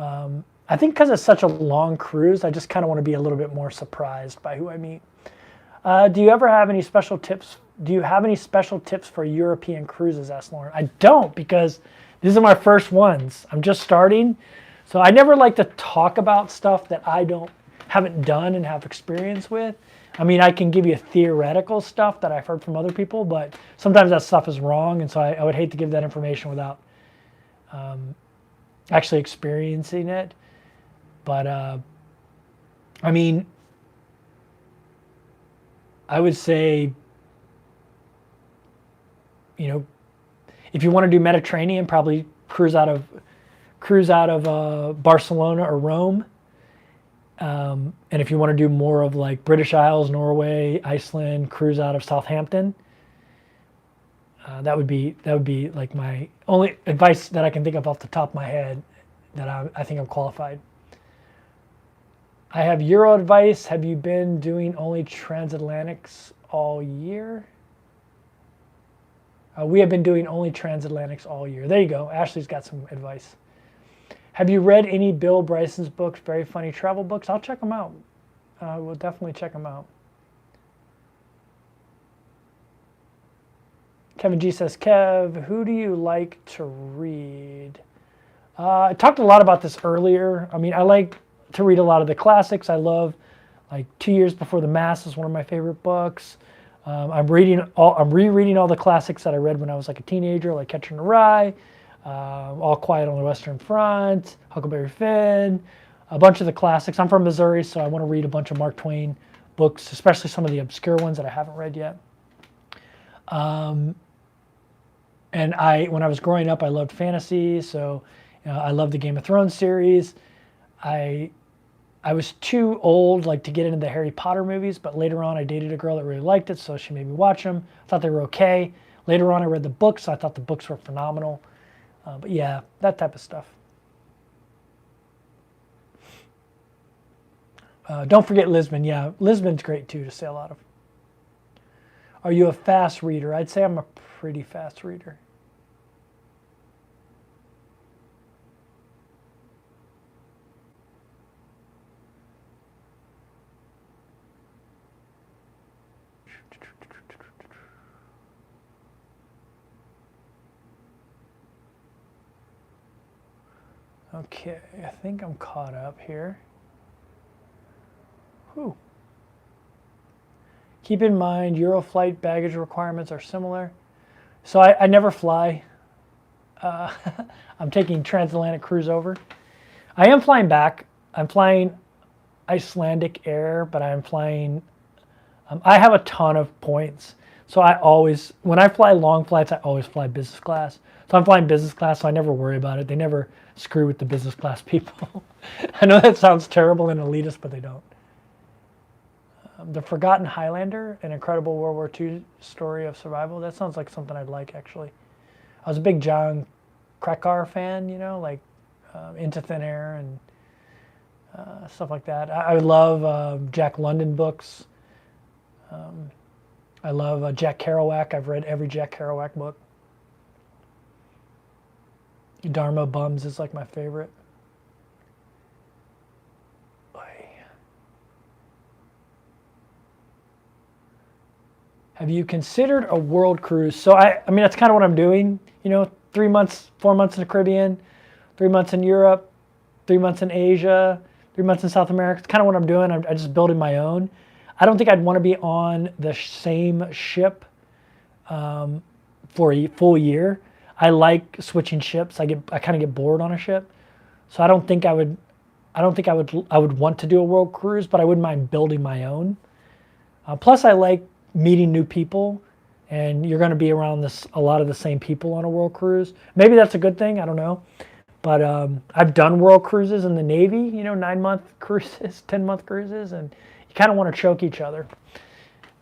I think because it's such a long cruise, I just kind of want to be a little bit more surprised by who I meet. Do you ever have any special tips? Do you have any special tips for European cruises, asked Lauren? I don't, because these are my first ones. I'm just starting. So I never like to talk about stuff that I haven't done and have experience with. I mean, I can give you theoretical stuff that I've heard from other people, but sometimes that stuff is wrong, and so I would hate to give that information without actually experiencing it. But I mean, I would say, If you want to do Mediterranean, probably cruise out of Barcelona or Rome. And if you want to do more of like British Isles, Norway, Iceland, cruise out of Southampton. That would be like my only advice that I can think of off the top of my head that I think I'm qualified. I have Euro advice. Have you been doing only transatlantics all year? We have been doing only transatlantics all year. There you go. Ashley's got some advice. Have you read any Bill Bryson's books? Very funny travel books. I'll check them out. We'll definitely check them out. Kevin G says, Kev, who do you like to read? I talked a lot about this earlier. I mean, I like to read a lot of the classics. I love, like, 2 Years Before the Mass is one of my favorite books. I'm rereading all the classics that I read when I was like a teenager, like Catcher in the Rye, All Quiet on the Western Front, Huckleberry Finn, a bunch of the classics. I'm from Missouri, so I want to read a bunch of Mark Twain books, especially some of the obscure ones that I haven't read yet. And when I was growing up, I loved fantasy, so I loved the Game of Thrones series. I was too old like to get into the Harry Potter movies, but later on I dated a girl that really liked it, so she made me watch them. I thought they were okay. Later on I read the books, so I thought the books were phenomenal. But yeah, that type of stuff. Don't forget Lisbon. Yeah, Lisbon's great too to sail out of. Are you a fast reader? I'd say I'm a pretty fast reader. Okay, I think I'm caught up here. Whew. Keep in mind, Euroflight baggage requirements are similar. So I never fly. I'm taking Transatlantic cruise over. I am flying back. I'm flying Icelandic Air, but I'm flying, I have a ton of points. So when I fly long flights, I always fly business class. So I'm flying business class, so I never worry about it. They never screw with the business class people. I know that sounds terrible and elitist, but they don't. The Forgotten Highlander, an incredible World War II story of survival. That sounds like something I'd like, actually. I was a big John Krakauer fan, like Into Thin Air and stuff like that. I love Jack London books. I love Jack Kerouac. I've read every Jack Kerouac book. Dharma Bums is like my favorite. Have you considered a world cruise? So I mean, that's kind of what I'm doing. 3 months, 4 months in the Caribbean, 3 months in Europe, 3 months in Asia, 3 months in South America. It's kind of what I'm doing. I'm just building my own. I don't think I'd want to be on the same ship for a full year. I like switching ships. I kind of get bored on a ship, so I don't think I would want to do a world cruise, but I wouldn't mind building my own. Plus, I like meeting new people, and you're going to be around a lot of the same people on a world cruise. Maybe that's a good thing. I don't know, but I've done world cruises in the Navy. 9-month cruises, 10-month cruises, and you kind of want to choke each other.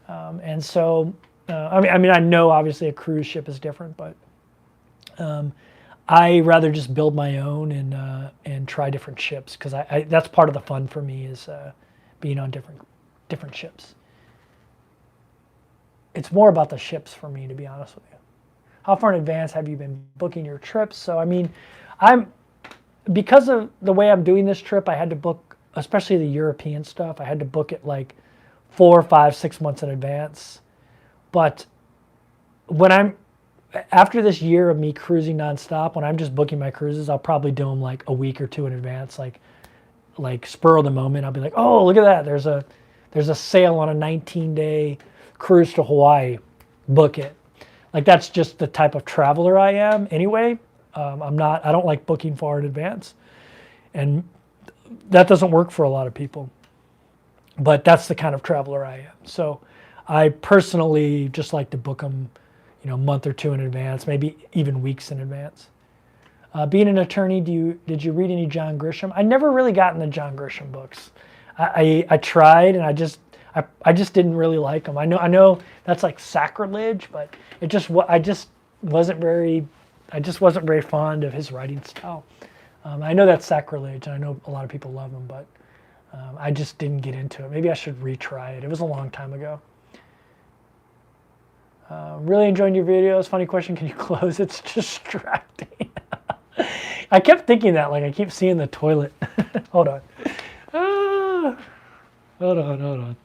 And so, I mean, I know obviously a cruise ship is different, but I rather just build my own and try different ships, because that's part of the fun for me is being on different ships. It's more about the ships for me, to be honest with you. How far in advance have you been booking your trips? So I mean, because of the way I'm doing this trip, I had to book, especially the European stuff, I had to book it like 4, 5, 6 months in advance. But after this year of me cruising nonstop, when I'm just booking my cruises, I'll probably do them like a week or two in advance, like spur of the moment. I'll be like, oh, look at that. There's a sale on a 19-day cruise to Hawaii. Book it. Like, that's just the type of traveler I am anyway. I don't like booking far in advance. And that doesn't work for a lot of people. But that's the kind of traveler I am. So I personally just like to book them, a month or two in advance, maybe even weeks in advance. Being an attorney, did you read any John Grisham? I never really got in the John Grisham books. I tried, and I just didn't really like them. I know that's like sacrilege, but I just wasn't very fond of his writing style. I know that's sacrilege, and I know a lot of people love him, but I just didn't get into it. Maybe I should retry it. It was a long time ago. Really enjoying your videos. Funny question, can you close? It's distracting. I kept thinking that, like I keep seeing the toilet. Hold on. Hold on.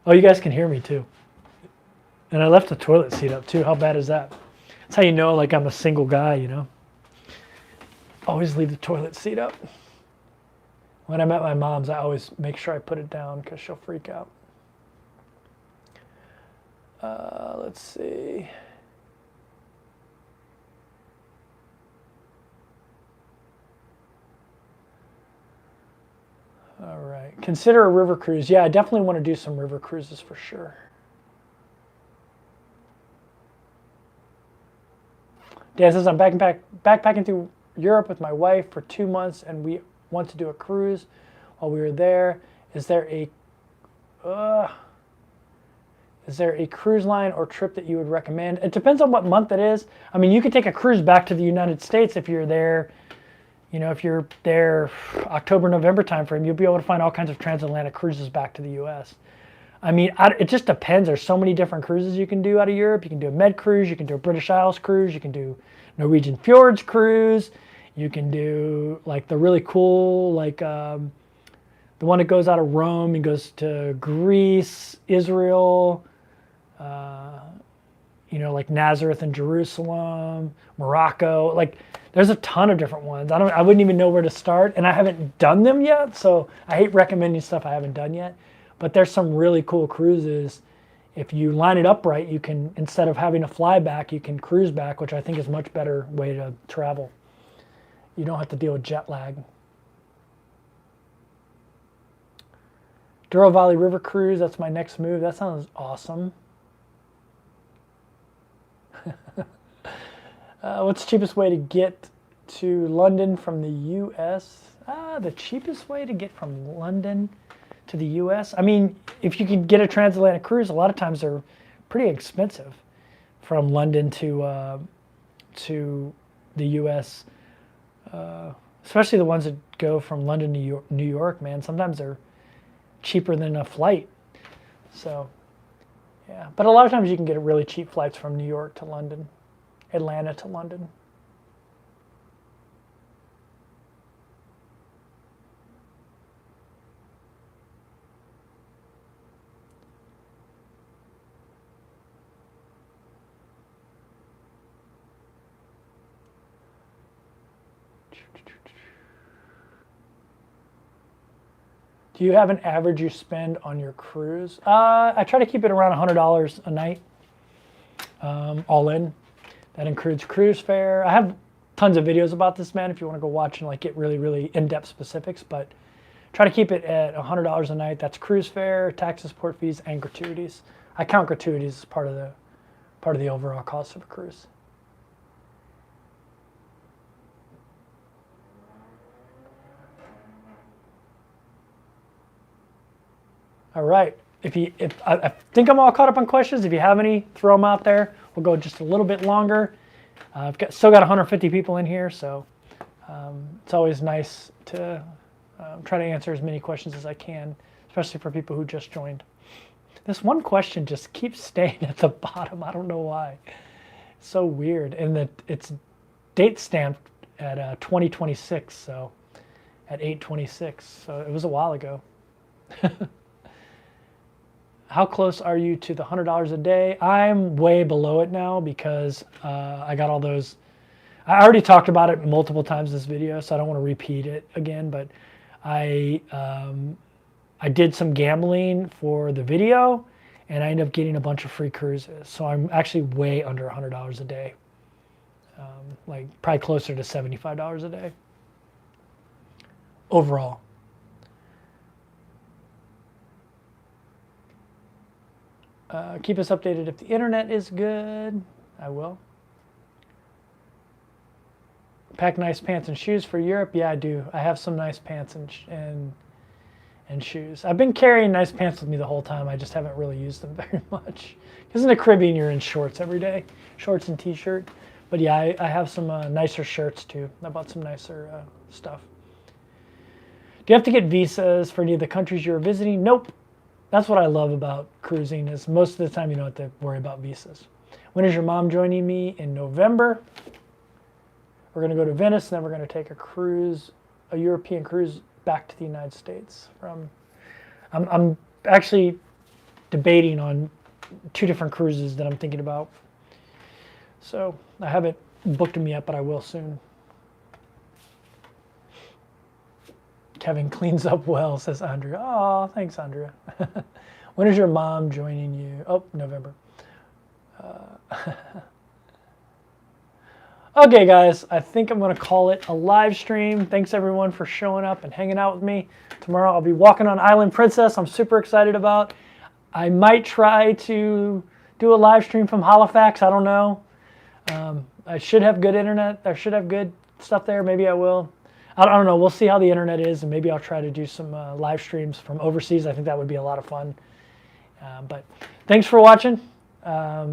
Oh, you guys can hear me too. And I left the toilet seat up too. How bad is that? That's how you know, like, I'm a single guy, Always leave the toilet seat up. When I'm at my mom's, I always make sure I put it down because she'll freak out. Let's see. All right. Consider a river cruise. Yeah, I definitely want to do some river cruises for sure. Dan says, I'm backpacking through Europe with my wife for 2 months, and we want to do a cruise while we were there. Is there a cruise line or trip that you would recommend? It depends on what month it is. I mean, you could take a cruise back to the United States if you're there. If you're there October, November timeframe, you'll be able to find all kinds of transatlantic cruises back to the U.S. I mean, it just depends. There's so many different cruises you can do out of Europe. You can do a Med cruise. You can do a British Isles cruise. You can do Norwegian Fjords cruise. You can do like the really cool, like the one that goes out of Rome and goes to Greece, Israel, like Nazareth and Jerusalem, Morocco. Like, there's a ton of different ones. I wouldn't even know where to start, and I haven't done them yet, so I hate recommending stuff I haven't done yet. But there's some really cool cruises. If you line it up right, you can, instead of having to fly back, you can cruise back, which I think is a much better way to travel. You don't have to deal with jet lag. Douro Valley River Cruise, that's my next move. That sounds awesome. What's the cheapest way to get to London from the U.S.? The cheapest way to get from London to the U.S.? I mean, if you can get a transatlantic cruise, a lot of times they're pretty expensive from London to the U.S., especially the ones that go from London to New York, man. Sometimes they're cheaper than a flight. So, yeah. But a lot of times you can get really cheap flights from New York to London. Atlanta to London. Do you have an average you spend on your cruise? I try to keep it around $100 a night, all in. That includes cruise fare. I have tons of videos about this, man, if you want to go watch and like get really, really in-depth specifics, but try to keep it at $100 a night. That's cruise fare, taxes, port fees, and gratuities. I count gratuities as part of the overall cost of a cruise. All right. I think I'm all caught up on questions. If you have any, throw them out there. We'll go just a little bit longer. I've still got 150 people in here, so it's always nice to try to answer as many questions as I can, especially for people who just joined. This one question just keeps staying at the bottom. I don't know why. It's so weird. And it's date stamped at 2026, so at 8/26. So it was a while ago. How close are you to the $100 a day? I'm way below it now because I got all those. I already talked about it multiple times in this video, so I don't want to repeat it again. But I did some gambling for the video, and I ended up getting a bunch of free cruises. So I'm actually way under $100 a day, like probably closer to $75 a day overall. Keep us updated if the internet is good. I will. Pack nice pants and shoes for Europe. Yeah, I do. I have some nice pants and shoes. I've been carrying nice pants with me the whole time. I just haven't really used them very much. Because in the Caribbean, you're in shorts every day. Shorts and t-shirt. But yeah, I have some nicer shirts too. I bought some nicer stuff. Do you have to get visas for any of the countries you're visiting? Nope. That's what I love about cruising is most of the time you don't have to worry about visas. When is your mom joining me? In November. We're going to go to Venice, and then we're going to take a cruise, a European cruise back to the United States. I'm actually debating on 2 different cruises that I'm thinking about. So I haven't booked them yet, but I will soon. Kevin cleans up well, says Andrea. Oh, thanks, Andrea. When is your mom joining you? Oh, November. Okay, guys, I think I'm going to call it a live stream. Thanks, everyone, for showing up and hanging out with me. Tomorrow I'll be walking on Island Princess. I'm super excited about. I might try to do a live stream from Halifax. I don't know. I should have good internet. I should have good stuff there. Maybe I will. I don't know. We'll see how the internet is, and maybe I'll try to do some live streams from overseas. I think that would be a lot of fun. But thanks for watching.